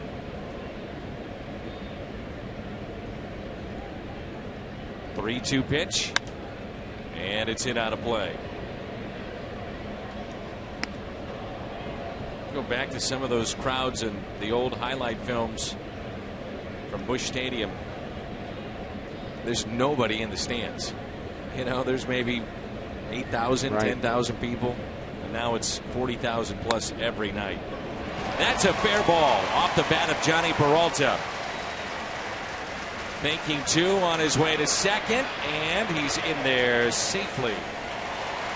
The 3-2 pitch, and it's hit out of play. Go back to some of those crowds and the old highlight films from Busch Stadium. There's nobody in the stands. You know, there's maybe 8,000, right. 10,000 people, and now it's 40,000 plus every night. That's a fair ball off the bat of Johnny Peralta. Making two on his way to second, and he's in there safely.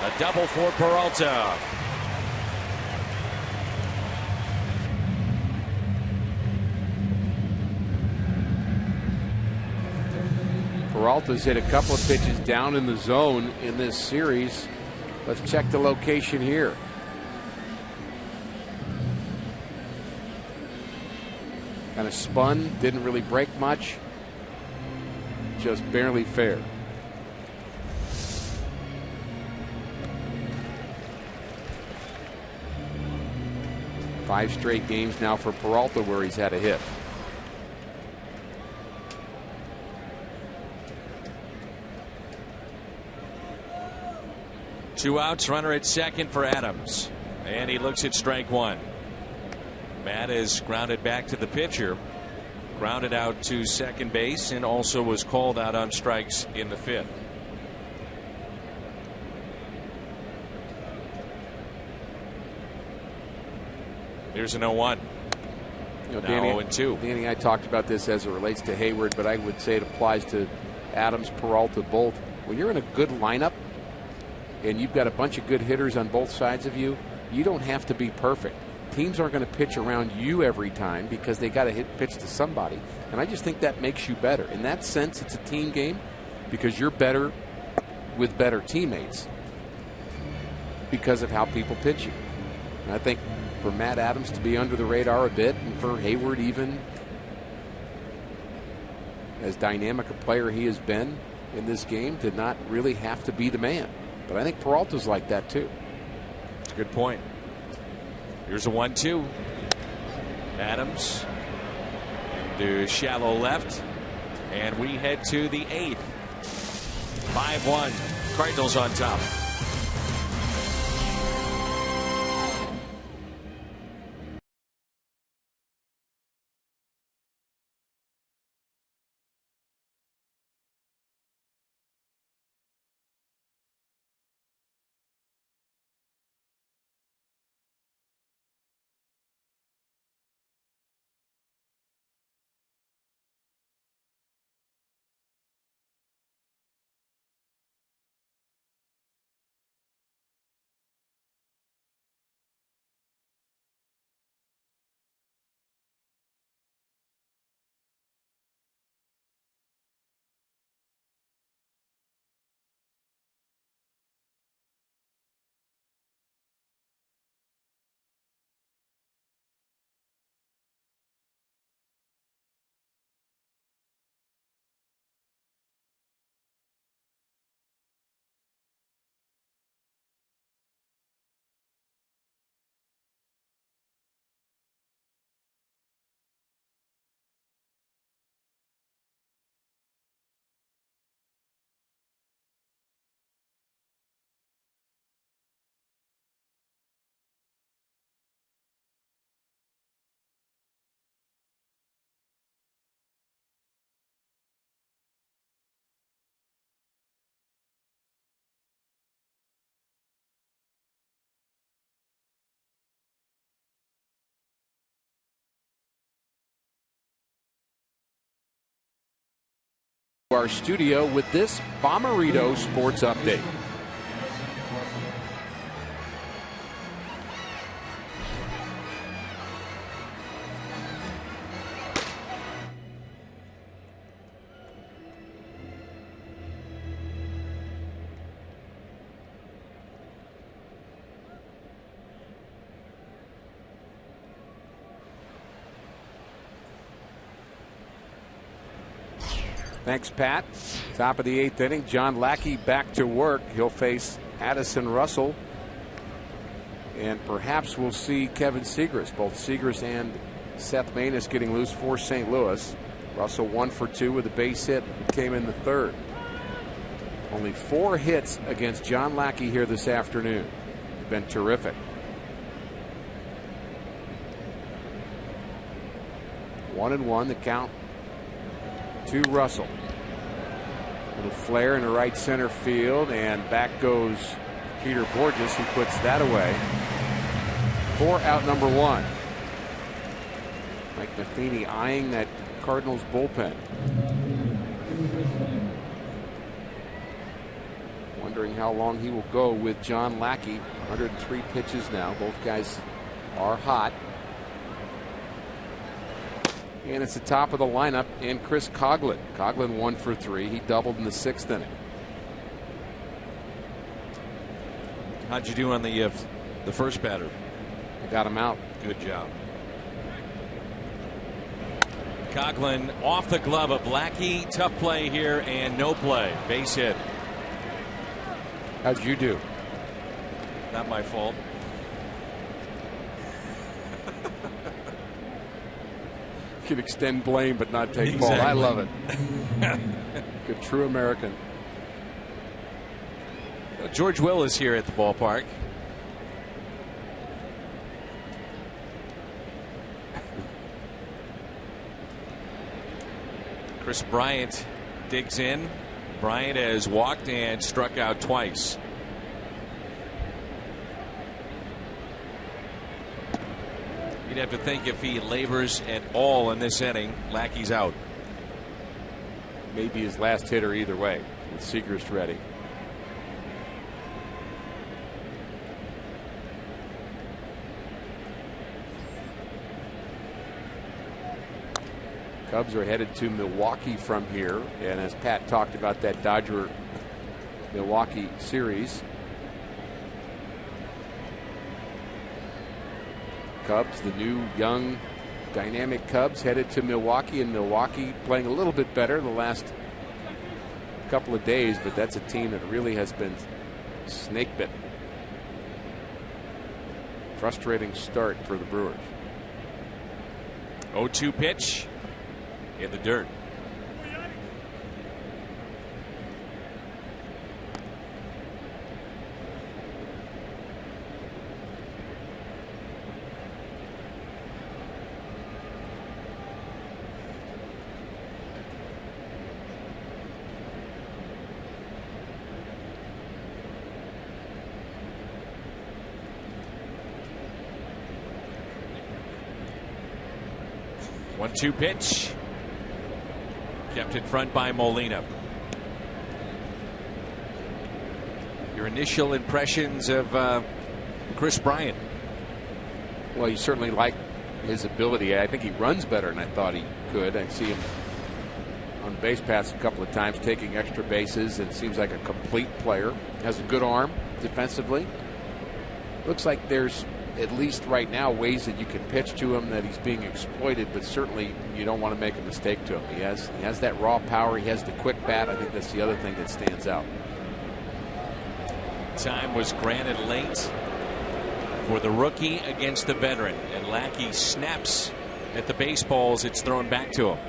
A double for Peralta. Peralta's hit a couple of pitches down in the zone in this series. Let's check the location here. Kind of spun, didn't really break much. Just barely fair. Five straight games now for Peralta where he's had a hit. Two outs, runner at second for Adams. And he looks at strike one. Matt is grounded back to the pitcher. Grounded out to second base and also was called out on strikes in the fifth. Here's an 0-1. You know, Now Danny, 0-2. Danny, I talked about this as it relates to Hayward, but I would say it applies to Adams, Peralta, both. When you're in a good lineup and you've got a bunch of good hitters on both sides of you, you don't have to be perfect. Teams aren't going to pitch around you every time because they got to hit pitch to somebody. And I just think that makes you better. In that sense, it's a team game because you're better with better teammates because of how people pitch you. And I think for Matt Adams to be under the radar a bit, and for Hayward, even as dynamic a player he has been in this game, to not really have to be the man. But I think Peralta's like that too. That's a good point. Here's a 1-2. Adams to shallow left, and we head to the eighth. 5-1. Cardinals on top. Our studio with this Bomberito Sports Update. Thanks, Pat. Top of the eighth inning. John Lackey back to work. He'll face Addison Russell. And perhaps we'll see Kevin Segras. Both Segras and Seth Maness getting loose for St. Louis. Russell 1 for 2 with a base hit. Came in the third. Only 4 hits against John Lackey here this afternoon. Been terrific. 1-1, the count to Russell. Little flare in the right center field, and back goes Peter Borges, who puts that away for out number 1. Mike Matheny eyeing that Cardinals bullpen. Wondering how long he will go with John Lackey. 103 pitches now. Both guys are hot. And it's the top of the lineup, and Chris Coghlan. Coghlan 1 for 3. He doubled in the 6th inning. How'd you do on the first batter? I got him out. Good job. Coghlan off the glove of Lackey. Tough play here and no play. Base hit. How'd you do? Not my fault. You can extend blame but not take Exactly. fault. I love it. Good true American. George Will is here at the ballpark. Chris Bryant digs in. Bryant has walked and struck out twice. You'd have to think if he labors at all in this inning, Lackey's out. Maybe his last hitter either way, with Segrist ready. Cubs are headed to Milwaukee from here, and as Pat talked about that Dodger Milwaukee series, Cubs, the new young dynamic Cubs, headed to Milwaukee, and Milwaukee playing a little bit better the last couple of days, but that's a team that really has been snake bitten. Frustrating start for the Brewers. 0-2 pitch in the dirt. One-two pitch. Kept in front by Molina. Your initial impressions of Chris Bryant? Well, you certainly like his ability. I think he runs better than I thought he could. I see him on base paths a couple of times, taking extra bases, and seems like a complete player. Has a good arm defensively. Looks like there's, at least right now, ways that you can pitch to him that he's being exploited, but certainly you don't want to make a mistake to him. He has that raw power. He has the quick bat. I think that's the other thing that stands out. Time was granted late for the rookie against the veteran, and Lackey snaps at the baseballs. It's thrown back to him.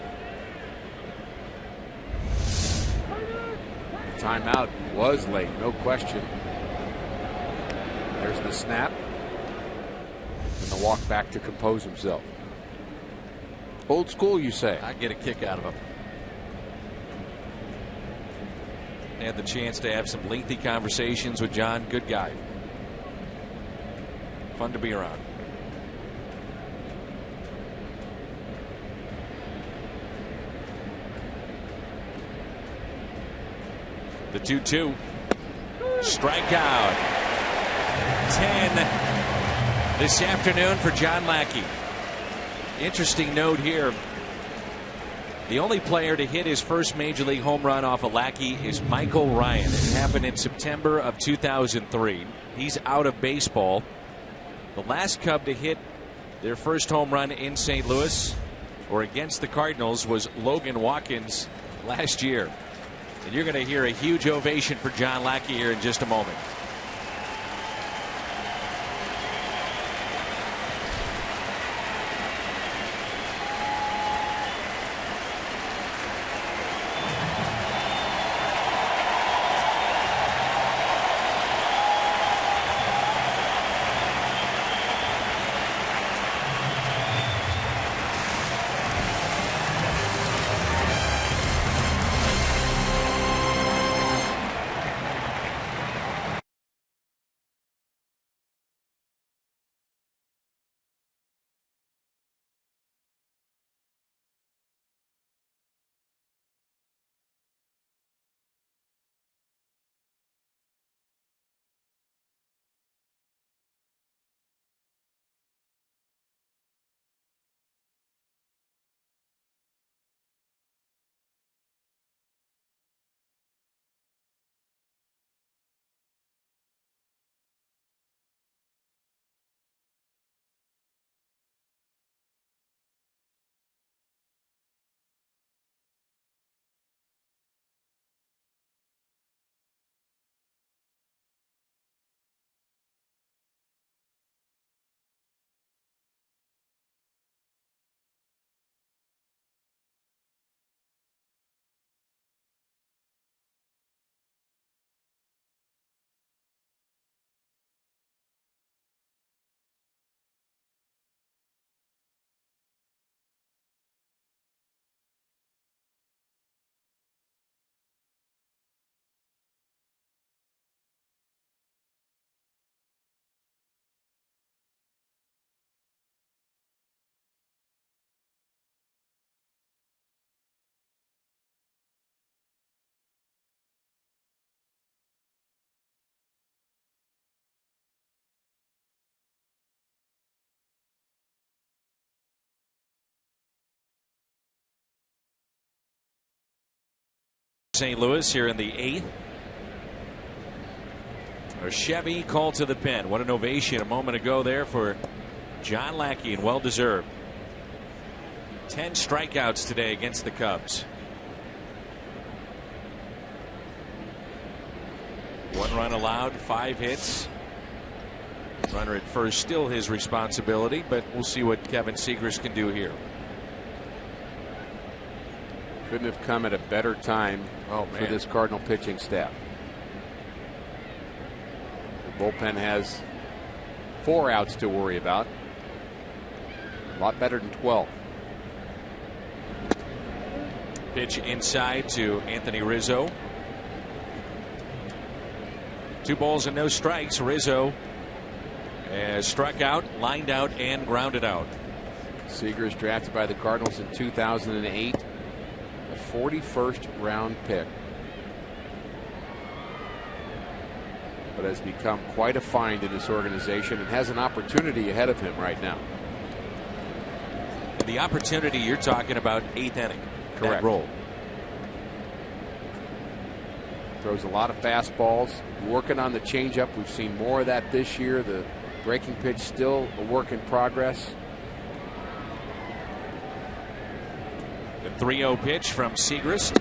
Timeout was late, no question. There's the snap. And the walk back to compose himself. Old school, you say? I get a kick out of him. Had the chance to have some lengthy conversations with John. Good guy. Fun to be around. The 2-2. Strikeout. 10 this afternoon for John Lackey. Interesting note here. The only player to hit his first major league home run off of Lackey is Michael Ryan. It happened in September of 2003. He's out of baseball. The last Cub to hit their first home run in St. Louis or against the Cardinals was Logan Watkins last year. And you're going to hear a huge ovation for John Lackey here in just a moment. St. Louis here in the 8th. A Chevy called to the pen. What an ovation a moment ago there for John Lackey, and well deserved. 10 strikeouts today against the Cubs. 1 run allowed, 5 hits. Runner at first, still his responsibility, but we'll see what Kevin Segrist can do here. Couldn't have come at a better time for this Cardinal pitching staff. The bullpen has 4 outs to worry about. A lot better than 12. Pitch inside to Anthony Rizzo. 2 balls and no strikes. Rizzo struck out, lined out, and grounded out. Seager's drafted by the Cardinals in 2008, a 41st round pick, but has become quite a find in this organization and has an opportunity ahead of him right now. The opportunity you're talking about, 8th inning. Correct. That role. Throws a lot of fastballs, working on the changeup. We've seen more of that this year. The breaking pitch still a work in progress. The 3-0 pitch from Segrist.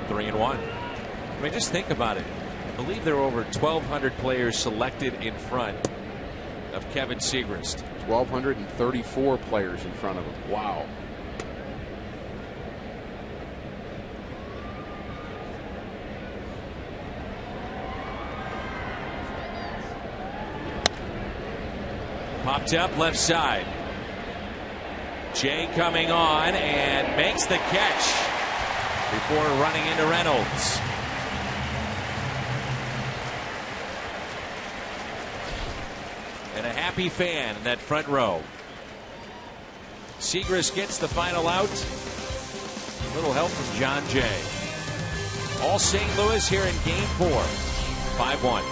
3-1. I mean, just think about it. I believe there were over 1,200 players selected in front of Kevin Segrist. 1,234 players in front of him. Wow. Popped up left side. Jay coming on and makes the catch before running into Reynolds. And a happy fan in that front row. Segrist gets the final out. A little help from John Jay. All St. Louis here in Game 4. 5-1.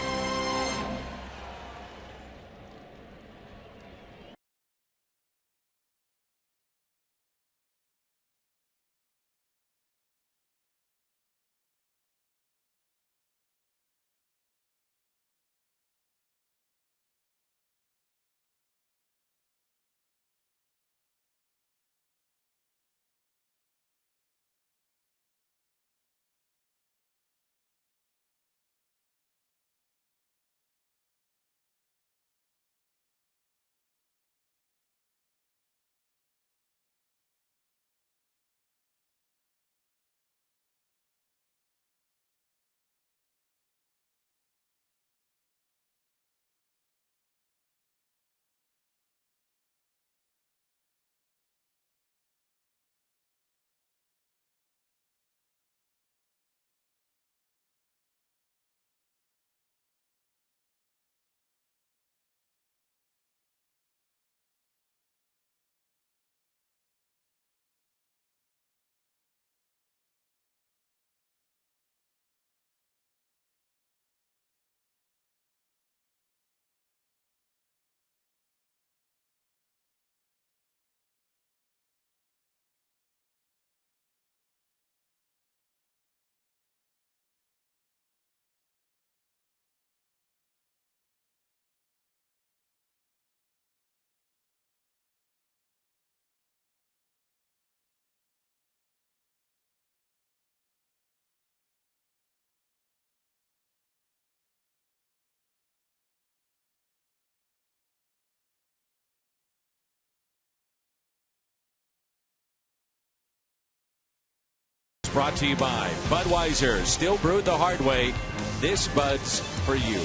Brought to you by Budweiser. Still brewed the hard way. This Bud's for you.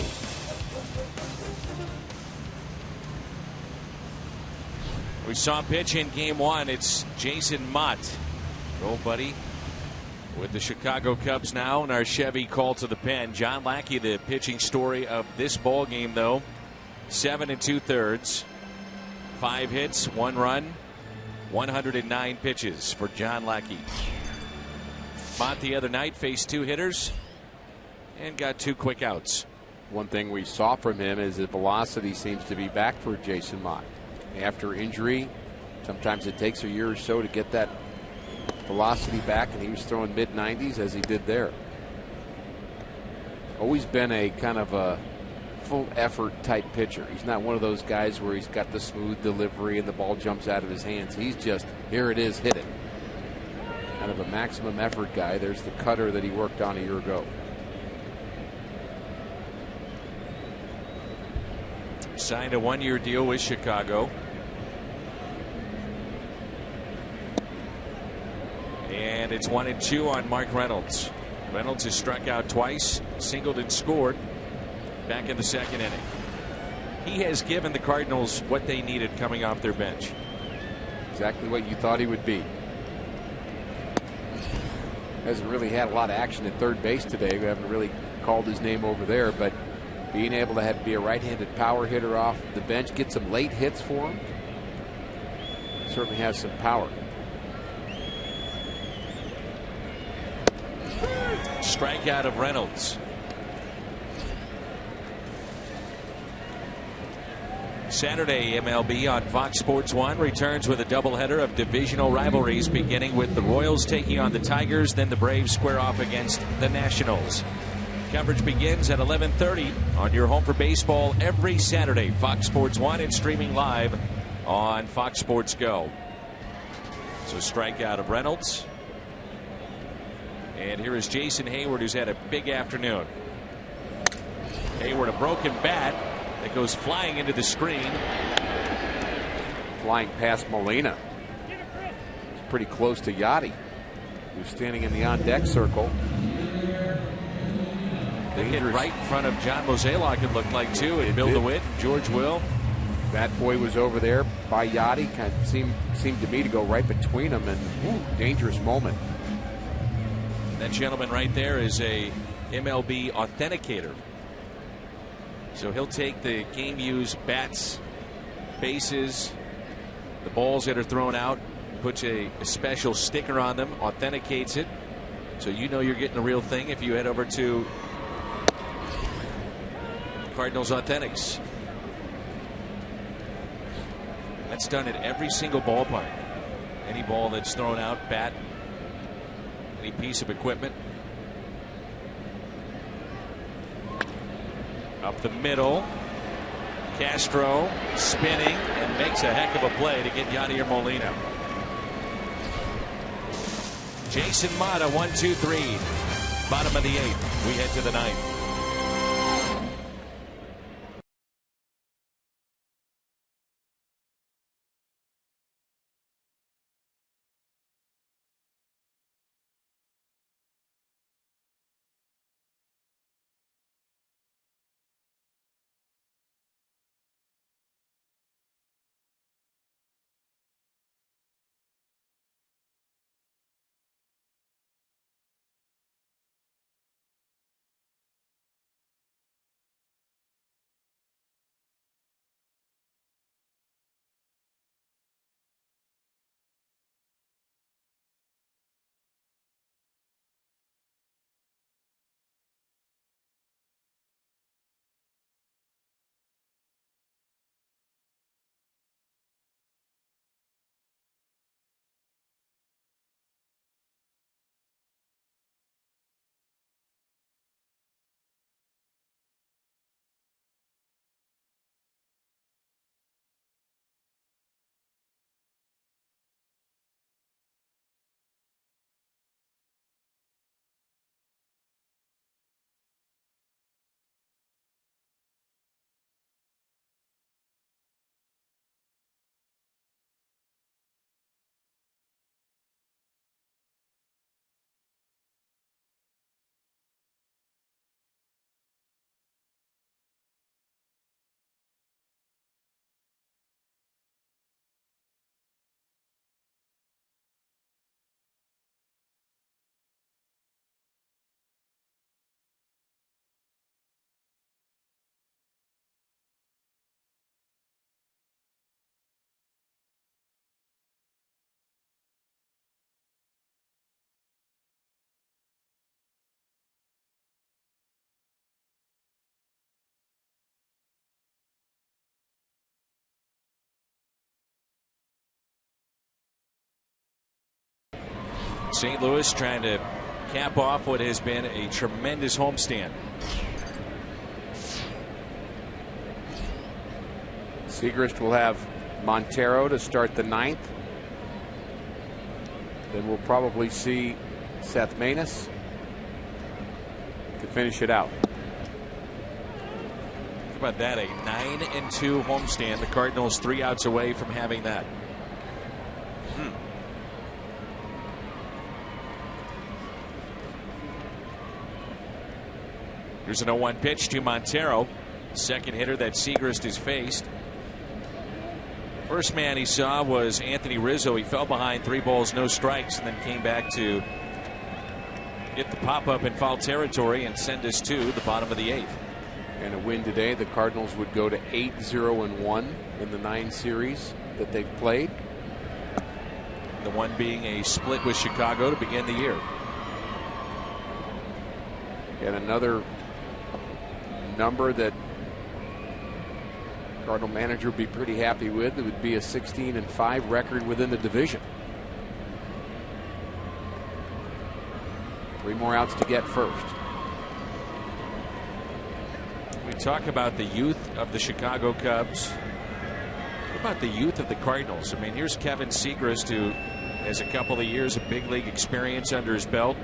We saw a pitch in Game 1. It's Jason Mott. Go, buddy. With the Chicago Cubs now and our Chevy call to the pen. John Lackey, the pitching story of this ball game, though. 7 2/3. 5 hits, 1 run, 109 pitches for John Lackey. Mott the other night faced 2 hitters and got 2 quick outs. One thing we saw from him is that velocity seems to be back for Jason Mott. After injury, sometimes it takes a year or so to get that velocity back, and he was throwing mid-90s as he did there. Always been a kind of a full effort type pitcher. He's not one of those guys where he's got the smooth delivery and the ball jumps out of his hands. He's just, here it is, hit it. Kind of a maximum effort guy. There's the cutter that he worked on a year ago. Signed a 1-year deal with Chicago. And it's 1-2 on Mark Reynolds. Reynolds has struck out twice, singled and scored back in the second inning. He has given the Cardinals what they needed coming off their bench. Exactly what you thought he would be. Hasn't really had a lot of action at third base today. We haven't really called his name over there, but being able to be a right-handed power hitter off the bench, get some late hits for him, certainly has some power. Strikeout of Reynolds. Saturday, MLB on Fox Sports 1 returns with a doubleheader of divisional rivalries, beginning with the Royals taking on the Tigers, then the Braves square off against the Nationals. Coverage begins at 11:30 on your home for baseball every Saturday. Fox Sports 1 and streaming live on Fox Sports Go. So strikeout of Reynolds. And here is Jason Hayward, who's had a big afternoon. Hayward, a broken bat that goes flying into the screen. Flying past Molina. It's pretty close to Yachty, who's standing in the on-deck circle. They hit right in front of John Mozeliak, it looked like, too, and Bill DeWitt, George Will. That boy was over there by Yachty. Kind of seemed to me to go right between them, and dangerous moment. That gentleman right there is a MLB authenticator. So he'll take the game used bats, bases, the balls that are thrown out, puts a special sticker on them, authenticates it. So you know you're getting the real thing if you head over to Cardinals Authentics. That's done at every single ballpark. Any ball that's thrown out, bat, any piece of equipment. Up the middle. Castro spinning and makes a heck of a play to get Yadier Molina. Jason Mata, 1-2-3. Bottom of the 8th. We head to the 9th. St. Louis trying to cap off what has been a tremendous homestand. Segrist will have Montero to start the 9th. Then we'll probably see Seth Maness to finish it out. Think about that, a 9-2 homestand. The Cardinals 3 outs away from having that. Here's an 0-1 pitch to Montero, second hitter that Segrist has faced. First man he saw was Anthony Rizzo. He fell behind 3 balls, no strikes, and then came back to get the pop-up in foul territory and send us to the bottom of the 8th. And a win today, the Cardinals would go to 8-0-1 in the 9 series that they've played. The one being a split with Chicago to begin the year. And another number that Cardinal manager would be pretty happy with. It would be a 16-5 record within the division. 3 more outs to get first. We talk about the youth of the Chicago Cubs. What about the youth of the Cardinals? I mean, here's Kevin Segrist, who has a couple of years of big league experience under his belt.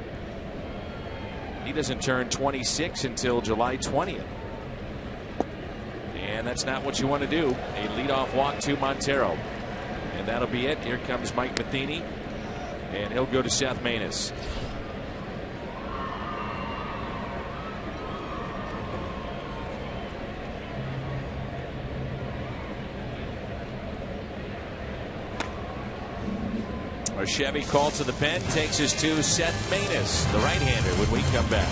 He doesn't turn 26 until July 20th. And that's not what you want to do. A leadoff walk to Montero. And that'll be it. Here comes Mike Matheny. And he'll go to Seth Maness. Our Chevy call to the pen takes us to Seth Maness, the right-hander, when we come back.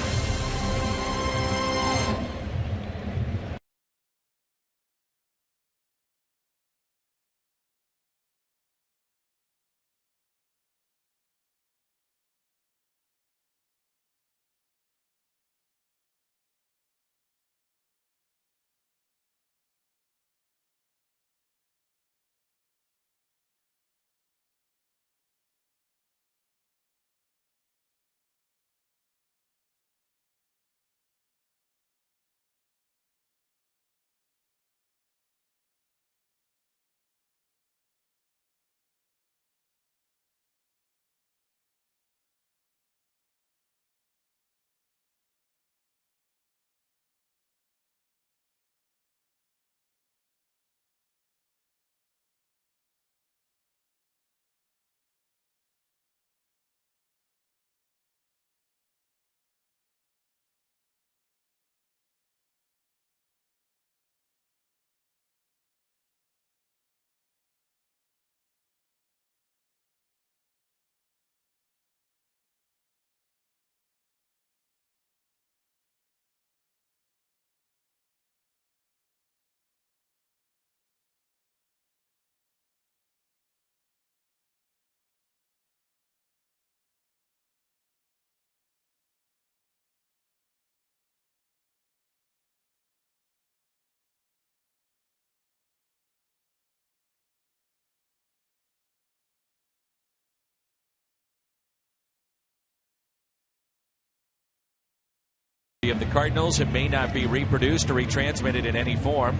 Of the Cardinals, it may not be reproduced or retransmitted in any form,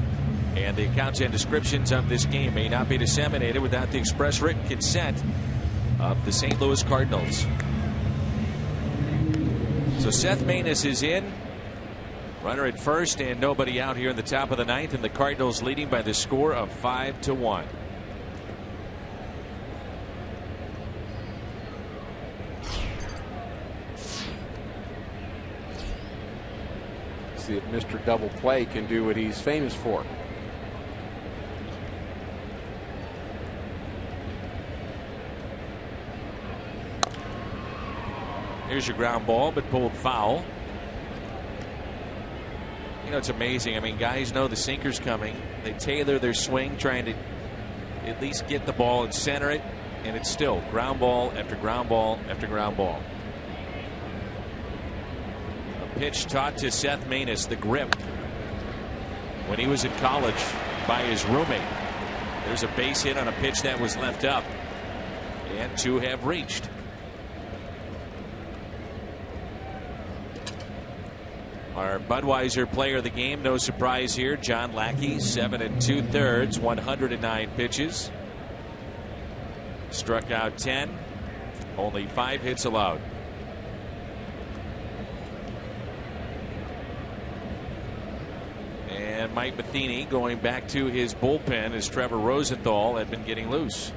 and the accounts and descriptions of this game may not be disseminated without the express written consent of the St. Louis Cardinals. So Seth Maness is in, runner at first, and nobody out here in the top of the 9th, and the Cardinals leading by the score of 5-1. See if Mr. Double Play can do what he's famous for. Here's your ground ball, but pulled foul. You know, it's amazing. I mean, guys know the sinker's coming. They tailor their swing, trying to at least get the ball and center it, and it's still ground ball after ground ball after ground ball. Pitch taught to Seth Maness, the grip, when he was in college by his roommate. There's a base hit on a pitch that was left up, and 2 have reached. Our Budweiser player of the game, no surprise here, John Lackey, 7 2/3, 109 pitches. Struck out 10, only 5 hits allowed. And Mike Matheny going back to his bullpen as Trevor Rosenthal had been getting loose.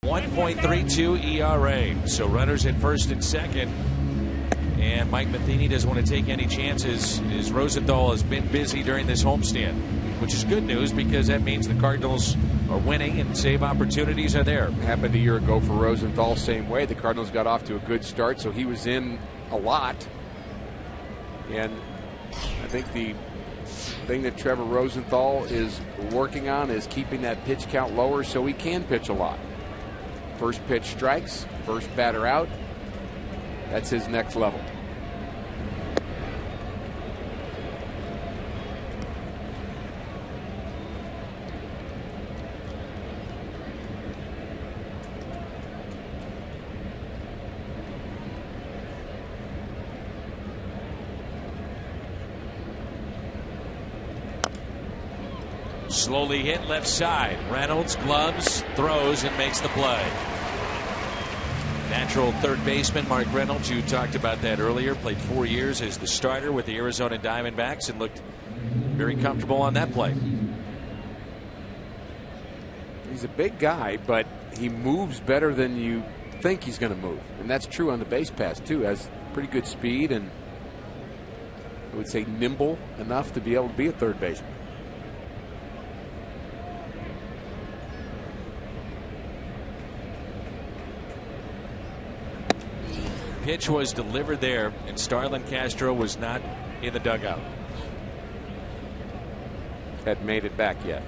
.32 ERA. So runners at first and second. And Mike Matheny doesn't want to take any chances as Rosenthal has been busy during this homestand, which is good news because that means the Cardinals are winning and save opportunities are there. Happened a year ago for Rosenthal, same way. The Cardinals got off to a good start, so he was in a lot. And I think the thing that Trevor Rosenthal is working on is keeping that pitch count lower so he can pitch a lot. First pitch strikes, first batter out. That's his next level. Slowly hit left side. Reynolds gloves, throws, and makes the play. Natural third baseman Mark Reynolds, you talked about that earlier, played 4 years as the starter with the Arizona Diamondbacks and looked very comfortable on that play. He's a big guy, but he moves better than you think he's going to move. And that's true on the base pass, too. Has pretty good speed and I would say nimble enough to be able to be a third baseman. Pitch was delivered there, and Starlin Castro was not in the dugout. Hadn't made it back yet.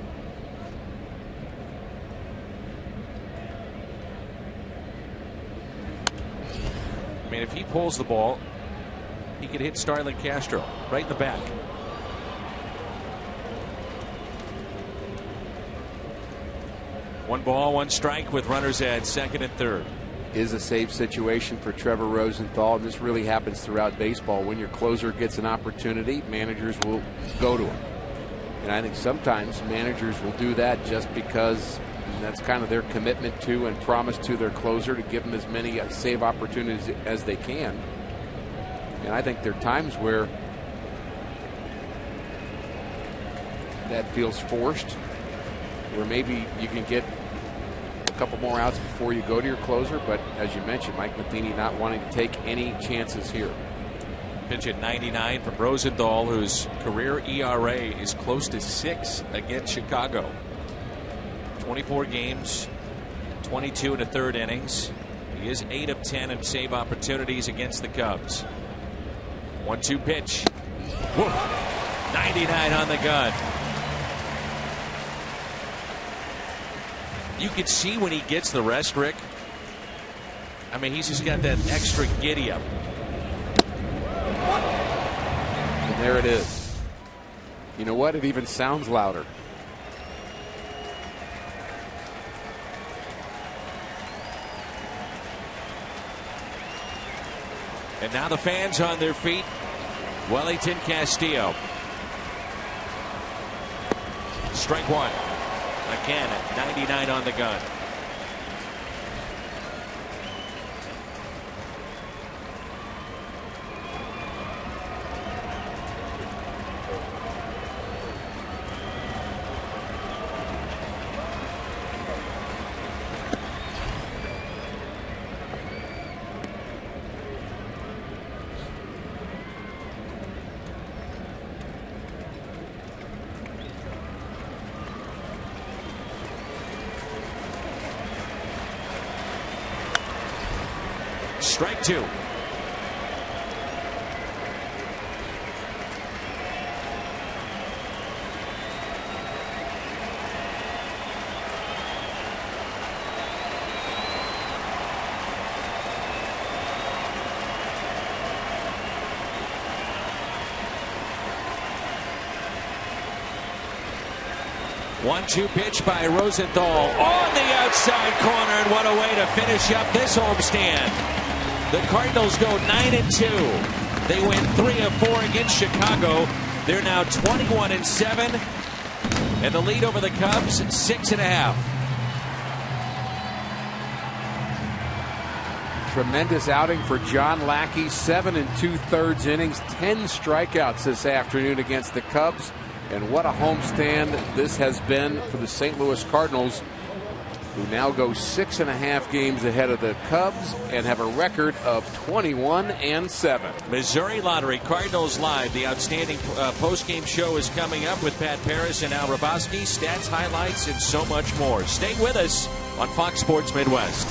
I mean, if he pulls the ball, he could hit Starlin Castro right in the back. One ball, one strike with runners at second and third. Is a save situation for Trevor Rosenthal. This really happens throughout baseball. When your closer gets an opportunity, managers will go to him. And I think sometimes managers will do that just because that's kind of their commitment to and promise to their closer to give them as many save opportunities as they can. And I think there are times where that feels forced, where maybe you can get couple more outs before you go to your closer, but as you mentioned, Mike Matheny not wanting to take any chances here. Pitch at 99 from Rosenthal, whose career ERA is close to 6 against Chicago. 24 games, 22 1/3 innings. He is 8 of 10 in save opportunities against the Cubs. 1-2 pitch. Whoa. 99 on the gun. You can see when he gets the rest, Rick. I mean, he's just got that extra giddy up. And there it is. You know what? It even sounds louder. And now the fans on their feet. Wellington Castillo. Strike one. Again at 99 on the gun. Strike two. One-two pitch by Rosenthal on the outside corner, and what a way to finish up this homestand. The Cardinals go 9-2. They win 3 of 4 against Chicago. They're now 21-7, and the lead over the Cubs 6.5. Tremendous outing for John Lackey. 7 2/3 innings, 10 strikeouts this afternoon against the Cubs. And what a homestand this has been for the St. Louis Cardinals, who now go 6.5 games ahead of the Cubs and have a record of 21-7. Missouri Lottery, Cardinals Live. The outstanding post-game show is coming up with Pat Paris and Al Raboski. Stats, highlights, and so much more. Stay with us on Fox Sports Midwest.